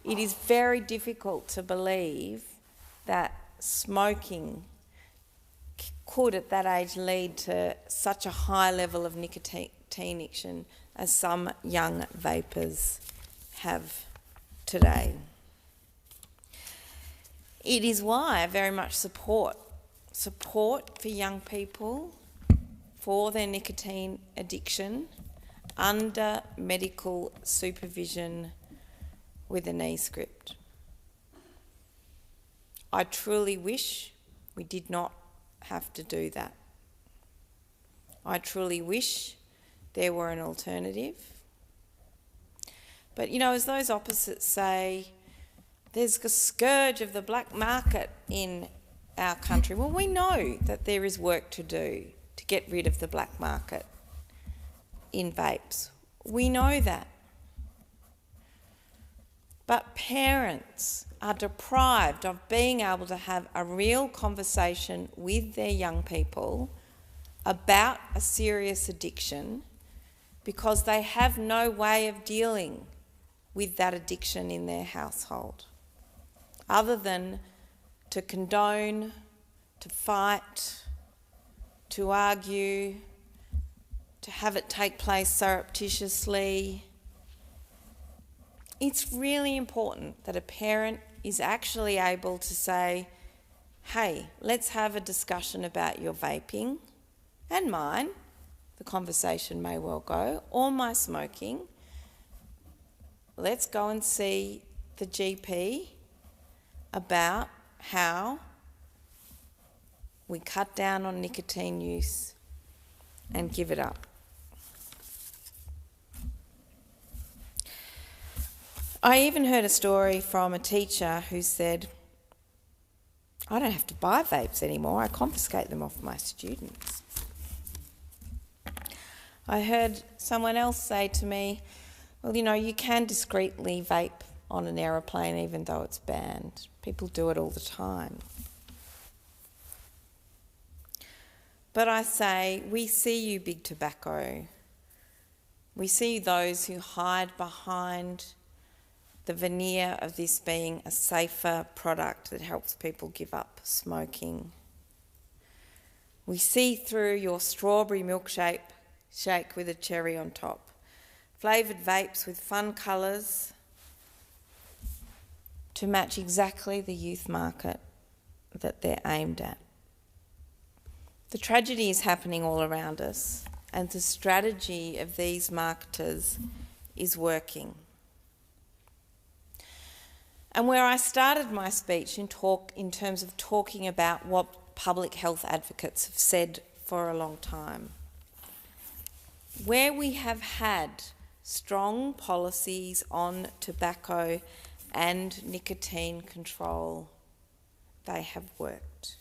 S21: It is very difficult to believe that smoking could at that age lead to such a high level of nicotine addiction as some young vapers have today. It is why I very much support for young people for their nicotine addiction under medical supervision with an e-script. I truly wish we did not have to do that. I truly wish there were an alternative. But, you know, as those opposites say, there's a scourge of the black market in our country. Well, we know that there is work to do to get rid of the black market in vapes. We know that. But parents are deprived of being able to have a real conversation with their young people about a serious addiction because they have no way of dealing with that addiction in their household other than to condone, to fight, to argue, to have it take place surreptitiously. It's really important that a parent is actually able to say, hey, let's have a discussion about your vaping and mine, the conversation may well go, or my smoking. Let's go and see the GP about how we cut down on nicotine use and give it up. I even heard a story from a teacher who said, I don't have to buy vapes anymore, I confiscate them off my students. I heard someone else say to me, well, you know, you can discreetly vape on an aeroplane even though it's banned. People do it all the time. But I say, we see you, big tobacco. We see those who hide behind the veneer of this being a safer product that helps people give up smoking. We see through your strawberry milkshake with a cherry on top, flavoured vapes with fun colours to match exactly the youth market that they're aimed at. The tragedy is happening all around us, and the strategy of these marketers is working. And where I started my speech in terms of talking about what public health advocates have said for a long time, where we have had strong policies on tobacco and nicotine control, they have worked.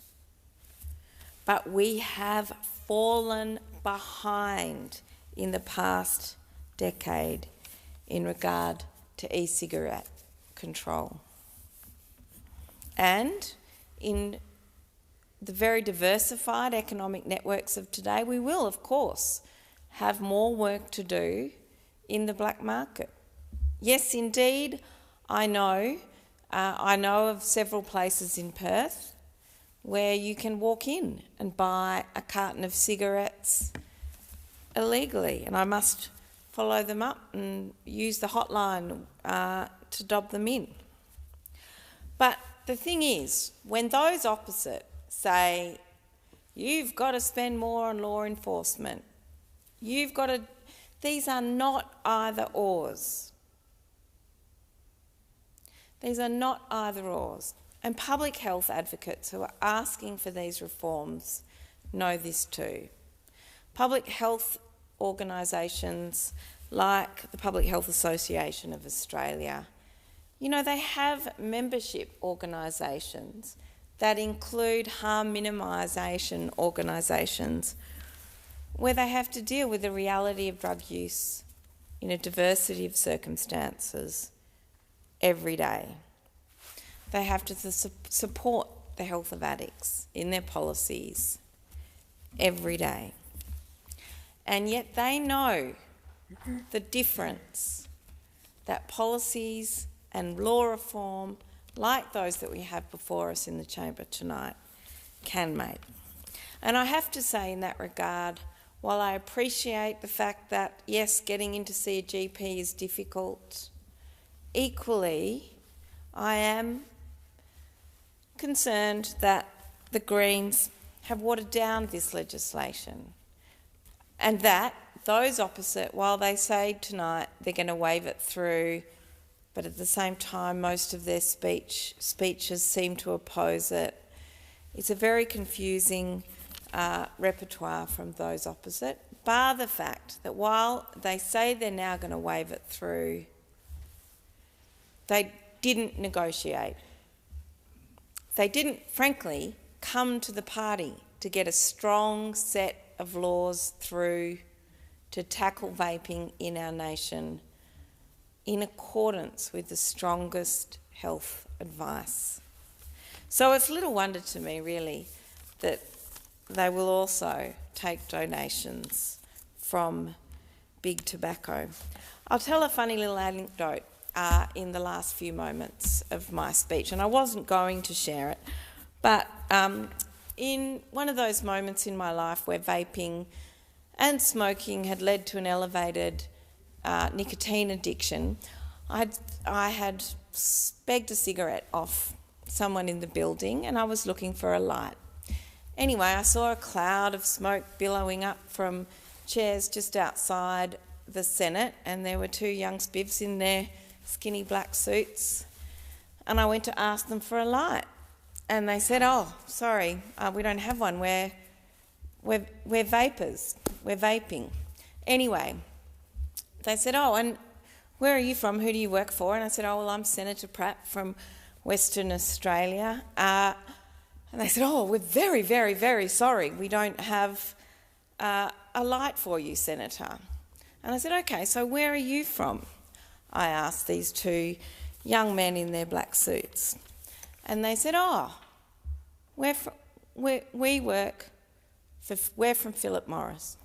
S21: But we have fallen behind in the past decade in regard to e-cigarette control. And in the very diversified economic networks of today, we will, of course, have more work to do in the black market. Yes, indeed, I know of several places in Perth where you can walk in and buy a carton of cigarettes illegally, and I must follow them up and use the hotline to dob them in. But the thing is, when those opposite say, you've got to spend more on law enforcement, these are not either ors. These are not either ors. And public health advocates who are asking for these reforms know this too. Public health organisations like the Public Health Association of Australia, you know, they have membership organisations that include harm minimisation organisations where they have to deal with the reality of drug use in a diversity of circumstances every day. they have to support the health of addicts in their policies every day. And yet they know the difference that policies and law reform, like those that we have before us in the chamber tonight, can make. And I have to say in that regard, while I appreciate the fact that, yes, getting in to see a GP is difficult, equally I am concerned that the Greens have watered down this legislation, and that those opposite, while they say tonight they're going to wave it through, but at the same time most of their speeches seem to oppose it. It's a very confusing repertoire from those opposite, bar the fact that while they say they're now going to wave it through, they didn't negotiate. They didn't, frankly, come to the party to get a strong set of laws through to tackle vaping in our nation in accordance with the strongest health advice. So it's little wonder to me, really, that they will also take donations from big tobacco. I'll tell a funny little anecdote in the last few moments of my speech, and I wasn't going to share it, but in one of those moments in my life where vaping and smoking had led to an elevated nicotine addiction, I had begged a cigarette off someone in the building and I was looking for a light. Anyway, I saw a cloud of smoke billowing up from chairs just outside the Senate, and there were two young spivs in their skinny black suits, and I went to ask them for a light, and they said, "Oh, sorry, we don't have one. We're vapors. We're vaping." Anyway, they said, "Oh, and where are you from? Who do you work for?" And I said, "Oh, well, I'm Senator Pratt from Western Australia." And they said, "Oh, we're very, very, very sorry. We don't have a light for you, Senator." And I said, "Okay, so where are you from?" I asked these two young men in their black suits. And they said, "Oh, we're from Philip Morris."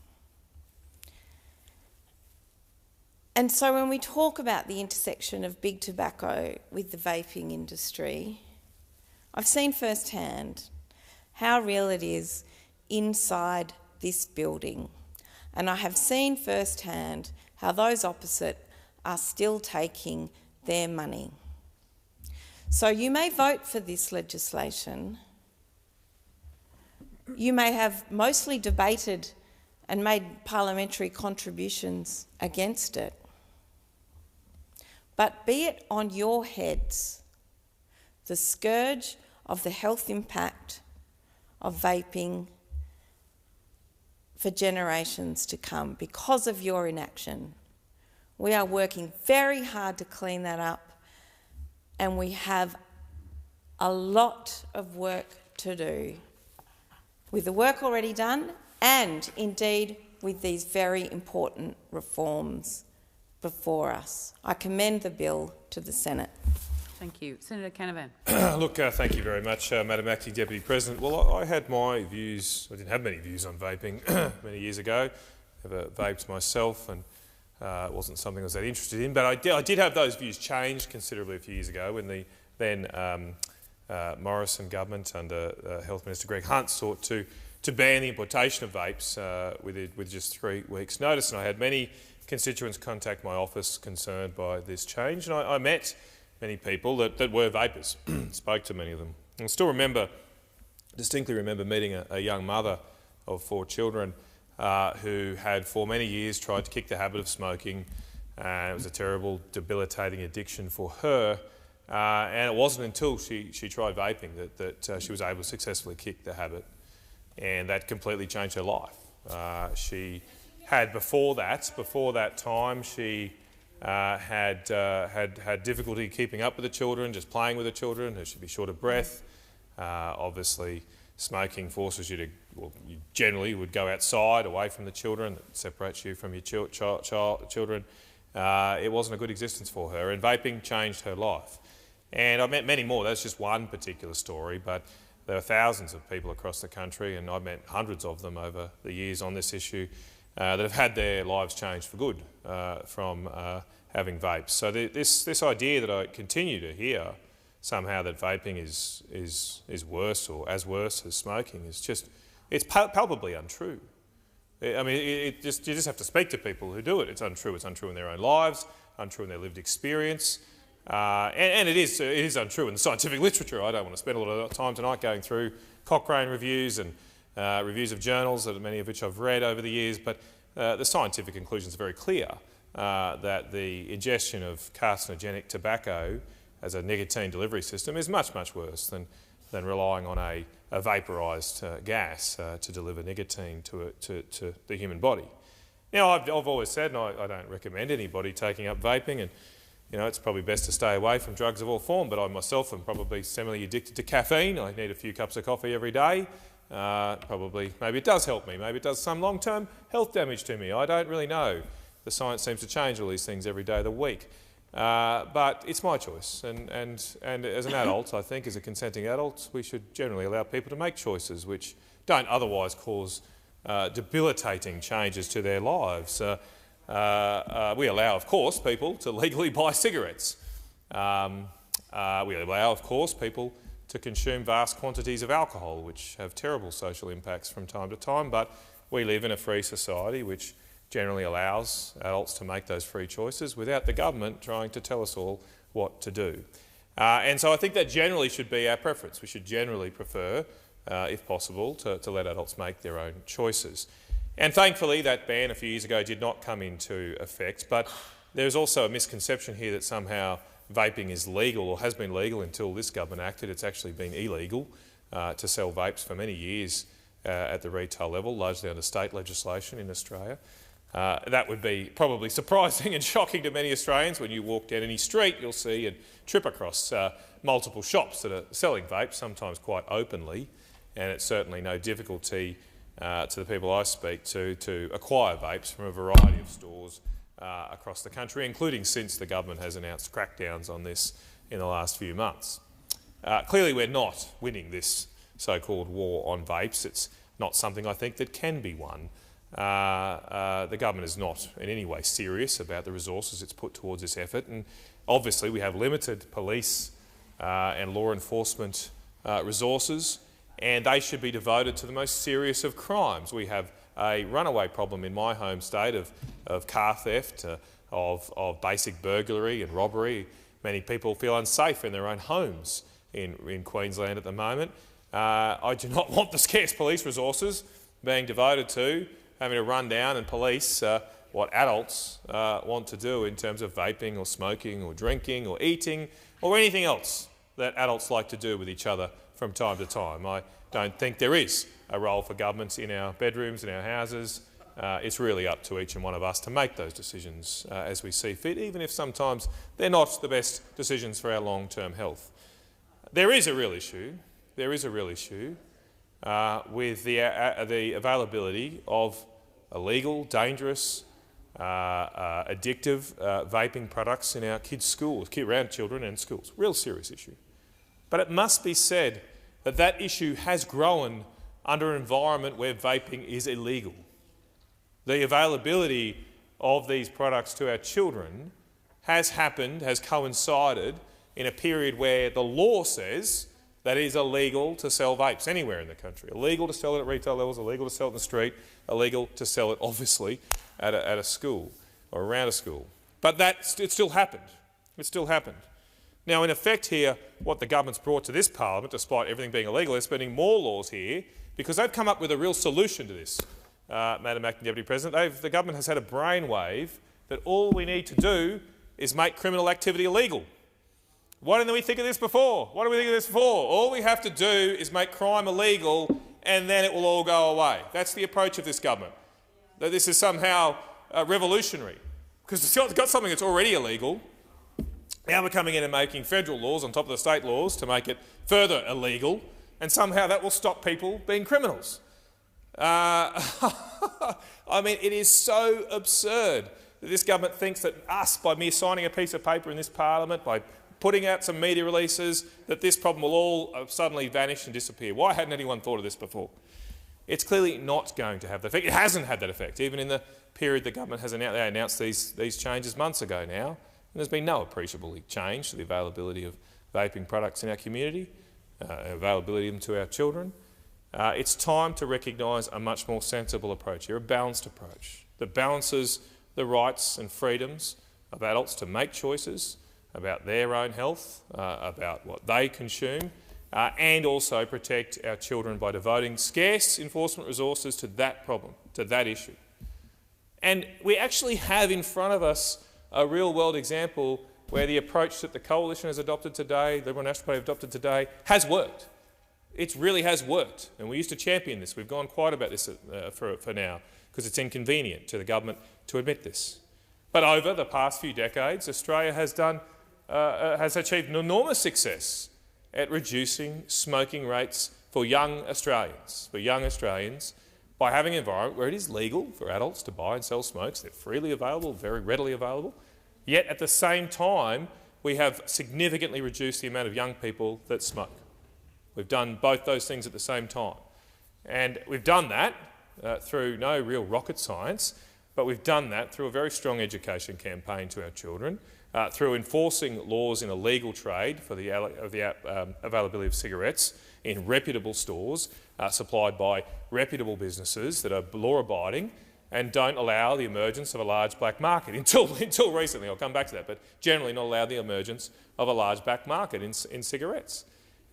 S21: And so when we talk about the intersection of big tobacco with the vaping industry, I've seen firsthand how real it is inside this building. And I have seen firsthand how those opposite are still taking their money. So you may vote for this legislation. You may have mostly debated and made parliamentary contributions against it. But be it on your heads, the scourge of the health impact of vaping for generations to come because of your inaction. We are working very hard to clean that up, and we have a lot of work to do with the work already done and indeed with these very important reforms before us. I commend the bill to the Senate.
S3: Thank you. Senator Canavan.
S6: Look, thank you very much, Madam Acting Deputy President. Well, I had my views, I didn't have many views on vaping many years ago. Never vaped myself, and it wasn't something I was that interested in. But I did have those views changed considerably a few years ago when the then Morrison government under Health Minister Greg Hunt sought to ban the importation of vapes with just 3 weeks' notice. And I had many constituents contact my office concerned by this change, and I met many people that were vapers, spoke to many of them. And I still distinctly remember meeting a young mother of 4 children who had for many years tried to kick the habit of smoking. It was a terrible, debilitating addiction for her, and it wasn't until she tried vaping that she was able to successfully kick the habit, and that completely changed her life. She had before that time, she had difficulty keeping up with the children, just playing with the children. She'd be short of breath. Obviously, smoking forces you to, well, you generally would go outside, away from the children. That separates you from your children. It wasn't a good existence for her, and vaping changed her life. And I've met many more. That's just one particular story, but there are thousands of people across the country, and I've met hundreds of them over the years on this issue, that have had their lives changed for good from having vapes. So this idea that I continue to hear somehow that vaping is worse or as worse as smoking is just, it's palpably untrue. I mean, you just have to speak to people who do it. It's untrue. It's untrue in their own lives, untrue in their lived experience, and it is untrue in the scientific literature. I don't want to spend a lot of time tonight going through Cochrane reviews and reviews of journals, that many of which I've read over the years, but the scientific conclusions are very clear that the ingestion of carcinogenic tobacco as a nicotine delivery system is much, much worse than relying on a vaporised gas to deliver nicotine to the human body. Now, I've always said, and I don't recommend anybody taking up vaping, and it's probably best to stay away from drugs of all form, but I myself am probably similarly addicted to caffeine. I need a few cups of coffee every day. Maybe it does help me, maybe it does some long-term health damage to me. I don't really know. The science seems to change all these things every day of the week. But it's my choice, and as an adult, I think, as a consenting adult, we should generally allow people to make choices which don't otherwise cause debilitating changes to their lives. We allow, of course, people to legally buy cigarettes. We allow, of course, people to consume vast quantities of alcohol, which have terrible social impacts from time to time, but we live in a free society which generally allows adults to make those free choices without the government trying to tell us all what to do. And so I think that generally should be our preference. We should generally prefer, if possible, to let adults make their own choices. And thankfully that ban a few years ago did not come into effect, but there's also a misconception here that somehow vaping is legal, or has been legal until this government acted. It's actually been illegal to sell vapes for many years at the retail level, largely under state legislation in Australia. That would be probably surprising and shocking to many Australians. When you walk down any street, you'll see and trip across multiple shops that are selling vapes, sometimes quite openly, and it's certainly no difficulty to the people I speak to acquire vapes from a variety of stores across the country, including since the government has announced crackdowns on this in the last few months. Clearly we're not winning this so-called war on vapes. It's not something I think that can be won. The government is not in any way serious about the resources it's put towards this effort, and obviously we have limited police and law enforcement resources, and they should be devoted to the most serious of crimes. We have a runaway problem in my home state of car theft, of basic burglary and robbery. Many people feel unsafe in their own homes in Queensland at the moment. I do not want the scarce police resources being devoted to having to run down and police what adults want to do in terms of vaping or smoking or drinking or eating or anything else that adults like to do with each other from time to time. I don't think there is a role for governments in our bedrooms, in our houses. It's really up to each and one of us to make those decisions as we see fit, even if sometimes they're not the best decisions for our long-term health. There is a real issue. There is a real issue with the availability of illegal, dangerous, addictive vaping products in our kids' schools, around children and schools. Real serious issue. But it must be said that that issue has grown under an environment where vaping is illegal. The availability of these products to our children has coincided in a period where the law says that it is illegal to sell vapes anywhere in the country. Illegal to sell it at retail levels, illegal to sell it in the street, illegal to sell it, obviously, at a school or around a school. But it still happened. It still happened. Now, in effect here, what the government's brought to this parliament, despite everything being illegal, is spending more laws here because they've come up with a real solution to this, Madam Acting Deputy President. The government has had a brainwave that all we need to do is make criminal activity illegal. Why didn't we think of this before? Why didn't we think of this before? All we have to do is make crime illegal and then it will all go away. That's the approach of this government. That this is somehow revolutionary. Because it's got something that's already illegal. Now we're coming in and making federal laws on top of the state laws to make it further illegal, and somehow that will stop people being criminals. I mean, it is so absurd that this government thinks that us, by mere signing a piece of paper in this parliament, by putting out some media releases that this problem will all suddenly vanish and disappear. Why hadn't anyone thought of this before? It's clearly not going to have that effect. It hasn't had that effect, even in the period the government has announced these changes months ago now. And there's been no appreciable change to the availability of vaping products in our community, availability of them to our children. It's time to recognise a much more sensible approach here, a balanced approach that balances the rights and freedoms of adults to make choices about their own health, about what they consume, and also protect our children by devoting scarce enforcement resources to that problem, to that issue. And we actually have in front of us a real-world example where the approach that the Coalition has adopted today, the Liberal National Party have adopted today, has worked. It really has worked, and we used to champion this. We've gone quiet about this for now because it's inconvenient to the government to admit this. But over the past few decades, Australia has achieved an enormous success at reducing smoking rates for young Australians, by having an environment where it is legal for adults to buy and sell smokes. They're freely available, very readily available. Yet at the same time, we have significantly reduced the amount of young people that smoke. We've done both those things at the same time. And we've done that through no real rocket science, but we've done that through a very strong education campaign to our children, through enforcing laws in a legal trade for the availability of cigarettes in reputable stores supplied by reputable businesses that are law-abiding and don't allow the emergence of a large black market until recently. I'll come back to that, but generally not allow the emergence of a large black market in cigarettes.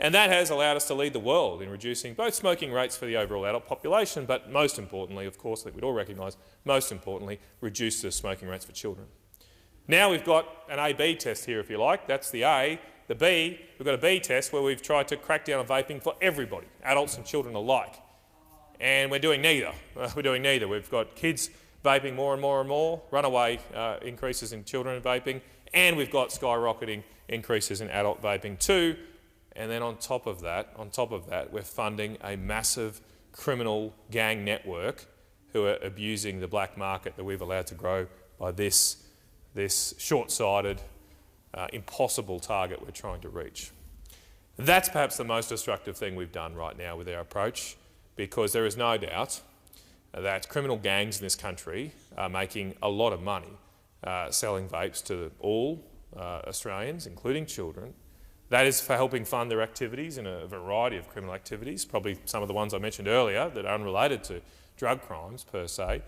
S6: And that has allowed us to lead the world in reducing both smoking rates for the overall adult population, but most importantly, of course, that we'd all recognise, most importantly, reduce the smoking rates for children. Now we've got an A-B test here, if you like. That's the A. The B, we've got a B test where we've tried to crack down on vaping for everybody, adults and children alike. And we're doing neither. We've got kids vaping more and more and more, runaway increases in children vaping, and we've got skyrocketing increases in adult vaping too. And then on top of that, we're funding a massive criminal gang network who are abusing the black market that we've allowed to grow by this short-sighted, impossible target we're trying to reach. That's perhaps the most destructive thing we've done right now with our approach, because there is no doubt that criminal gangs in this country are making a lot of money selling vapes to all Australians, including children. That is for helping fund their activities in a variety of criminal activities, probably some of the ones I mentioned earlier that are unrelated to drug crimes per se,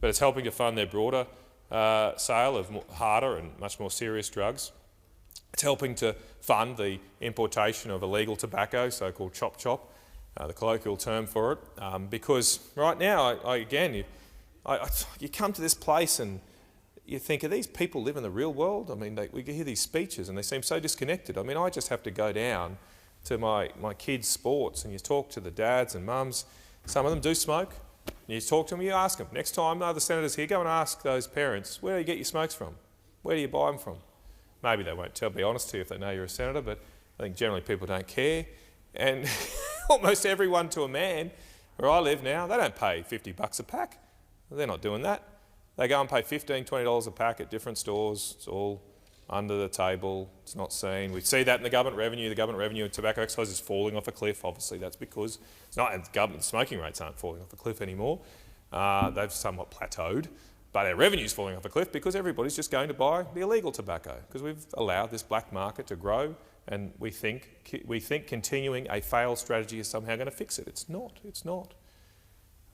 S6: but it's helping to fund their broader sale of harder and much more serious drugs. It's helping to fund the importation of illegal tobacco, so-called chop-chop, the colloquial term for it, because right now, you come to this place and you think, are these people live in the real world? I mean, we hear these speeches and they seem so disconnected. I mean, I just have to go down to my kids' sports and you talk to the dads and mums. Some of them do smoke. You talk to them, you ask them. Next time, the senators here, go and ask those parents, where do you get your smokes from? Where do you buy them from? Maybe they won't be honest to you if they know you're a senator, but I think generally people don't care. And almost everyone to a man, where I live now, they don't pay $50 a pack. They're not doing that. They go and pay $15, $20 a pack at different stores. It's all under the table. It's not seen. We see that in the government revenue. The government revenue of tobacco excise is falling off a cliff. Obviously, that's because it's not, and government smoking rates aren't falling off a cliff anymore. They've somewhat plateaued. But our revenue's falling off a cliff because everybody's just going to buy the illegal tobacco because we've allowed this black market to grow, and we think continuing a failed strategy is somehow going to fix it. It's not. It's not.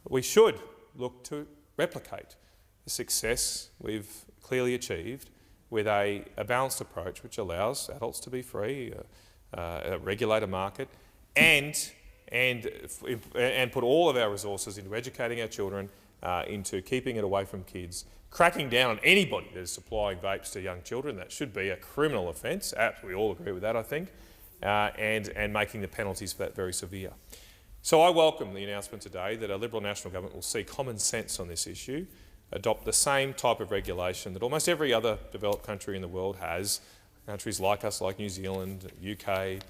S6: We should look to replicate the success we've clearly achieved with a balanced approach which allows adults to be free, regulate a market, and put all of our resources into educating our children, into keeping it away from kids, cracking down on anybody that is supplying vapes to young children. That should be a criminal offence. We all agree with that, I think, and making the penalties for that very severe. So I welcome the announcement today that a Liberal National Government will see common sense on this issue, adopt the same type of regulation that almost every other developed country in the world has, countries like us, like New Zealand, UK,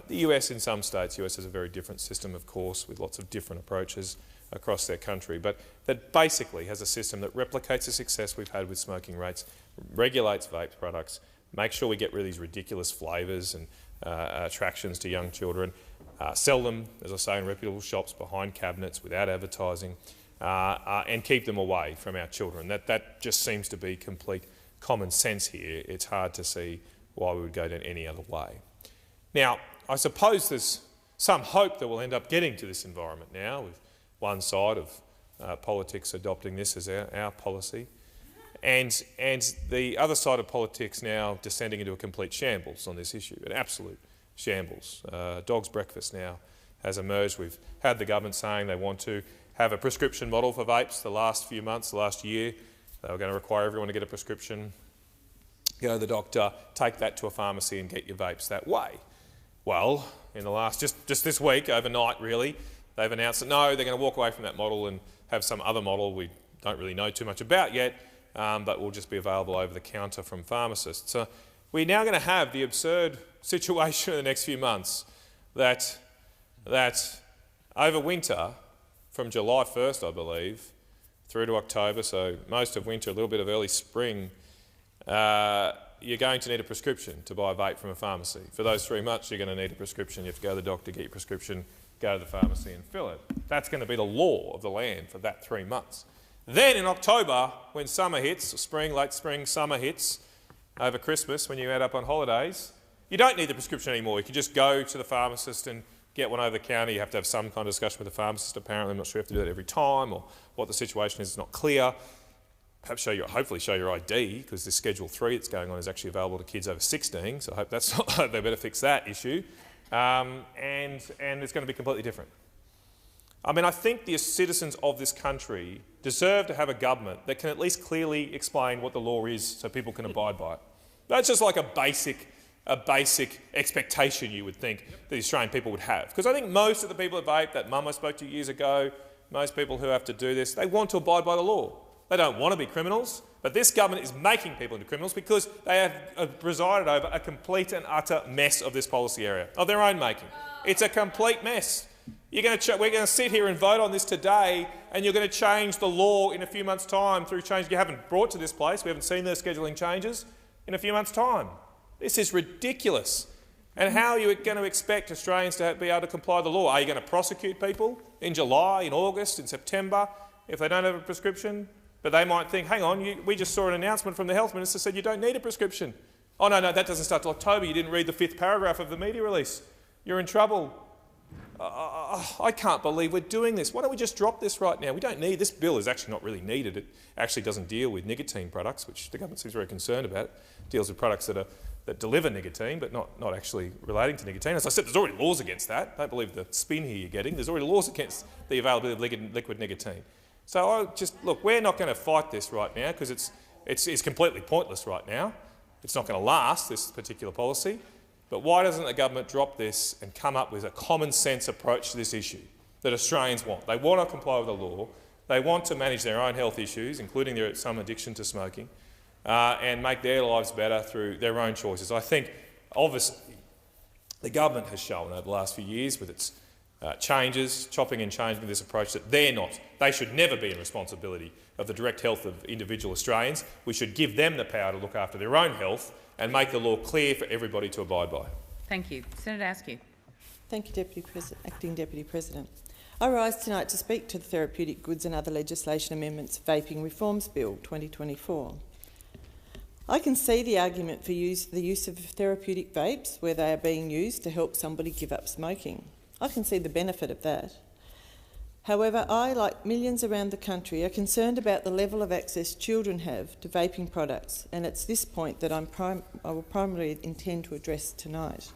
S6: the US in some states. The US has a very different system, of course, with lots of different approaches across their country, but that basically has a system that replicates the success we've had with smoking rates, regulates vape products, make sure we get rid of these ridiculous flavours and attractions to young children, sell them, as I say, in reputable shops behind cabinets without advertising, and keep them away from our children. That just seems to be complete common sense here. It's hard to see why we would go down any other way. Now, I suppose there's some hope that we'll end up getting to this environment now, with one side of politics adopting this as our policy, and the other side of politics now descending into a complete shambles on this issue, an absolute shambles. Dog's breakfast now has emerged. We've had the government saying they want to have a prescription model for vapes the last few months, the last year. They were going to require everyone to get a prescription, go to the doctor, take that to a pharmacy and get your vapes that way. Well, in the last, just this week, overnight really, they've announced that no, they're going to walk away from that model and have some other model we don't really know too much about yet, but will just be available over the counter from pharmacists. So we're now going to have the absurd situation in the next few months that over winter, from July 1st, I believe, through to October, so most of winter, a little bit of early spring, you're going to need a prescription to buy a vape from a pharmacy. For those 3 months, you're going to need a prescription. You have to go to the doctor, get your prescription, go to the pharmacy and fill it. That's going to be the law of the land for that 3 months. Then in October, when summer hits, spring, late spring, summer hits, over Christmas, when you add up on holidays, you don't need the prescription anymore. You can just go to the pharmacist and get one over the counter. You have to have some kind of discussion with the pharmacist, apparently. I'm not sure you have to do that every time, or what the situation is. It's not clear. Perhaps hopefully show your ID, because this Schedule 3 that's going on is actually available to kids over 16, so I hope that's not, they better fix that issue. And it's going to be completely different. I mean, I think the citizens of this country deserve to have a government that can at least clearly explain what the law is so people can abide by it. That's just like a basic expectation you would think that the Australian people would have. Because I think most of the people at Vape, that mum I spoke to years ago, most people who have to do this, they want to abide by the law. They don't want to be criminals, but this government is making people into criminals because they have presided over a complete and utter mess of this policy area, of their own making. It's a complete mess. We're going to sit here and vote on this today, and you're going to change the law in a few months' time through change you haven't brought to this place. We haven't seen the scheduling changes in a few months' time. This is ridiculous. And how are you going to expect Australians to be able to comply with the law? Are you going to prosecute people in July, in August, in September if they don't have a prescription? But they might think, hang on, we just saw an announcement from the Health Minister said you don't need a prescription. Oh, no, that doesn't start till October. You didn't read the 5th paragraph of the media release. You're in trouble. I can't believe we're doing this. Why don't we just drop this right now? We don't need, this bill is actually not really needed. It actually doesn't deal with nicotine products, which the government seems very concerned about. It deals with products that deliver nicotine, but not actually relating to nicotine. As I said, there's already laws against that. Don't believe the spin here you're getting. There's already laws against the availability of liquid nicotine. So look, we're not going to fight this right now because it's completely pointless right now. It's not going to last, this particular policy. But why doesn't the government drop this and come up with a common sense approach to this issue that Australians want? They want to comply with the law. They want to manage their own health issues, including some addiction to smoking, and make their lives better through their own choices. I think, obviously, the government has shown over the last few years with its changes, chopping and changing this approach, that they should never be in responsibility of the direct health of individual Australians. We should give them the power to look after their own health and make the law clear for everybody to abide by.
S3: Thank you. Senator Askew.
S2: Thank you, Acting Deputy President. I rise tonight to speak to the Therapeutic Goods and Other Legislation Amendments Vaping Reforms Bill 2024. I can see the argument for the use of therapeutic vapes where they are being used to help somebody give up smoking. I can see the benefit of that. However, I, like millions around the country, are concerned about the level of access children have to vaping products, and it's this point that I will primarily intend to address tonight.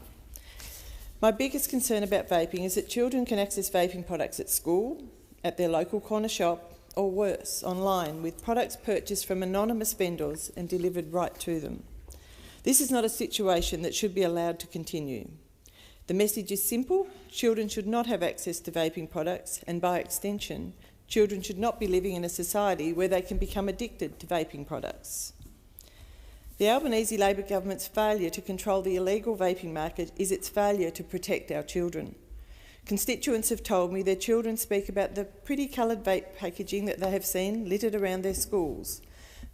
S2: My biggest concern about vaping is that children can access vaping products at school, at their local corner shop, or worse, online, with products purchased from anonymous vendors and delivered right to them. This is not a situation that should be allowed to continue. The message is simple: children should not have access to vaping products, and by extension, children should not be living in a society where they can become addicted to vaping products. The Albanese Labor government's failure to control the illegal vaping market is its failure to protect our children. Constituents have told me their children speak about the pretty coloured vape packaging that they have seen littered around their schools.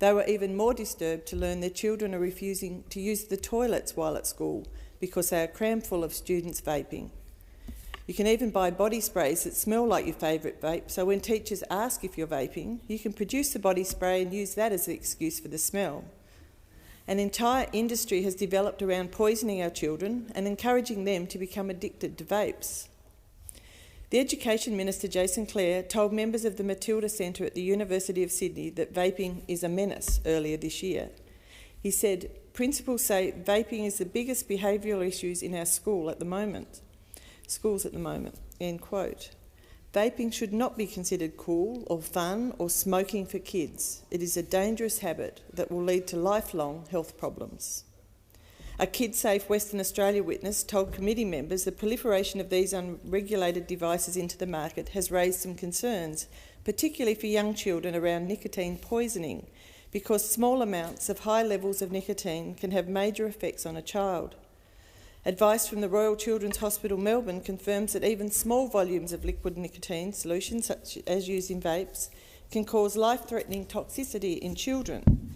S2: They were even more disturbed to learn their children are refusing to use the toilets while at school because they are crammed full of students vaping. You can even buy body sprays that smell like your favourite vape, so when teachers ask if you're vaping, you can produce the body spray and use that as the excuse for the smell. An entire industry has developed around poisoning our children and encouraging them to become addicted to vapes. The Education Minister, Jason Clare, told members of the Matilda Centre at the University of Sydney that vaping is a menace earlier this year. He said, "Principals say vaping is the biggest behavioural issues in our schools at the moment, end quote. Vaping should not be considered cool or fun or smoking for kids. It is a dangerous habit that will lead to lifelong health problems." A KidSafe Western Australia witness told committee members the proliferation of these unregulated devices into the market has raised some concerns, particularly for young children, around nicotine poisoning, because small amounts of high levels of nicotine can have major effects on a child. Advice from the Royal Children's Hospital Melbourne confirms that even small volumes of liquid nicotine solutions, such as used in vapes, can cause life-threatening toxicity in children.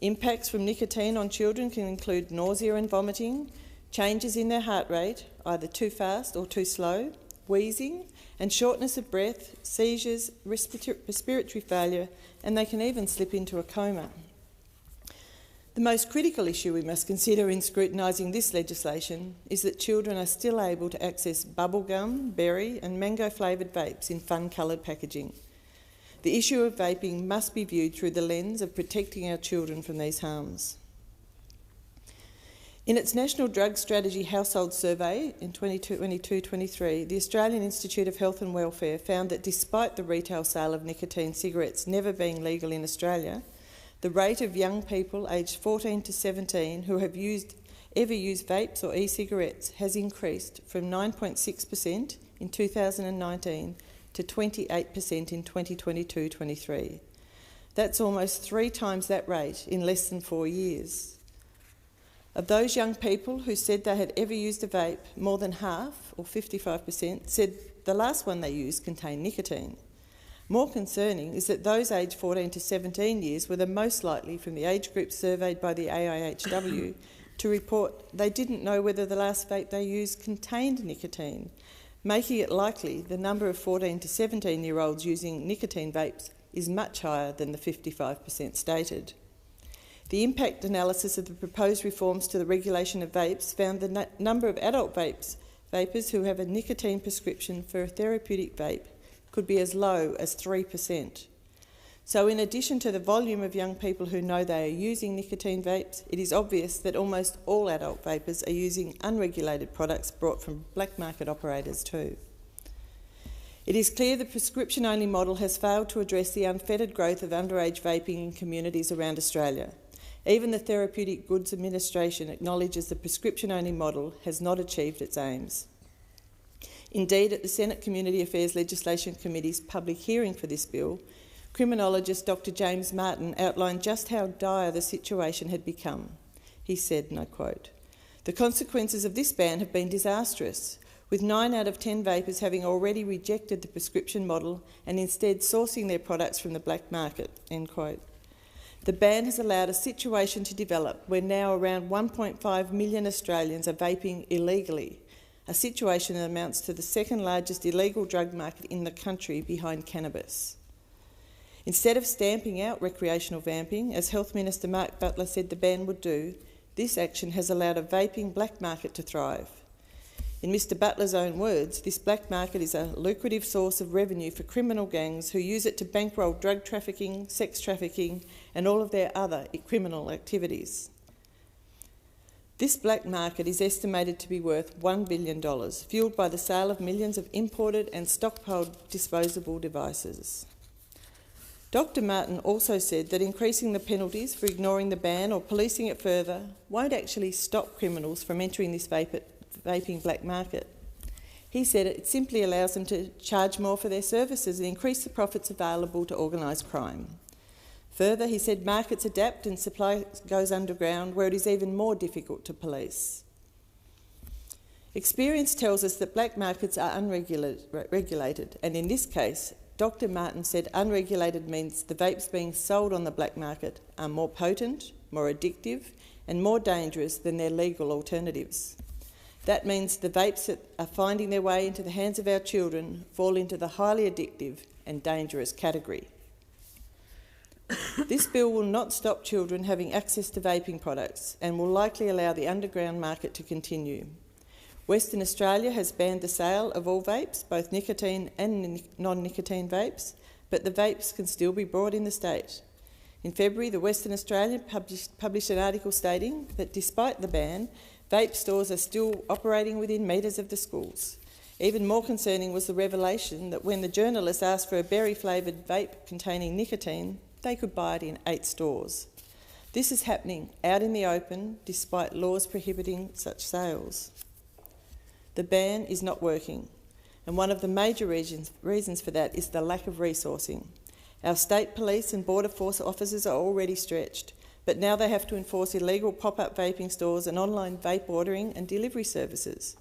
S2: Impacts from nicotine on children can include nausea and vomiting, changes in their heart rate, either too fast or too slow, wheezing and shortness of breath, seizures, respiratory failure, and they can even slip into a coma. The most critical issue we must consider in scrutinising this legislation is that children are still able to access bubblegum, berry and mango-flavoured vapes in fun-coloured packaging. The issue of vaping must be viewed through the lens of protecting our children from these harms. In its National Drug Strategy Household Survey in 2022-23, the Australian Institute of Health and Welfare found that despite the retail sale of nicotine cigarettes never being legal in Australia, the rate of young people aged 14 to 17 who have ever used vapes or e-cigarettes has increased from 9.6% in 2019 to 28% in 2022-23. That's almost 3 times that rate in less than 4 years. Of those young people who said they had ever used a vape, more than half, or 55%, said the last one they used contained nicotine. More concerning is that those aged 14 to 17 years were the most likely from the age group surveyed by the AIHW to report they didn't know whether the last vape they used contained nicotine, making it likely the number of 14 to 17-year-olds using nicotine vapes is much higher than the 55% stated. The impact analysis of the proposed reforms to the regulation of vapes found the number of adult vapers who have a nicotine prescription for a therapeutic vape could be as low as 3%. So in addition to the volume of young people who know they are using nicotine vapes, it is obvious that almost all adult vapers are using unregulated products brought from black market operators too. It is clear the prescription-only model has failed to address the unfettered growth of underage vaping in communities around Australia. Even the Therapeutic Goods Administration acknowledges the prescription-only model has not achieved its aims. Indeed, at the Senate Community Affairs Legislation Committee's public hearing for this bill, criminologist Dr James Martin outlined just how dire the situation had become. He said, and I quote, "The consequences of this ban have been disastrous, with 9 out of 10 vapers having already rejected the prescription model and instead sourcing their products from the black market," end quote. The ban has allowed a situation to develop where now around 1.5 million Australians are vaping illegally, a situation that amounts to the second largest illegal drug market in the country behind cannabis. Instead of stamping out recreational vaping, as Health Minister Mark Butler said the ban would do, this action has allowed a vaping black market to thrive. In Mr Butler's own words, this black market is a lucrative source of revenue for criminal gangs who use it to bankroll drug trafficking, sex trafficking and all of their other criminal activities. This black market is estimated to be worth $1 billion, fuelled by the sale of millions of imported and stockpiled disposable devices. Dr Martin also said that increasing the penalties for ignoring the ban or policing it further won't actually stop criminals from entering this vaping black market. He said it simply allows them to charge more for their services and increase the profits available to organised crime. Further, he said markets adapt and supply goes underground where it is even more difficult to police. Experience tells us that black markets are unregulated and in this case Dr. Martin said unregulated means the vapes being sold on the black market are more potent, more addictive and more dangerous than their legal alternatives. That means the vapes that are finding their way into the hands of our children fall into the highly addictive and dangerous category. This bill will not stop children having access to vaping products and will likely allow the underground market to continue. Western Australia has banned the sale of all vapes, both nicotine and non-nicotine vapes, but the vapes can still be bought in the state. In February, the Western Australian published an article stating that despite the ban, vape stores are still operating within metres of the schools. Even more concerning was the revelation that when the journalists asked for a berry-flavoured vape containing nicotine, they could buy it in 8 stores. This is happening out in the open despite laws prohibiting such sales. The ban is not working, and one of the major reasons for that is the lack of resourcing. Our state police and border force officers are already stretched, but now they have to enforce illegal pop-up vaping stores and online vape ordering and delivery services.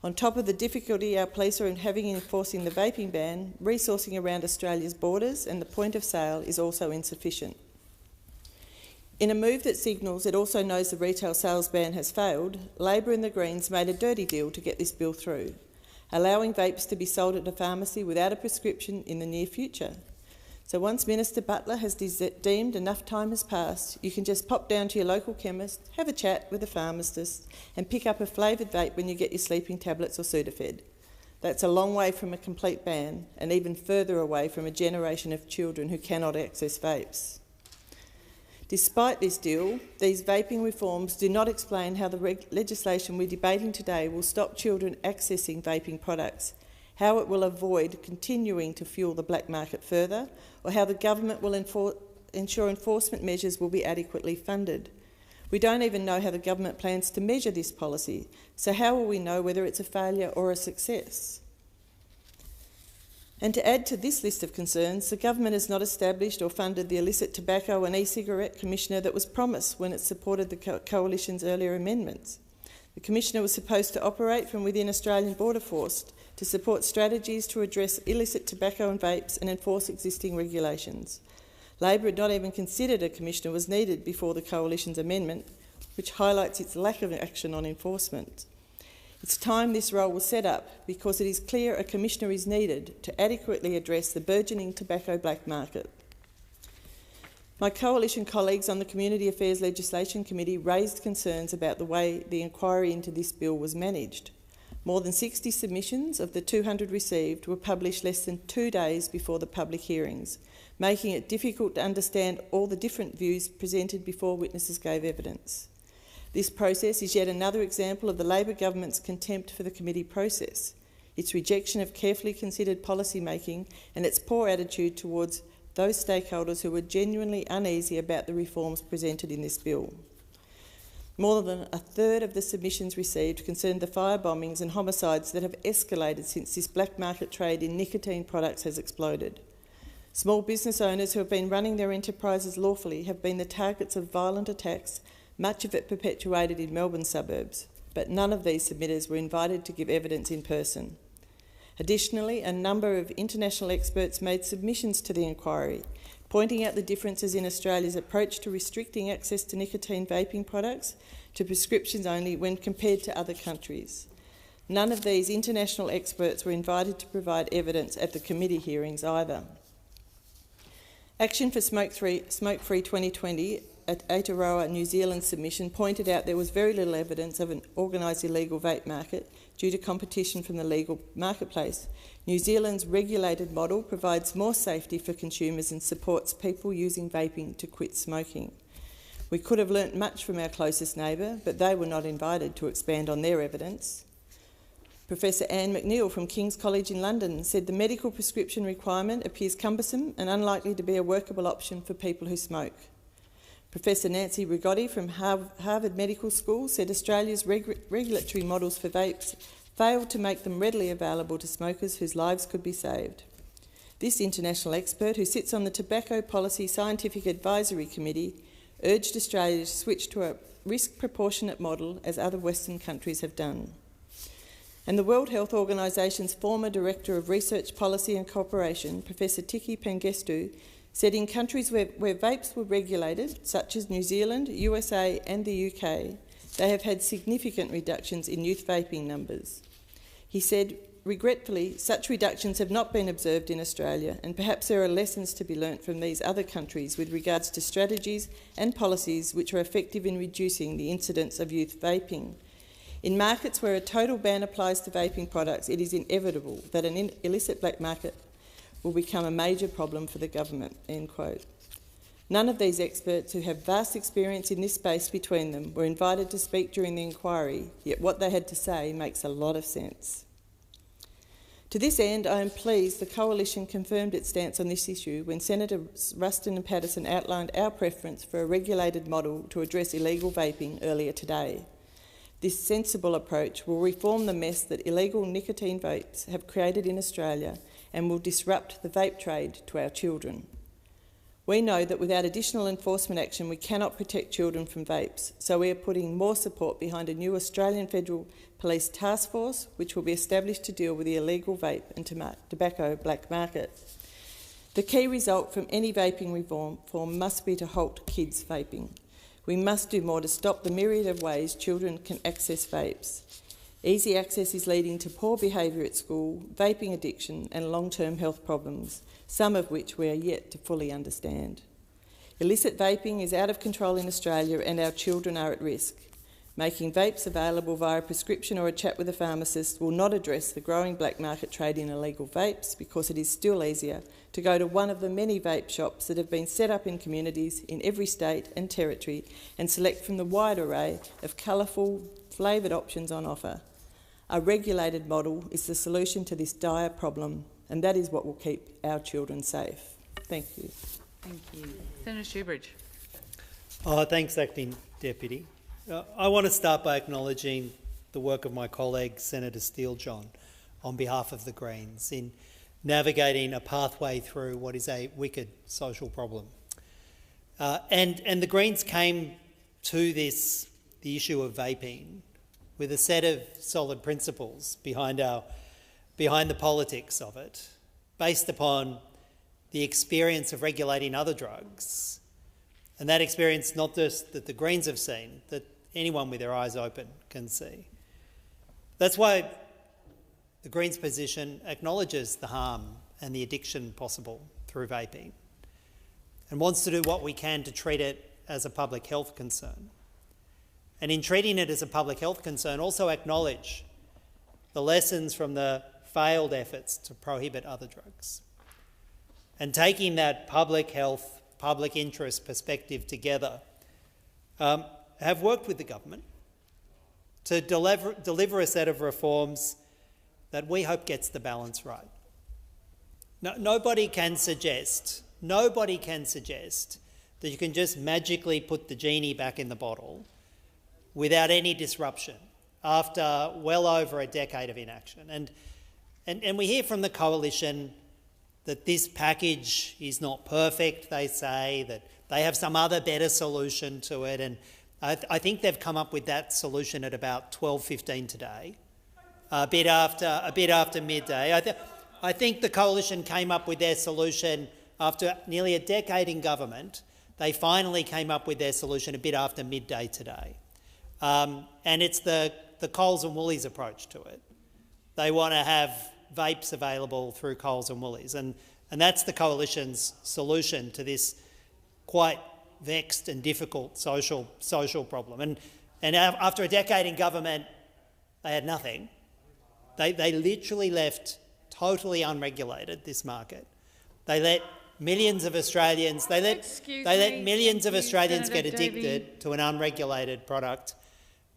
S2: On top of the difficulty our police are having in enforcing the vaping ban, resourcing around Australia's borders and the point of sale is also insufficient. In a move that signals it also knows the retail sales ban has failed, Labor and the Greens made a dirty deal to get this bill through, allowing vapes to be sold at a pharmacy without a prescription in the near future. So once Minister Butler has deemed enough time has passed, you can just pop down to your local chemist, have a chat with the pharmacist and pick up a flavoured vape when you get your sleeping tablets or Sudafed. That's a long way from a complete ban and even further away from a generation of children who cannot access vapes. Despite this deal, these vaping reforms do not explain how the legislation we're debating today will stop children accessing vaping products, how it will avoid continuing to fuel the black market further, or how the government will ensure enforcement measures will be adequately funded. We don't even know how the government plans to measure this policy, so how will we know whether it's a failure or a success? And to add to this list of concerns, the government has not established or funded the illicit tobacco and e-cigarette commissioner that was promised when it supported the Coalition's earlier amendments. The commissioner was supposed to operate from within Australian Border Force to support strategies to address illicit tobacco and vapes and enforce existing regulations. Labor had not even considered a commissioner was needed before the Coalition's amendment, which highlights its lack of action on enforcement. It's time this role was set up because it is clear a commissioner is needed to adequately address the burgeoning tobacco black market. My Coalition colleagues on the Community Affairs Legislation Committee raised concerns about the way the inquiry into this bill was managed. More than 60 submissions of the 200 received were published less than 2 days before the public hearings, making it difficult to understand all the different views presented before witnesses gave evidence. This process is yet another example of the Labor government's contempt for the committee process, its rejection of carefully considered policy making and its poor attitude towards those stakeholders who were genuinely uneasy about the reforms presented in this bill. More than a third of the submissions received concerned the fire bombings and homicides that have escalated since this black market trade in nicotine products has exploded. Small business owners who have been running their enterprises lawfully have been the targets of violent attacks, much of it perpetuated in Melbourne suburbs, but none of these submitters were invited to give evidence in person. Additionally, a number of international experts made submissions to the inquiry, pointing out the differences in Australia's approach to restricting access to nicotine vaping products to prescriptions only when compared to other countries. None of these international experts were invited to provide evidence at the committee hearings either. Action for Smoke-Free 2020 at Aotearoa, New Zealand submission pointed out there was very little evidence of an organised illegal vape market due to competition from the legal marketplace. New Zealand's regulated model provides more safety for consumers and supports people using vaping to quit smoking. We could have learnt much from our closest neighbour, but they were not invited to expand on their evidence. Professor Anne McNeill from King's College in London said the medical prescription requirement appears cumbersome and unlikely to be a workable option for people who smoke. Professor Nancy Rigotti from Harvard Medical School said Australia's regulatory models for vapes failed to make them readily available to smokers whose lives could be saved. This international expert, who sits on the Tobacco Policy Scientific Advisory Committee, urged Australia to switch to a risk-proportionate model as other Western countries have done. And the World Health Organisation's former Director of Research Policy and Cooperation, Professor Tiki Pangestu, said in countries where vapes were regulated, such as New Zealand, USA and the UK, they have had significant reductions in youth vaping numbers. He said, regretfully, such reductions have not been observed in Australia, and perhaps there are lessons to be learnt from these other countries with regards to strategies and policies which are effective in reducing the incidence of youth vaping. In markets where a total ban applies to vaping products, it is inevitable that an illicit black market will become a major problem for the government." End quote. None of these experts, who have vast experience in this space between them, were invited to speak during the inquiry, yet what they had to say makes a lot of sense. To this end, I am pleased the Coalition confirmed its stance on this issue when Senators Ruston and Patterson outlined our preference for a regulated model to address illegal vaping earlier today. This sensible approach will reform the mess that illegal nicotine vapes have created in Australia and will disrupt the vape trade to our children. We know that without additional enforcement action we cannot protect children from vapes, so we are putting more support behind a new Australian Federal Police Task Force which will be established to deal with the illegal vape and tobacco black market. The key result from any vaping reform must be to halt kids vaping. We must do more to stop the myriad of ways children can access vapes. Easy access is leading to poor behaviour at school, vaping addiction and long-term health problems, some of which we are yet to fully understand. Illicit vaping is out of control in Australia and our children are at risk. Making vapes available via prescription or a chat with a pharmacist will not address the growing black market trade in illegal vapes because it is still easier to go to one of the many vape shops that have been set up in communities in every state and territory and select from the wide array of colourful, flavoured options on offer. A regulated model is the solution to this dire problem, and that is what will keep our children safe. Thank you.
S3: Thank you. Senator Shoebridge.
S4: Thanks, Acting Deputy. I want to start by acknowledging the work of my colleague Senator Steele-John on behalf of the Greens in navigating a pathway through what is a wicked social problem. And the Greens came to the issue of vaping with a set of solid principles behind the politics of it, based upon the experience of regulating other drugs. And that experience, not just that the Greens have seen, that anyone with their eyes open can see. That's why the Greens' position acknowledges the harm and the addiction possible through vaping and wants to do what we can to treat it as a public health concern. And in treating it as a public health concern, also acknowledge the lessons from the failed efforts to prohibit other drugs. And taking that public health, public interest perspective together, have worked with the government to deliver a set of reforms that we hope gets the balance right. Nobody can suggest that you can just magically put the genie back in the bottle without any disruption after well over a decade of inaction. And we hear from the Coalition that this package is not perfect, they say, that they have some other better solution to it, and I think they've come up with that solution at about 12:15 today, a bit after midday. I think the Coalition came up with their solution after nearly a decade in government. They finally came up with their solution a bit after midday today. And it's the Coles and Woolies approach to it. They want to have vapes available through Coles and Woolies, and that's the Coalition's solution to this quite vexed and difficult social problem. And after a decade in government, they had nothing. They literally left totally unregulated this market. They let millions of Australians get addicted to an unregulated product,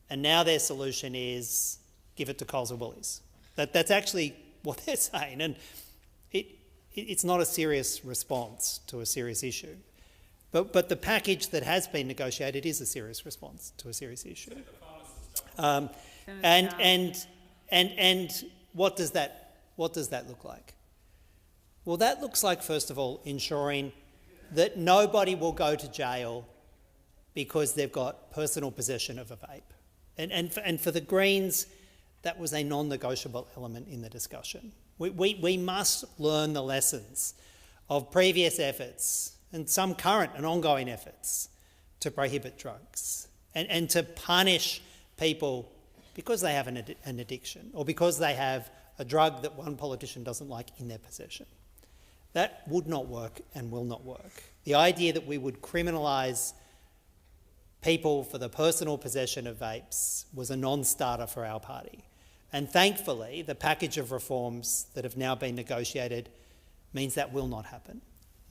S4: and now their solution is give it to Coles and Woolies. That's actually what they're saying, and it's not a serious response to a serious issue. But the package that has been negotiated is a serious response to a serious issue. And what does that look like? Well, that looks like, first of all, ensuring that nobody will go to jail because they've got personal possession of a vape. And for the Greens, that was a non-negotiable element in the discussion. We must learn the lessons of previous efforts and some current and ongoing efforts to prohibit drugs and to punish people because they have an addiction or because they have a drug that one politician doesn't like in their possession. That would not work and will not work. The idea that we would criminalise people for the personal possession of vapes was a non-starter for our party. And thankfully, the package of reforms that have now been negotiated means that will not happen.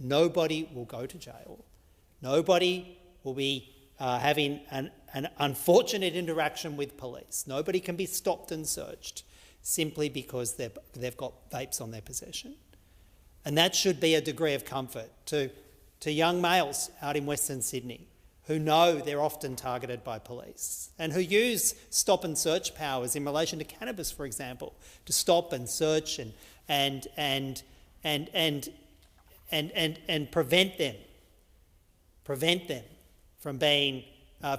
S4: Nobody will go to jail. Nobody will be having an unfortunate interaction with police. Nobody can be stopped and searched simply because they've got vapes on their possession. And that should be a degree of comfort to young males out in Western Sydney who know they're often targeted by police and who use stop and search powers in relation to cannabis, for example, to stop and search and prevent them from being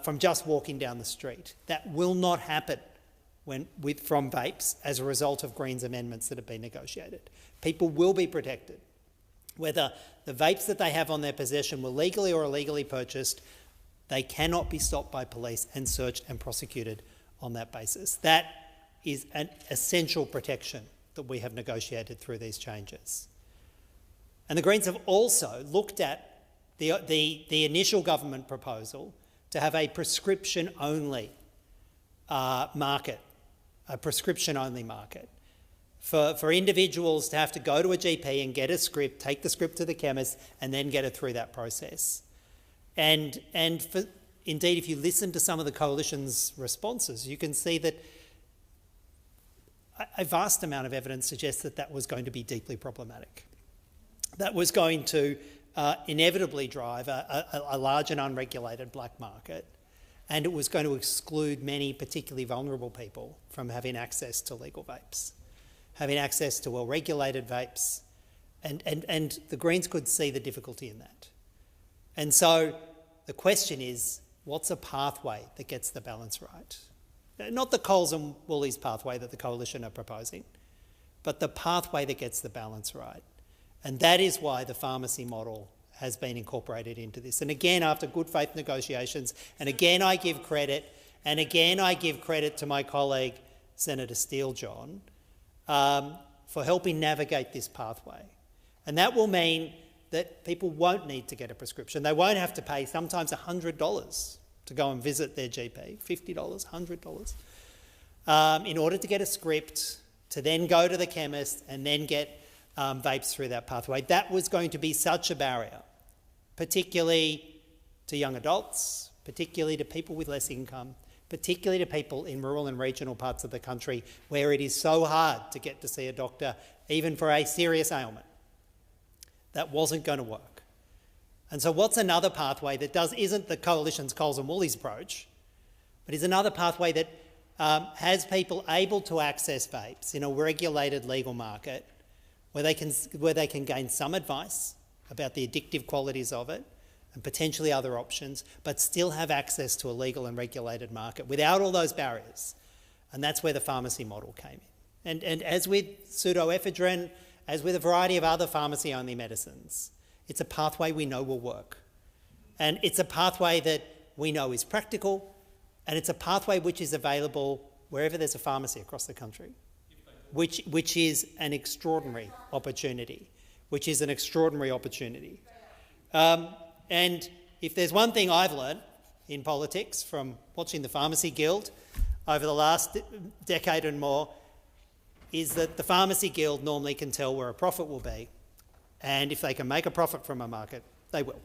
S4: from just walking down the street. That will not happen from vapes as a result of Greens amendments that have been negotiated. People will be protected, whether the vapes that they have on their possession were legally or illegally purchased. They cannot be stopped by police and searched and prosecuted on that basis. That is an essential protection that we have negotiated through these changes. And the Greens have also looked at the initial government proposal to have a prescription-only market, for individuals to have to go to a GP and get a script, take the script to the chemist, and then get it through that process. And indeed, if you listen to some of the Coalition's responses, you can see that a vast amount of evidence suggests that that was going to be deeply problematic. That was going to inevitably drive a large and unregulated black market, and it was going to exclude many particularly vulnerable people from having access to legal vapes, having access to well-regulated vapes, and the Greens could see the difficulty in that. And so the question is, what's a pathway that gets the balance right? Not the Coles and Woolies pathway that the Coalition are proposing, but the pathway that gets the balance right. And that is why the pharmacy model has been incorporated into this. And again, after good faith negotiations, and again I give credit to my colleague, Senator Steele-John, for helping navigate this pathway. And that will mean that people won't need to get a prescription. They won't have to pay sometimes $100 to go and visit their GP, $50, $100, in order to get a script, to then go to the chemist and then get vapes through that pathway. That was going to be such a barrier, particularly to young adults, particularly to people with less income, particularly to people in rural and regional parts of the country where it is so hard to get to see a doctor, even for a serious ailment. That wasn't going to work. And so what's another pathway that isn't the Coalition's Coles and Woolies approach, but is another pathway that has people able to access vapes in a regulated legal market where they can gain some advice about the addictive qualities of it and potentially other options, but still have access to a legal and regulated market without all those barriers. And that's where the pharmacy model came in. And as with pseudoephedrine, as with a variety of other pharmacy-only medicines, it's a pathway we know will work. And it's a pathway that we know is practical, and it's a pathway which is available wherever there's a pharmacy across the country, which is an extraordinary opportunity, And if there's one thing I've learned in politics from watching the Pharmacy Guild over the last decade and more, is that the Pharmacy Guild normally can tell where a profit will be, and if they can make a profit from a market, they will.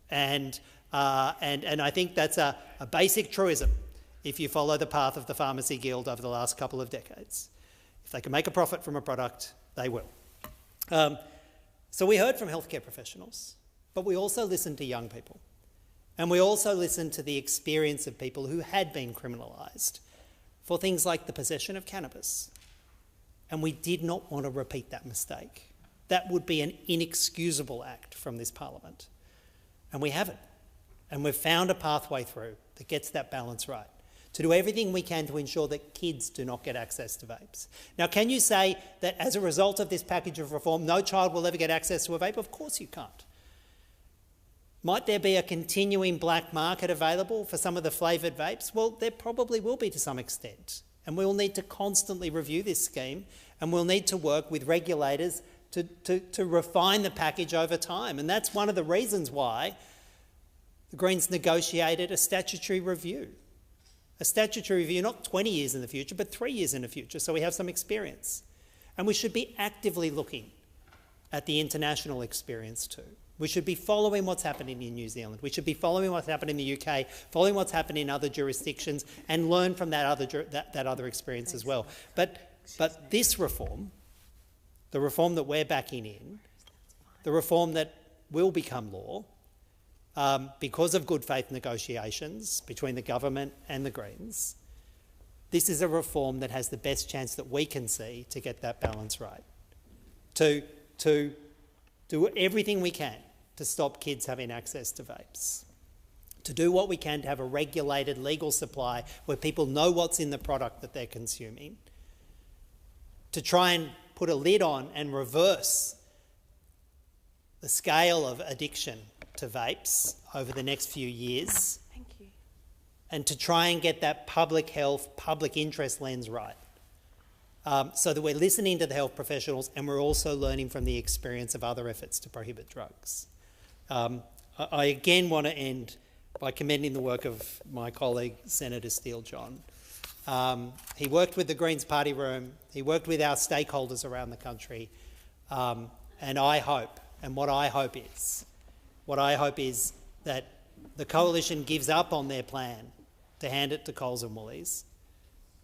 S4: And I think that's a basic truism if you follow the path of the Pharmacy Guild over the last couple of decades. If they can make a profit from a product, they will. So we heard from healthcare professionals, but we also listened to young people, and we also listened to the experience of people who had been criminalised for things like the possession of cannabis. And we did not want to repeat that mistake. That would be an inexcusable act from this parliament. And we haven't. And we've found a pathway through that gets that balance right. to do everything we can to ensure that kids do not get access to vapes. Now, can you say that as a result of this package of reform, no child will ever get access to a vape? Of course you can't. Might there be a continuing black market available for some of the flavoured vapes? Well, there probably will be to some extent. And we'll need to constantly review this scheme, and we'll need to work with regulators to refine the package over time. And that's one of the reasons why the Greens negotiated a statutory review. A statutory review, not 20 years in the future, but 3 years in the future, so we have some experience. And we should be actively looking at the international experience too. We should be following what's happening in New Zealand. We should be following what's happening in the UK, following what's happening in other jurisdictions, and learn from that other experience as well. But this reform, the reform that we're backing in, the reform that will become law, because of good faith negotiations between the government and the Greens, this is a reform that has the best chance that we can see to get that balance right. To do everything we can to stop kids having access to vapes. To do what we can to have a regulated legal supply where people know what's in the product that they're consuming. To try and put a lid on and reverse the scale of addiction to vapes over the next few years.
S21: Thank you.
S4: And to try and get that public health, public interest lens right. So that we're listening to the health professionals and we're also learning from the experience of other efforts to prohibit drugs. I again want to end by commending the work of my colleague, Senator Steele-John. He worked with the Greens Party Room, he worked with our stakeholders around the country, and I hope, and what I hope is that the Coalition gives up on their plan to hand it to Coles and Woolies.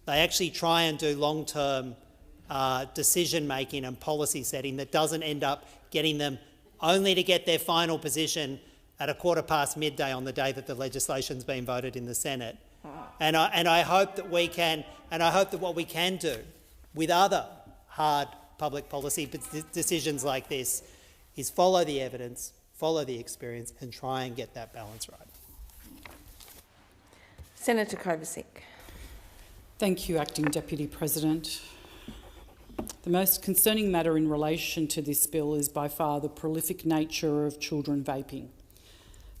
S4: They actually try and do long-term decision-making and policy setting that doesn't end up getting them only to get their final position at midday midday on the day that the legislation's been voted in the Senate. And I hope that we can, and I hope that what we can do with other hard public policy decisions like this is follow the evidence, follow the experience, and try and get that balance right.
S21: Senator Kovacic.
S5: Thank you, Acting Deputy President. The most concerning matter in relation to this bill is by far the prolific nature of children vaping.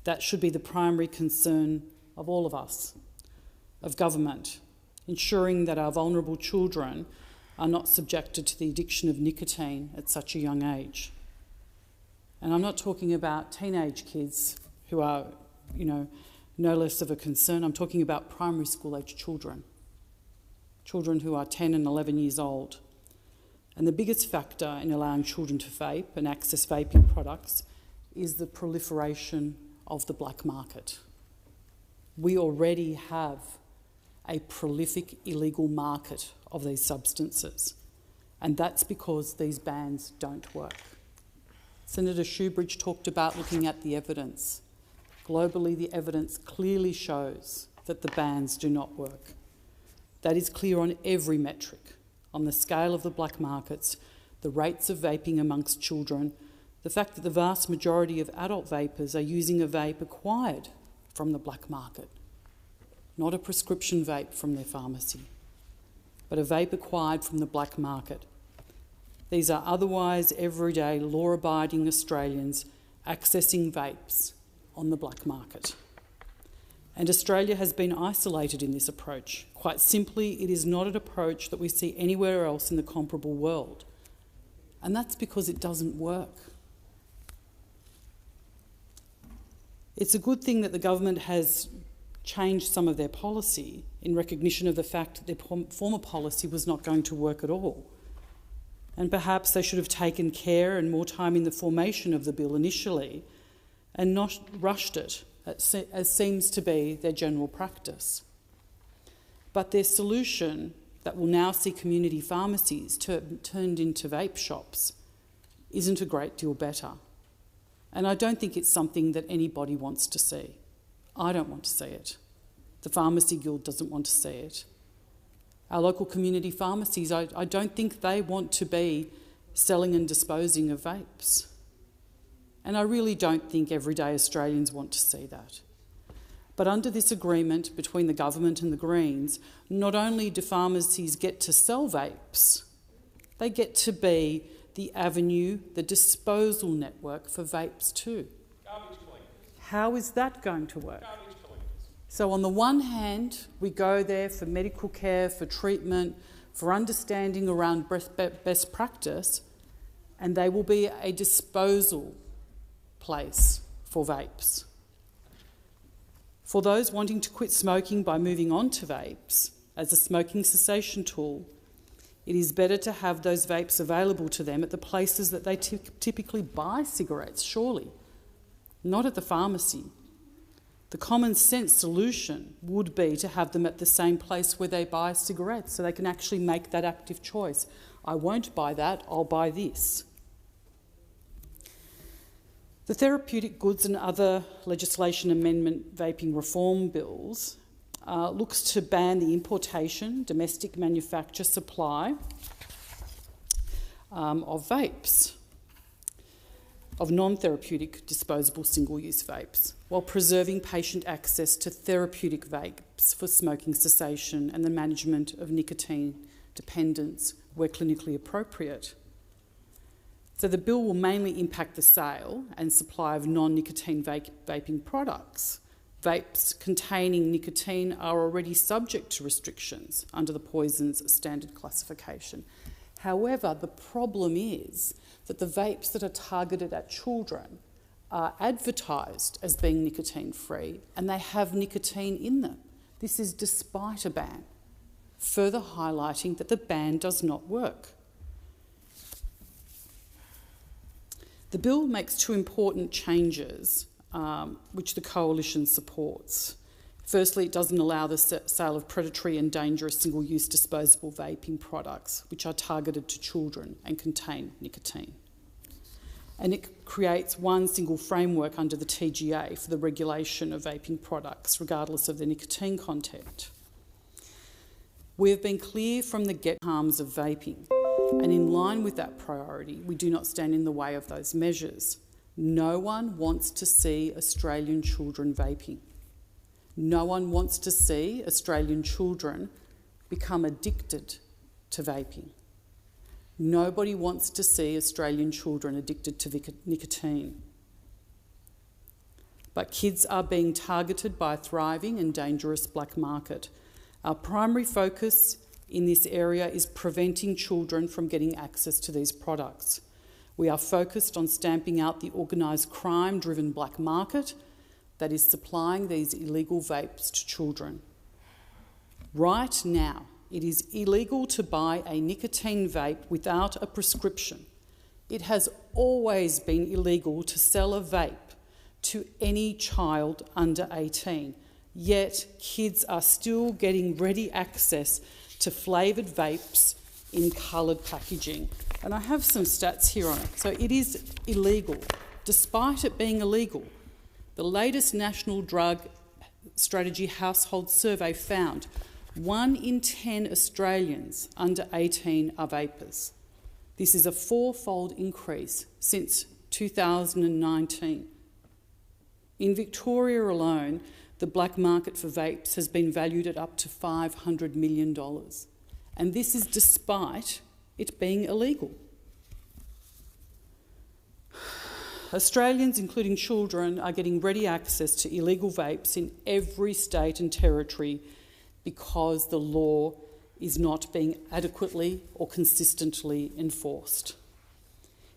S5: That should be the primary concern of all of us, of government, ensuring that our vulnerable children are not subjected to the addiction of nicotine at such a young age. And I'm not talking about teenage kids who are, no less of a concern. I'm talking about primary school age children who are 10 and 11 years old. And the biggest factor in allowing children to vape and access vaping products is the proliferation of the black market. We already have a prolific illegal market of these substances, and that's because these bans don't work. Senator Shoebridge talked about looking at the evidence. Globally, the evidence clearly shows that the bans do not work. That is clear on every metric, on the scale of the black markets, the rates of vaping amongst children, the fact that the vast majority of adult vapers are using a vape acquired from the black market, not a prescription vape from their pharmacy, but a vape acquired from the black market. These are otherwise everyday law-abiding Australians accessing vapes on the black market. And Australia has been isolated in this approach. Quite simply, it is not an approach that we see anywhere else in the comparable world. And that's because it doesn't work. It's a good thing that the government has changed some of their policy in recognition of the fact that their former policy was not going to work at all. And perhaps they should have taken care and more time in the formation of the bill initially and not rushed it, as seems to be their general practice. But their solution that will now see community pharmacies turned into vape shops isn't a great deal better. And I don't think it's something that anybody wants to see. I don't want to see it. The Pharmacy Guild doesn't want to see it. Our local community pharmacies, I don't think they want to be selling and disposing of vapes. And I really don't think everyday Australians want to see that. But under this agreement between the government and the Greens, not only do pharmacies get to sell vapes, they get to be the avenue, the disposal network for vapes too. How is that going to work? So on the one hand, we go there for medical care, for treatment, for understanding around best practice, and they will be a disposal place for vapes. For those wanting to quit smoking by moving on to vapes as a smoking cessation tool, it is better to have those vapes available to them at the places that they typically buy cigarettes, surely, not at the pharmacy. The common sense solution would be to have them at the same place where they buy cigarettes so they can actually make that active choice. I won't buy that, I'll buy this. The Therapeutic Goods and Other Legislation Amendment Vaping Reform Bills looks to ban the importation, domestic manufacture, supply of vapes, of non-therapeutic disposable single-use vapes, while preserving patient access to therapeutic vapes for smoking cessation and the management of nicotine dependence where clinically appropriate. So the bill will mainly impact the sale and supply of non-nicotine vaping products. Vapes containing nicotine are already subject to restrictions under the Poisons Standard Classification. However, the problem is that the vapes that are targeted at children are advertised as being nicotine-free and they have nicotine in them. This is despite a ban, further highlighting that the ban does not work. The bill makes two important changes which the Coalition supports. Firstly, it doesn't allow the sale of predatory and dangerous single-use disposable vaping products which are targeted to children and contain nicotine. And it creates one single framework under the TGA for the regulation of vaping products, regardless of their nicotine content. We have been clear from the get-go harms of vaping, and in line with that priority, we do not stand in the way of those measures. No one wants to see Australian children vaping. No one wants to see Australian children become addicted to vaping. Nobody wants to see Australian children addicted to nicotine. But kids are being targeted by a thriving and dangerous black market. Our primary focus in this area is preventing children from getting access to these products. We are focused on stamping out the organised crime-driven black market that is supplying these illegal vapes to children. Right now, it is illegal to buy a nicotine vape without a prescription. It has always been illegal to sell a vape to any child under 18, yet kids are still getting ready access to flavoured vapes in coloured packaging. And I have some stats here on it. So it is illegal. Despite it being illegal, the latest National Drug Strategy Household Survey found 1 in 10 Australians under 18 are vapers. This is a 4-fold increase since 2019. In Victoria alone, the black market for vapes has been valued at up to $500 million. And this is despite it being illegal. Australians, including children, are getting ready access to illegal vapes in every state and territory because the law is not being adequately or consistently enforced.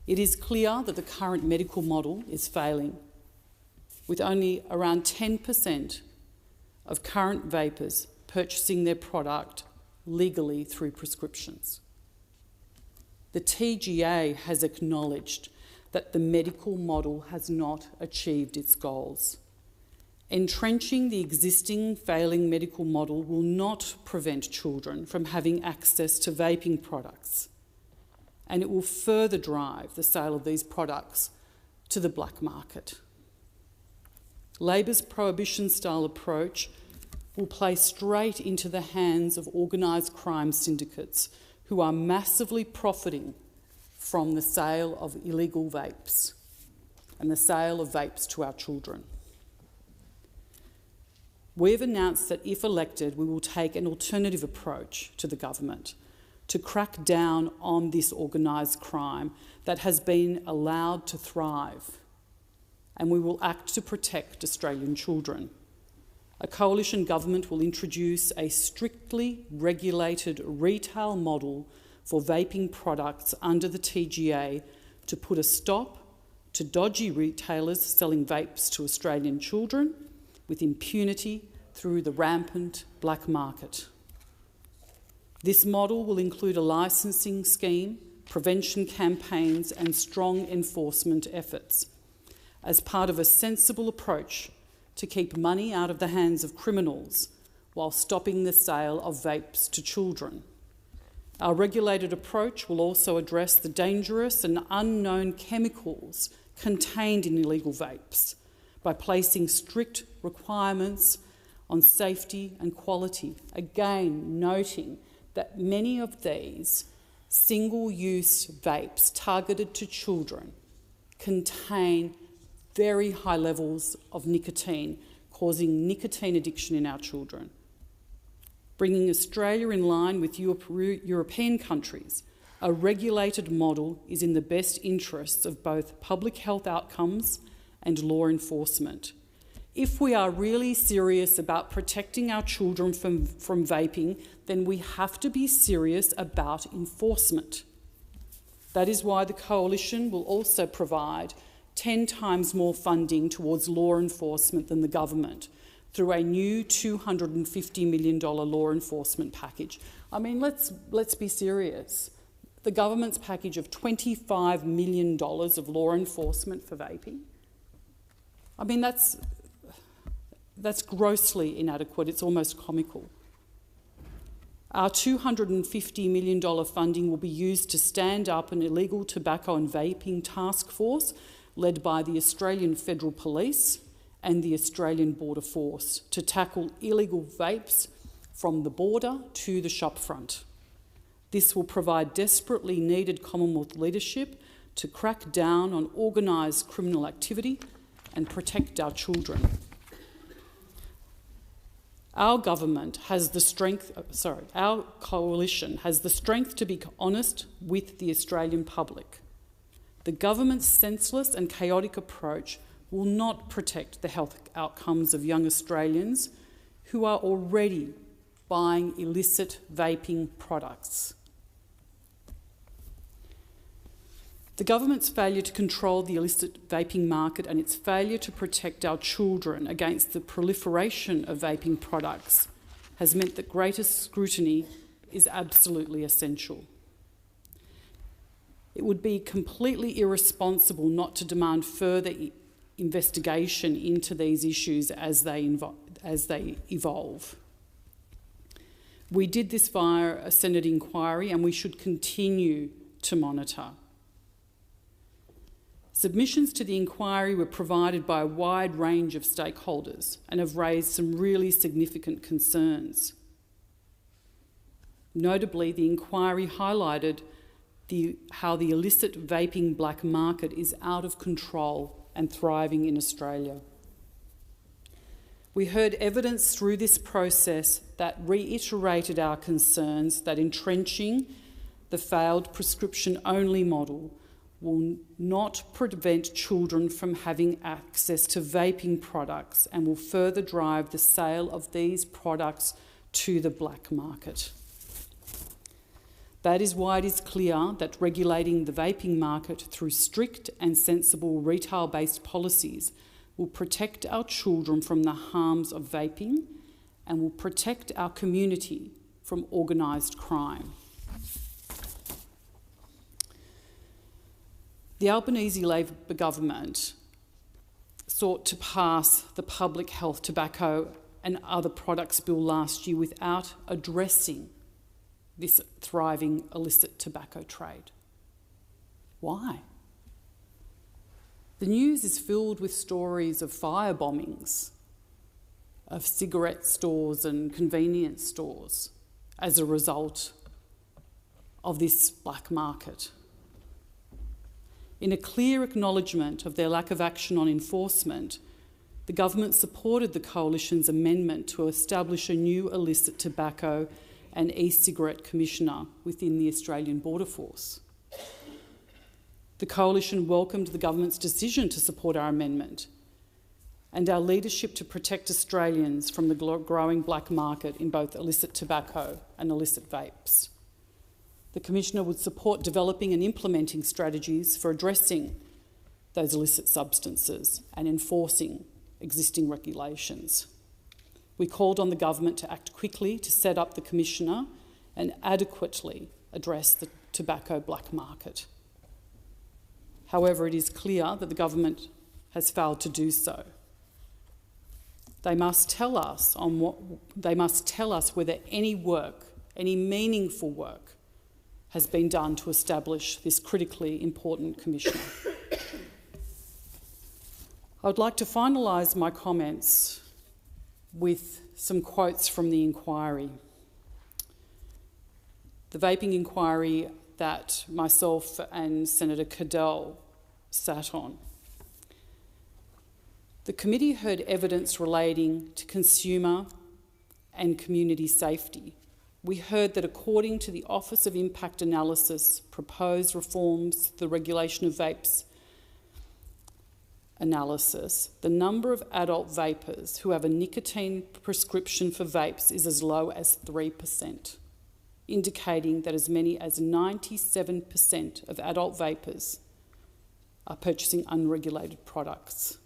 S5: It is clear that the current medical model is failing, with only around 10% of current vapers purchasing their product legally through prescriptions. The TGA has acknowledged that the medical model has not achieved its goals. Entrenching the existing failing medical model will not prevent children from having access to vaping products, and it will further drive the sale of these products to the black market. Labor's prohibition-style approach will play straight into the hands of organised crime syndicates who are massively profiting from the sale of illegal vapes and the sale of vapes to our children. We've announced that if elected, we will take an alternative approach to the government to crack down on this organised crime that has been allowed to thrive, and we will act to protect Australian children. A coalition government will introduce a strictly regulated retail model for vaping products under the TGA to put a stop to dodgy retailers selling vapes to Australian children with impunity through the rampant black market. This model will include a licensing scheme, prevention campaigns and strong enforcement efforts as part of a sensible approach to keep money out of the hands of criminals while stopping the sale of vapes to children. Our regulated approach will also address the dangerous and unknown chemicals contained in illegal vapes by placing strict requirements on safety and quality, again noting that many of these single-use vapes targeted to children contain very high levels of nicotine, causing nicotine addiction in our children. Bringing Australia in line with European countries, a regulated model is in the best interests of both public health outcomes and law enforcement. If we are really serious about protecting our children from vaping, then we have to be serious about enforcement. That is why the Coalition will also provide 10 times more funding towards law enforcement than the government through a new $250 million law enforcement package. I mean, let's be serious. The government's package of $25 million of law enforcement for vaping, I mean, that's grossly inadequate. It's almost comical. Our $250 million funding will be used to stand up an illegal tobacco and vaping task force led by the Australian Federal Police and the Australian Border Force to tackle illegal vapes from the border to the shopfront. This will provide desperately needed Commonwealth leadership to crack down on organised criminal activity and protect our children. Our government has the strength, our coalition has the strength to be honest with the Australian public. The government's senseless and chaotic approach will not protect the health outcomes of young Australians who are already buying illicit vaping products. The government's failure to control the illicit vaping market and its failure to protect our children against the proliferation of vaping products has meant that greater scrutiny is absolutely essential. It would be completely irresponsible not to demand further investigation into these issues as they evolve. We did this via a Senate inquiry and we should continue to monitor. Submissions to the inquiry were provided by a wide range of stakeholders and have raised some really significant concerns. Notably, the inquiry highlighted how the illicit vaping black market is out of control and thriving in Australia. We heard evidence through this process that reiterated our concerns that entrenching the failed prescription-only model will not prevent children from having access to vaping products and will further drive the sale of these products to the black market. That is why it is clear that regulating the vaping market through strict and sensible retail-based policies will protect our children from the harms of vaping and will protect our community from organised crime. The Albanese Labor government sought to pass the Public Health Tobacco and Other Products Bill last year without addressing this thriving illicit tobacco trade. Why? The news is filled with stories of fire bombings of cigarette stores and convenience stores as a result of this black market. In a clear acknowledgement of their lack of action on enforcement, the government supported the Coalition's amendment to establish a new illicit tobacco and e-cigarette commissioner within the Australian Border Force. The Coalition welcomed the government's decision to support our amendment and our leadership to protect Australians from the growing black market in both illicit tobacco and illicit vapes. The Commissioner would support developing and implementing strategies for addressing those illicit substances and enforcing existing regulations. We called on the government to act quickly to set up the Commissioner and adequately address the tobacco black market. However, it is clear that the government has failed to do so. They must tell us whether any work, any meaningful work, has been done to establish this critically important commissioner. I would like to finalise my comments with some quotes from the inquiry. The vaping inquiry that myself and Senator Cadell sat on. The committee heard evidence relating to consumer and community safety. We heard that according to the Office of Impact Analysis, proposed reforms to the regulation of vapes analysis, the number of adult vapers who have a nicotine prescription for vapes is as low as 3%, indicating that as many as 97% of adult vapers are purchasing unregulated products.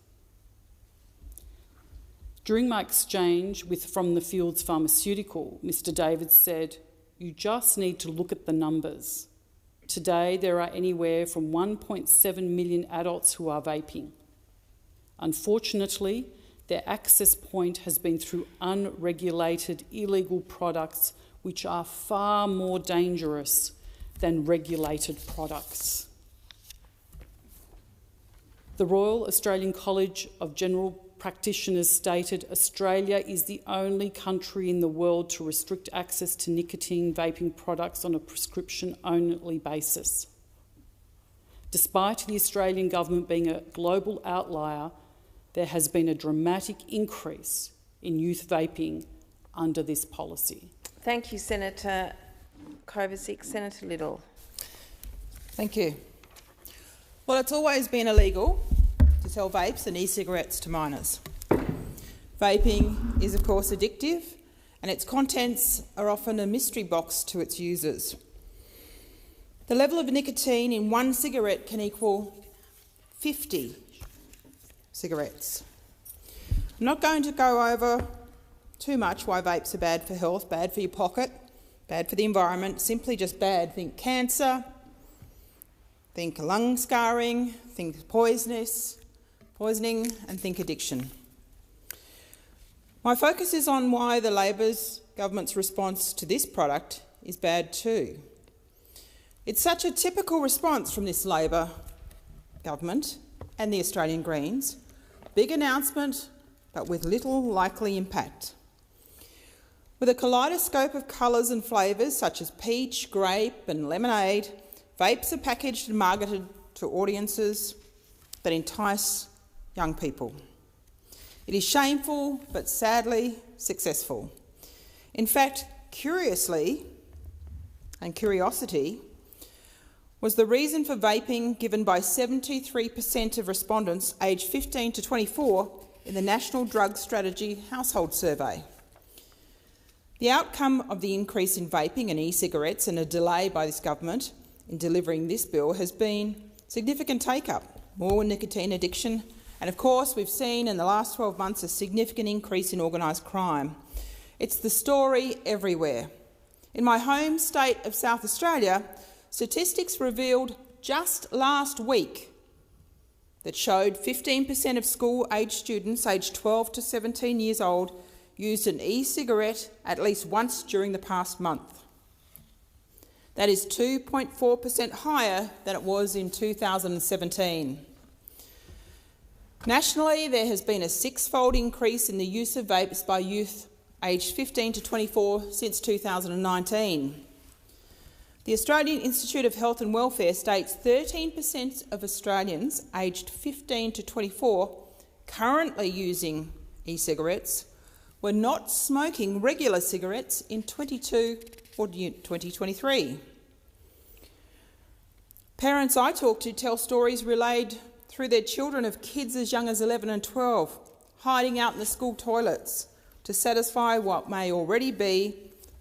S5: During my exchange with From the Fields Pharmaceutical, Mr. David said, "You just need to look at the numbers. Today there are anywhere from 1.7 million adults who are vaping. Unfortunately, their access point has been through unregulated illegal products which are far more dangerous than regulated products." The Royal Australian College of General Practitioners stated, "Australia is the only country in the world to restrict access to nicotine vaping products on a prescription-only basis." Despite the Australian government being a global outlier, there has been a dramatic increase in youth vaping under this policy.
S21: Thank you, Senator Kovacic. Senator Little.
S9: Thank you. Well, it's always been illegal to sell vapes and e-cigarettes to minors. Vaping is, of course, addictive, and its contents are often a mystery box to its users. The level of nicotine in one cigarette can equal 50 cigarettes. I'm not going to go over too much why vapes are bad for health, bad for your pocket, bad for the environment, simply just bad. Think cancer, think lung scarring, think poisoning, and think addiction. My focus is on why the Labor's government's response to this product is bad too. It's such a typical response from this Labor government and the Australian Greens. Big announcement, but with little likely impact. With a kaleidoscope of colours and flavours such as peach, grape and lemonade, vapes are packaged and marketed to audiences that entice young people. It is shameful, but sadly successful. In fact, curiously, and curiosity, was the reason for vaping given by 73% of respondents aged 15 to 24 in the National Drug Strategy Household Survey. The outcome of the increase in vaping and e-cigarettes and a delay by this government in delivering this bill has been significant take-up, more nicotine addiction, and of course we've seen in the last 12 months a significant increase in organised crime. It's the story everywhere. In my home state of South Australia, statistics revealed just last week that showed 15% of school-aged students aged 12 to 17 years old used an e-cigarette at least once during the past month. That is 2.4% higher than it was in 2017. Nationally, there has been a six-fold increase in the use of vapes by youth aged 15 to 24 since 2019. The Australian Institute of Health and Welfare states 13% of Australians aged 15 to 24 currently using e-cigarettes were not smoking regular cigarettes in 22 or 2023. Parents I talk to tell stories relayed through their children of kids as young as 11 and 12 hiding out in the school toilets to satisfy what may already be,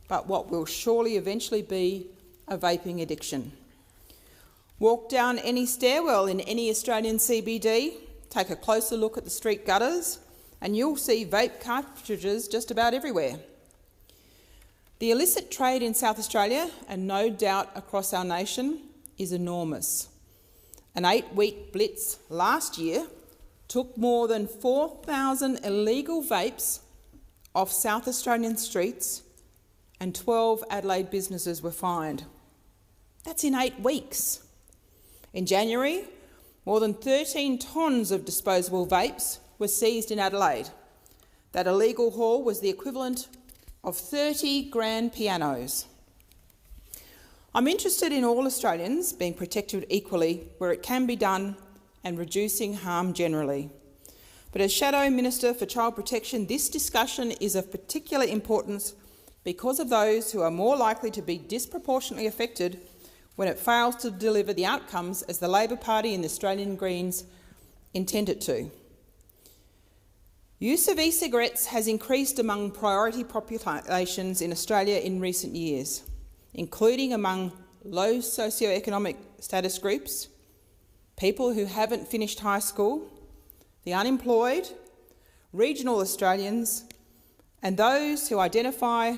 S9: but what will surely eventually be, a vaping addiction. Walk down any stairwell in any Australian CBD, take a closer look at the street gutters, and you'll see vape cartridges just about everywhere. The illicit trade in South Australia, and no doubt across our nation, is enormous. An 8-week blitz last year took more than 4,000 illegal vapes off South Australian streets, and 12 Adelaide businesses were fined. That's in 8 weeks. In January, more than 13 tonnes of disposable vapes were seized in Adelaide. That illegal haul was the equivalent of 30 grand pianos. I'm interested in all Australians being protected equally where it can be done and reducing harm generally. But as Shadow Minister for Child Protection, this discussion is of particular importance because of those who are more likely to be disproportionately affected when it fails to deliver the outcomes as the Labor Party and the Australian Greens intend it to. Use of e-cigarettes has increased among priority populations in Australia in recent years, including among low socioeconomic status groups, people who haven't finished high school, the unemployed, regional Australians, and those who identify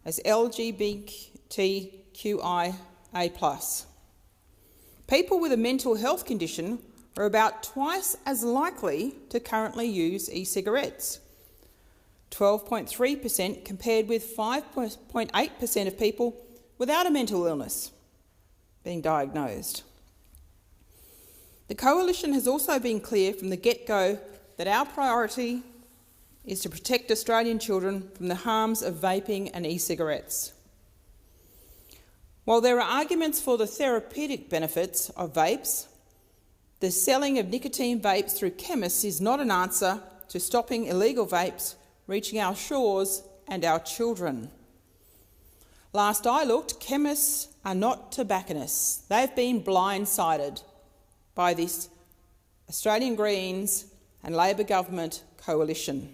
S9: as LGBTQIA+. People with a mental health condition are about twice as likely to currently use e-cigarettes, 12.3% compared with 5.8% of people without a mental illness being diagnosed. The Coalition has also been clear from the get-go that our priority is to protect Australian children from the harms of vaping and e-cigarettes. While there are arguments for the therapeutic benefits of vapes, the selling of nicotine vapes through chemists is not an answer to stopping illegal vapes reaching our shores and our children. Last I looked, chemists are not tobacconists. They've been blindsided by this Australian Greens and Labor government coalition.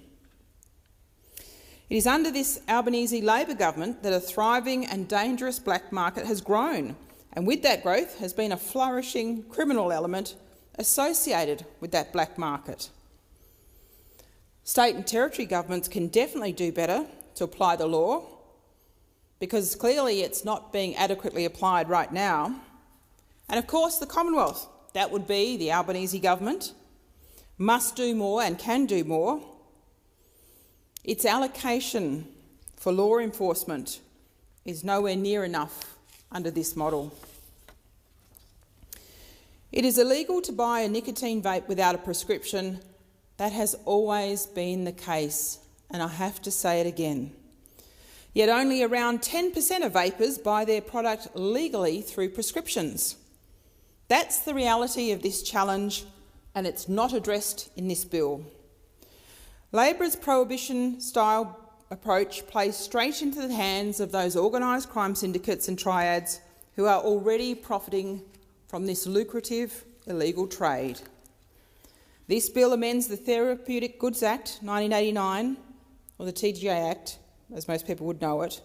S9: It is under this Albanese Labor government that a thriving and dangerous black market has grown, and with that growth has been a flourishing criminal element associated with that black market. State and territory governments can definitely do better to apply the law, because clearly it's not being adequately applied right now. And of course the Commonwealth, that would be the Albanese government, must do more and can do more. Its allocation for law enforcement is nowhere near enough under this model. It is illegal to buy a nicotine vape without a prescription. That has always been the case, and I have to say it again. Yet only around 10% of vapers buy their product legally through prescriptions. That's the reality of this challenge, and it's not addressed in this bill. Labor's prohibition-style approach plays straight into the hands of those organised crime syndicates and triads who are already profiting from this lucrative illegal trade. This bill amends the Therapeutic Goods Act 1989, or the TGA Act, as most people would know it,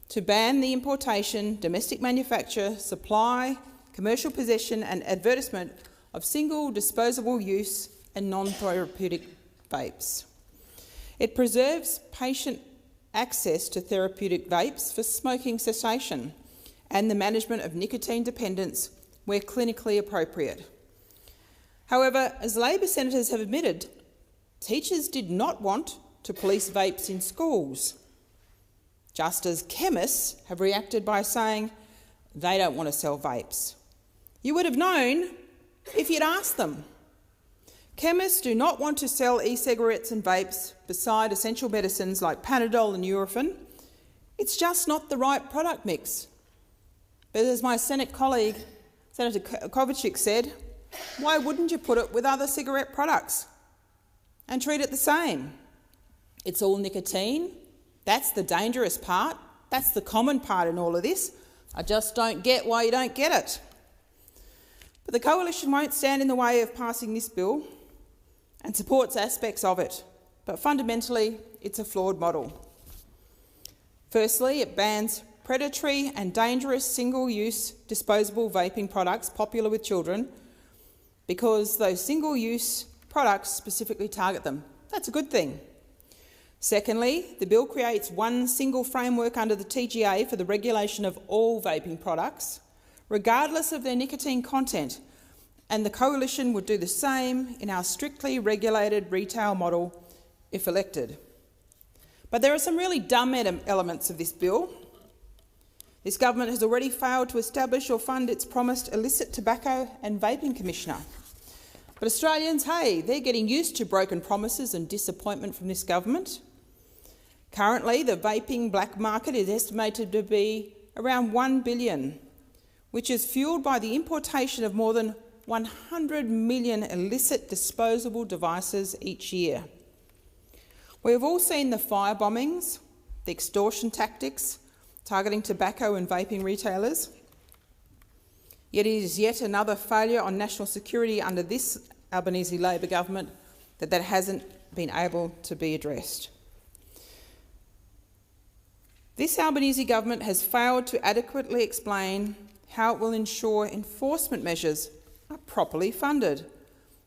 S9: to ban the importation, domestic manufacture, supply, commercial possession and advertisement of single disposable use and non-therapeutic vapes. It preserves patient access to therapeutic vapes for smoking cessation and the management of nicotine dependence where clinically appropriate. However, as Labor senators have admitted, teachers did not want to police vapes in schools, just as chemists have reacted by saying they don't want to sell vapes. You would have known if you'd asked them. Chemists do not want to sell e-cigarettes and vapes beside essential medicines like Panadol and Nurofen. It's just not the right product mix. But as my Senate colleague, Senator Kovacic said, why wouldn't you put it with other cigarette products? and treat it the same. It's all nicotine. That's the dangerous part. That's the common part in all of this. I just don't get why you don't get it. But the Coalition won't stand in the way of passing this bill and supports aspects of it, but fundamentally it's a flawed model. Firstly, it bans predatory and dangerous single-use disposable vaping products popular with children because those single-use products specifically target them. That's a good thing. Secondly, the bill creates one single framework under the TGA for the regulation of all vaping products, regardless of their nicotine content, and the Coalition would do the same in our strictly regulated retail model if elected. But there are some really dumb elements of this bill. This government has already failed to establish or fund its promised illicit tobacco and vaping commissioner. But Australians, hey, they're getting used to broken promises and disappointment from this government. Currently, the vaping black market is estimated to be around $1 billion, which is fuelled by the importation of more than 100 million illicit disposable devices each year. We have all seen the fire bombings, the extortion tactics targeting tobacco and vaping retailers. Yet it is yet another failure on national security under this Albanese Labor government that hasn't been able to be addressed. This Albanese government has failed to adequately explain how it will ensure enforcement measures are properly funded,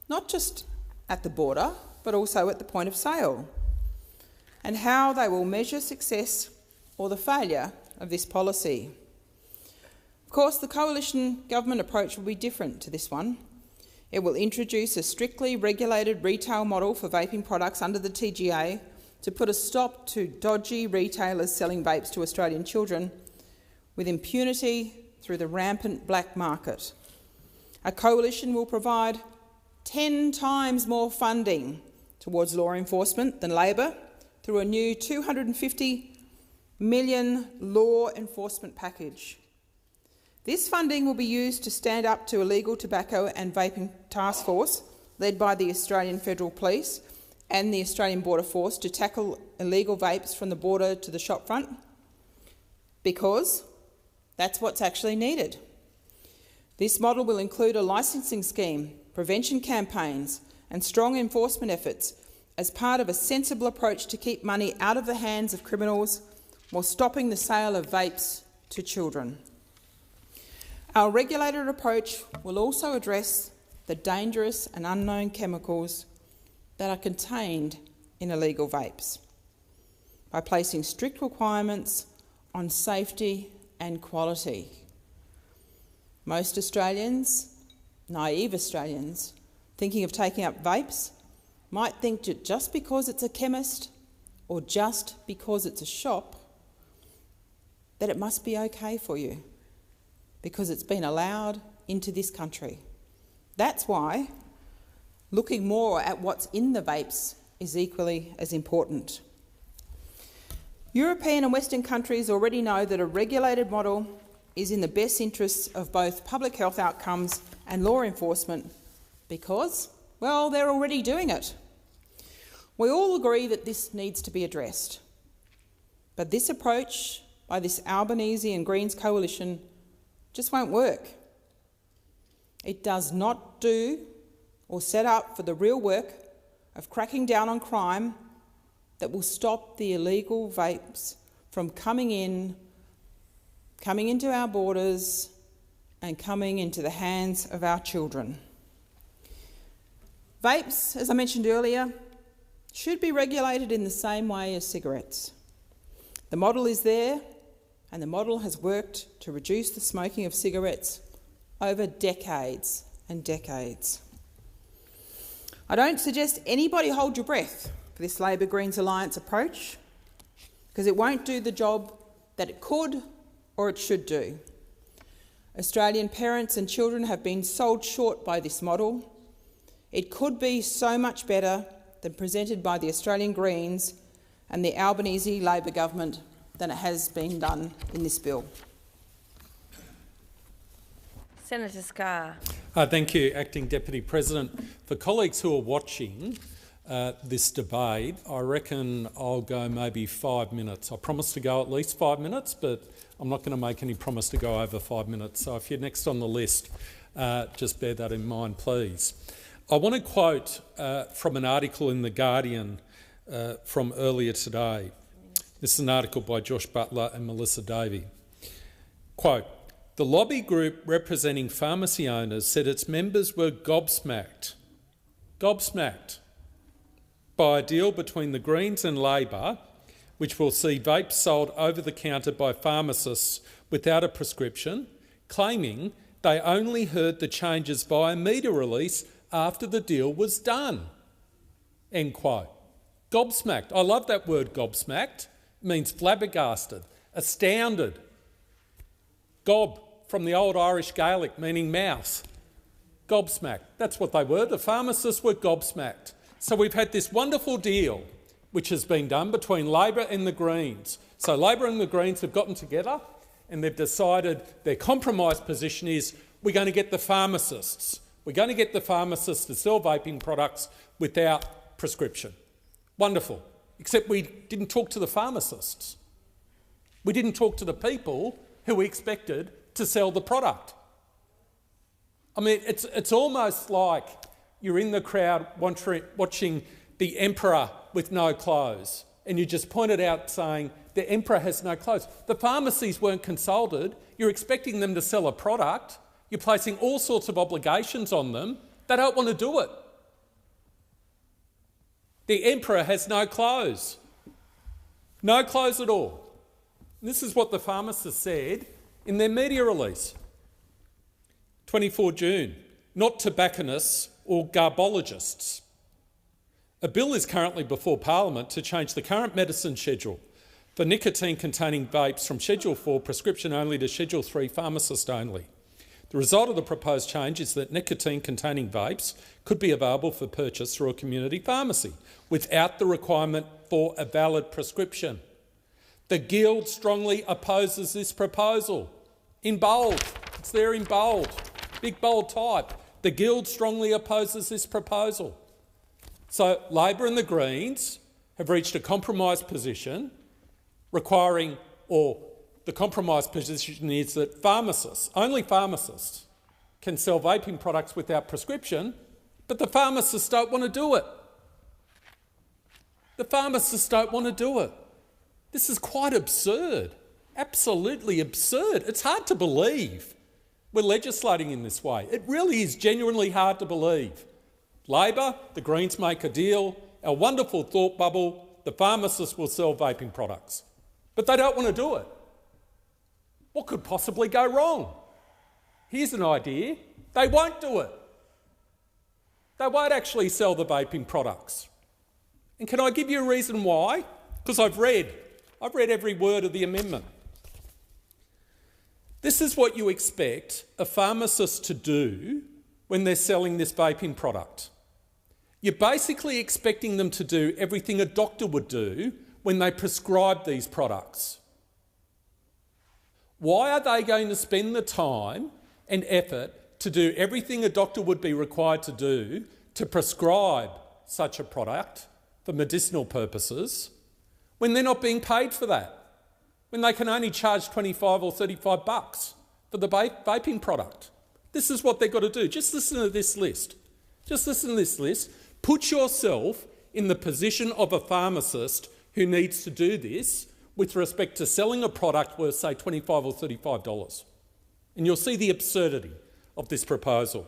S9: not just at the border, but also at the point of sale, and how they will measure success or the failure of this policy. Of course, the Coalition government approach will be different to this one. It will introduce a strictly regulated retail model for vaping products under the TGA to put a stop to dodgy retailers selling vapes to Australian children with impunity through the rampant black market. A Coalition will provide 10 times more funding towards law enforcement than Labor through a new $250 million law enforcement package. This funding will be used to stand up to illegal tobacco and vaping task force led by the Australian Federal Police and the Australian Border Force to tackle illegal vapes from the border to the shopfront, because that's what's actually needed. This model will include a licensing scheme, prevention campaigns and strong enforcement efforts as part of a sensible approach to keep money out of the hands of criminals while stopping the sale of vapes to children. Our regulated approach will also address the dangerous and unknown chemicals that are contained in illegal vapes by placing strict requirements on safety and quality. Most Australians, naive Australians, thinking of taking up vapes might think that just because it's a chemist or just because it's a shop, that it must be okay for you because it's been allowed into this country. That's why looking more at what's in the vapes is equally as important. European and Western countries already know that a regulated model is in the best interests of both public health outcomes and law enforcement because, well, they're already doing it. We all agree that this needs to be addressed. But this approach by this Albanese and Greens coalition just won't work. It does not do or set up for the real work of cracking down on crime that will stop the illegal vapes from coming into our borders and coming into the hands of our children. Vapes, as I mentioned earlier, should be regulated in the same way as cigarettes. The model is there, and the model has worked to reduce the smoking of cigarettes over decades and decades. I don't suggest anybody hold your breath for this Labor-Greens alliance approach, because it won't do the job that it could or it should do. Australian parents and children have been sold short by this model. It could be so much better than presented by the Australian Greens and the Albanese Labor government than it has been done in this bill.
S21: Senator Scarr.
S1: Thank you, Acting Deputy President. For colleagues who are watching, this debate, I reckon I'll go maybe 5 minutes. I promise to go at least 5 minutes, but I'm not going to make any promise to go over 5 minutes. So if you're next on the list, just bear that in mind, please. I want to quote from an article in The Guardian from earlier today. This is an article by Josh Butler and Melissa Davey. Quote, "The lobby group representing pharmacy owners said its members were gobsmacked by a deal between the Greens and Labor, which will see vapes sold over the counter by pharmacists without a prescription, claiming they only heard the changes via media release after the deal was done." End quote. Gobsmacked. I love that word, gobsmacked. It means flabbergasted, astounded. Gob, from the old Irish Gaelic, meaning mouth. Gobsmacked. That's what they were. The pharmacists were gobsmacked. So we've had this wonderful deal which has been done between Labor and the Greens. So Labor and the Greens have gotten together and they've decided their compromise position is we're going to get the pharmacists. We're going to get the pharmacists to sell vaping products without prescription. Wonderful. Except we didn't talk to the pharmacists. We didn't talk to the people who we expected to sell the product. I mean, it's almost like you're in the crowd watching the Emperor with no clothes, and you just pointed out saying the Emperor has no clothes. The pharmacies weren't consulted. You're expecting them to sell a product. You're placing all sorts of obligations on them. They don't want to do it. The Emperor has no clothes. No clothes at all. This is what the pharmacists said in their media release. 24 June, not tobacconists or garbologists. A bill is currently before Parliament to change the current medicine schedule for nicotine-containing vapes from Schedule 4 prescription only to Schedule 3 pharmacist only. The result of the proposed change is that nicotine-containing vapes could be available for purchase through a community pharmacy without the requirement for a valid prescription. The Guild strongly opposes this proposal. In bold, it's there in bold, big bold type. The Guild strongly opposes this proposal. So Labor and the Greens have reached a compromise position requiring, or the compromise position is that pharmacists, only pharmacists, can sell vaping products without prescription, but the pharmacists don't want to do it. The pharmacists don't want to do it. This is quite absurd, absolutely absurd. It's hard to believe we're legislating in this way. It really is genuinely hard to believe. Labor, the Greens make a deal, our wonderful thought bubble, the pharmacists will sell vaping products. But they don't want to do it. What could possibly go wrong? Here's an idea. They won't do it. They won't actually sell the vaping products. And can I give you a reason why? Because I've read every word of the amendment. This is what you expect a pharmacist to do when they're selling this vaping product. You're basically expecting them to do everything a doctor would do when they prescribe these products. Why are they going to spend the time and effort to do everything a doctor would be required to do to prescribe such a product for medicinal purposes when they're not being paid for that? When they can only charge 25 or 35 bucks for the vaping product? This is what they've got to do. Just listen to this list. Just listen to this list. Put yourself in the position of a pharmacist who needs to do this with respect to selling a product worth, say, $25 or $35. And you'll see the absurdity of this proposal.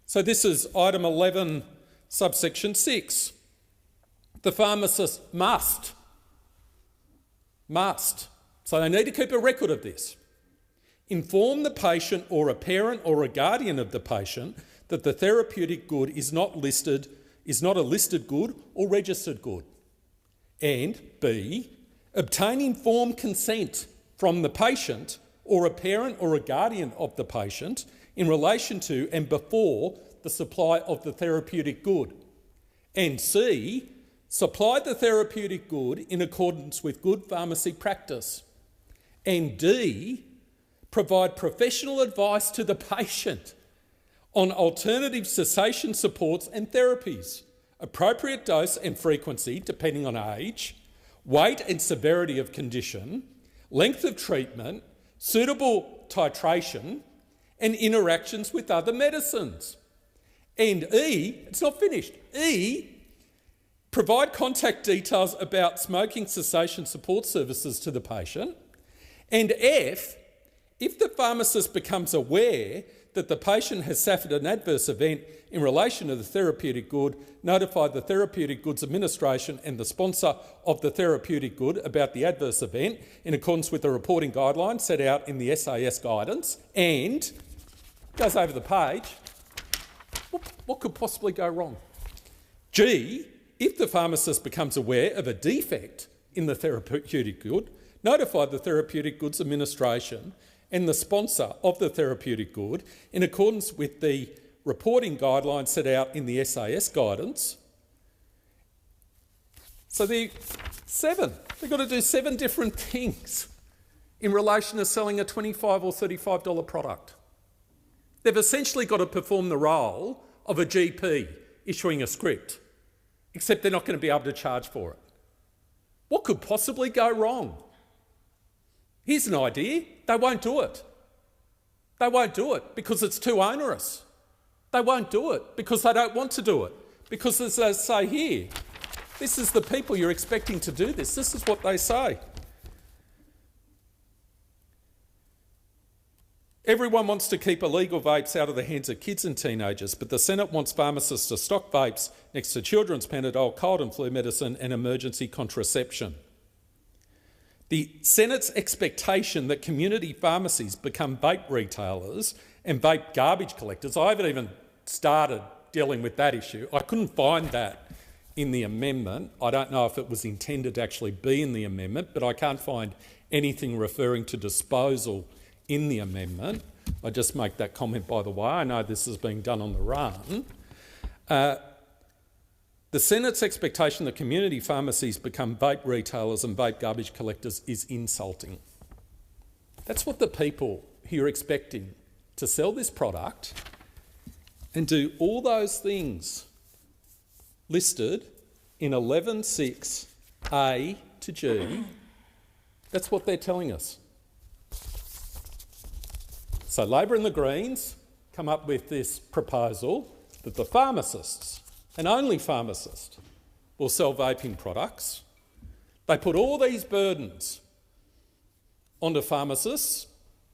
S1: So this is item 11, subsection 6. The pharmacist must. So they need to keep a record of this. Inform the patient or a parent or a guardian of the patient that the therapeutic good is not a listed good or registered good. And B, obtain informed consent from the patient or a parent or a guardian of the patient in relation to and before the supply of the therapeutic good. And C, supply the therapeutic good in accordance with good pharmacy practice. And D, provide professional advice to the patient on alternative cessation supports and therapies appropriate dose and frequency depending on age, weight and severity of condition, length of treatment, suitable titration, and interactions with other medicines. And E, it's not finished, E, provide contact details about smoking cessation support services to the patient. And F, if the pharmacist becomes aware that the patient has suffered an adverse event in relation to the therapeutic good, notify the Therapeutic Goods Administration and the sponsor of the therapeutic good about the adverse event in accordance with the reporting guidelines set out in the SAS guidance. And, goes over the page, what could possibly go wrong? G, if the pharmacist becomes aware of a defect in the therapeutic good, notify the Therapeutic Goods Administration and the sponsor of the therapeutic good in accordance with the reporting guidelines set out in the SAS guidance. So they've got to do 7 different things in relation to selling a $25 or $35 product. They've essentially got to perform the role of a GP issuing a script, except they're not going to be able to charge for it. What could possibly go wrong? Here's an idea. They won't do it. They won't do it because it's too onerous. They won't do it because they don't want to do it. Because as they say here, this is the people you're expecting to do this. This is what they say. Everyone wants to keep illegal vapes out of the hands of kids and teenagers, but the Senate wants pharmacists to stock vapes next to children's Panadol, cold and flu medicine and emergency contraception. The Senate's expectation that community pharmacies become vape retailers and vape garbage collectors, I haven't even started dealing with that issue. I couldn't find that in the amendment. I don't know if it was intended to actually be in the amendment, but I can't find anything referring to disposal in the amendment. I just make that comment by the way. I know this is being done on the run. The Senate's expectation that community pharmacies become vape retailers and vape garbage collectors is insulting. That's what the people here are expecting, to sell this product and do all those things listed in 11.6A to G. That's what they're telling us. So Labor and the Greens come up with this proposal that the pharmacists, and only pharmacists, will sell vaping products. They put all these burdens onto pharmacists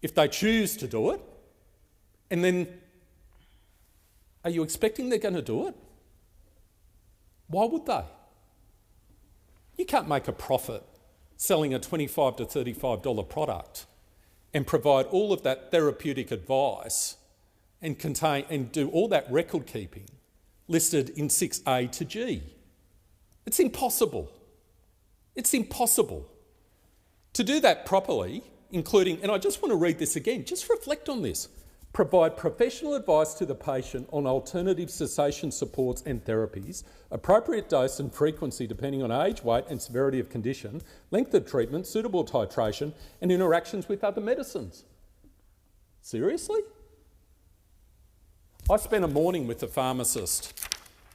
S1: if they choose to do it, and then are you expecting they're going to do it? Why would they? You can't make a profit selling a $25 to $35 product and provide all of that therapeutic advice and do all that record keeping listed in 6A to G. It's impossible. It's impossible. To do that properly, including, and I just want to read this again, just reflect on this, provide professional advice to the patient on alternative cessation supports and therapies, appropriate dose and frequency depending on age, weight and severity of condition, length of treatment, suitable titration and interactions with other medicines. Seriously? I spent a morning with a pharmacist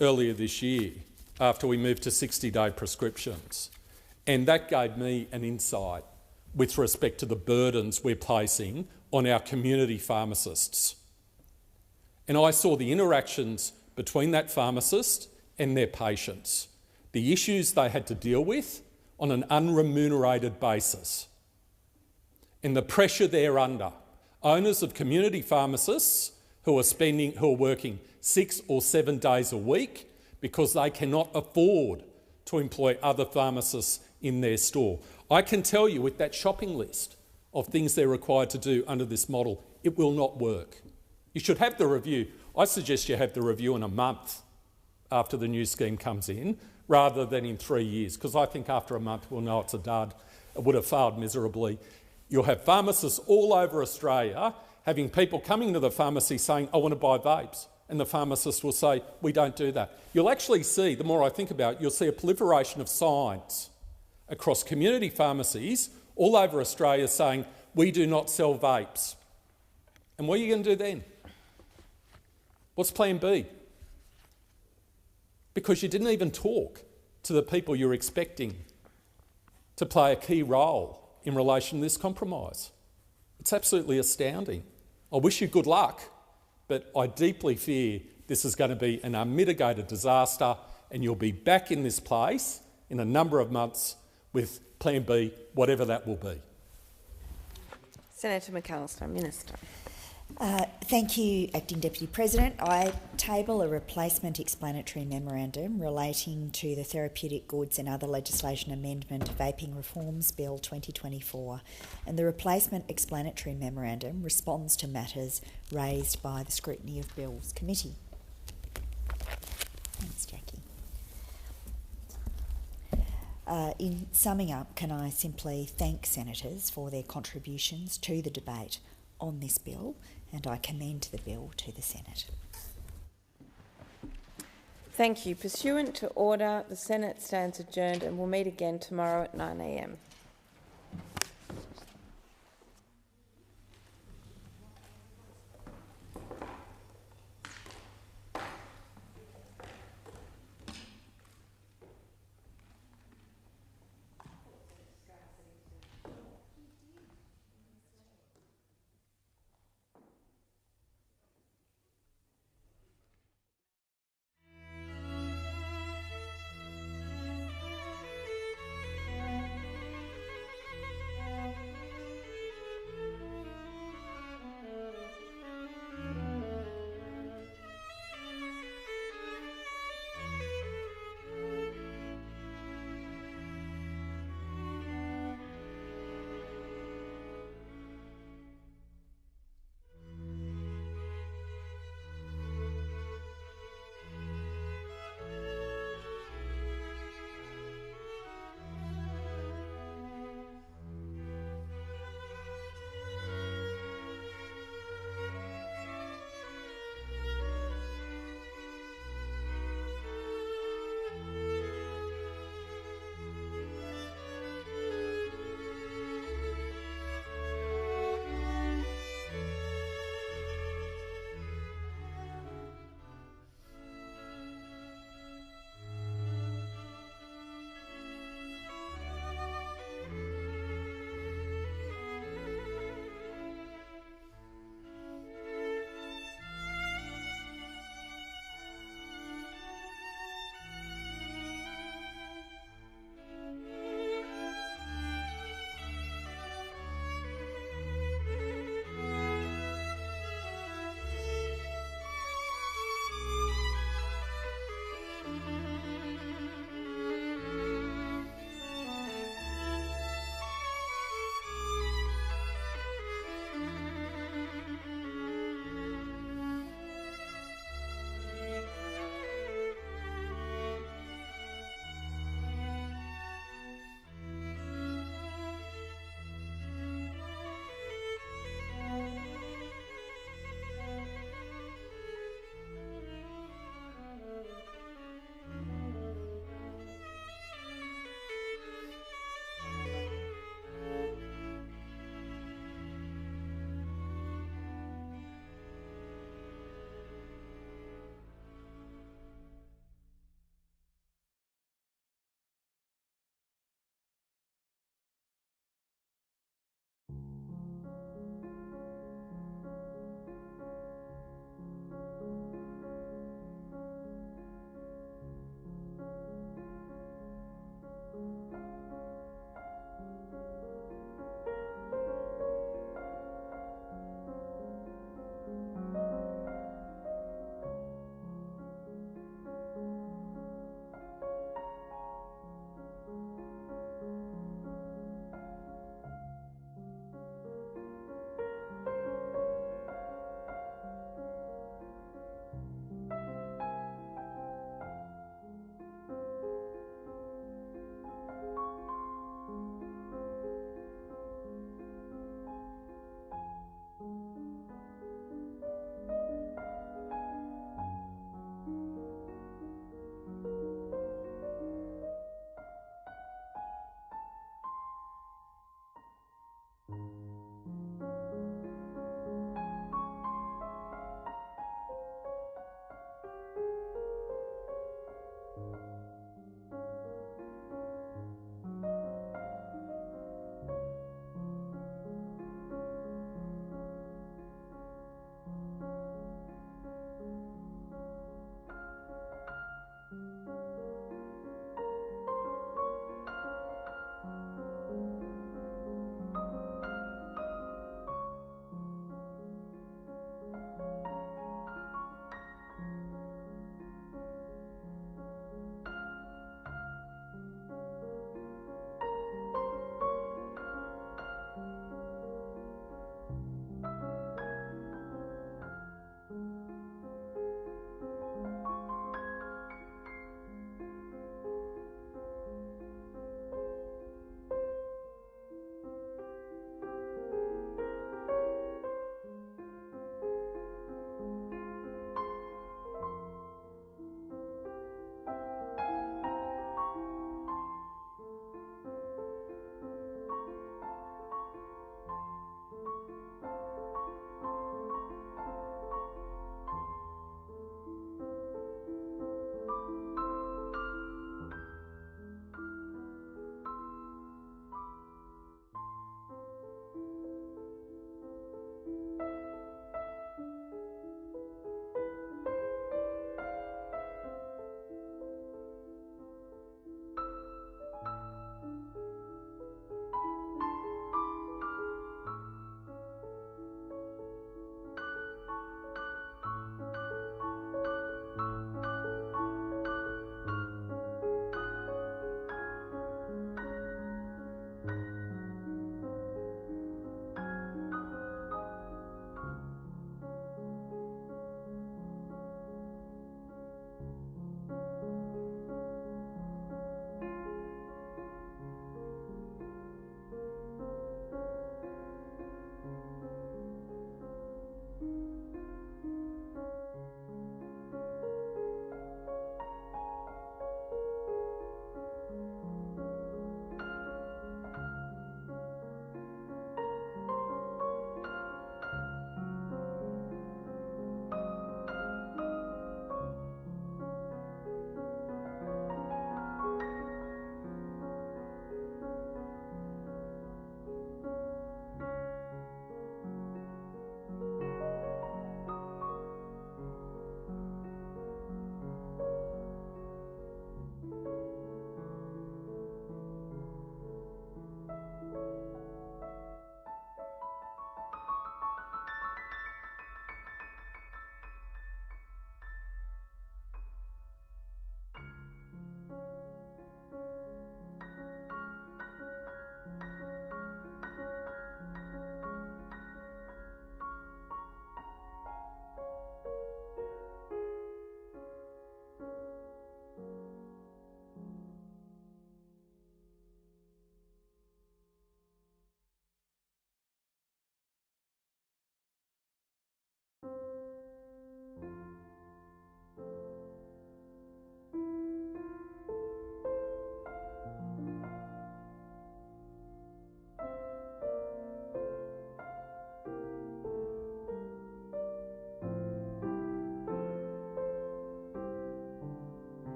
S1: earlier this year after we moved to 60-day prescriptions, and that gave me an insight with respect to the burdens we're placing on our community pharmacists. And I saw the interactions between that pharmacist and their patients, the issues they had to deal with on an unremunerated basis, and the pressure they're under. Owners of community pharmacists who are working 6 or 7 days a week because they cannot afford to employ other pharmacists in their store. I can tell you with that shopping list of things they're required to do under this model, it will not work. You should have the review. I suggest you have the review in a month after the new scheme comes in, rather than in 3 years, because I think after a month we'll know it's a dud. It would have failed miserably. You'll have pharmacists all over Australia having people coming to the pharmacy saying, I want to buy vapes, and the pharmacist will say, we don't do that. You'll actually see, the more I think about it, you'll see a proliferation of signs across community pharmacies all over Australia saying, we do not sell vapes. And what are you going to do then? What's plan B? because you didn't even talk to the people you're expecting to play a key role in relation to this compromise. It's absolutely astounding. I wish you good luck, but I deeply fear this is going to be an unmitigated disaster and you'll be back in this place in a number of months with Plan B, whatever that will be.
S21: Senator McAllister, Minister.
S8: Thank you, Acting Deputy President. I table a replacement explanatory memorandum relating to the Therapeutic Goods and Other Legislation Amendment Vaping Reforms Bill 2024, and the replacement explanatory memorandum responds to matters raised by the Scrutiny of Bills Committee. Thanks, Jackie. In summing up, can I simply thank senators for their contributions to the debate on this bill, and I commend the bill to the Senate.
S21: Thank you. Pursuant to order, the Senate stands adjourned and will meet again tomorrow at 9 a.m.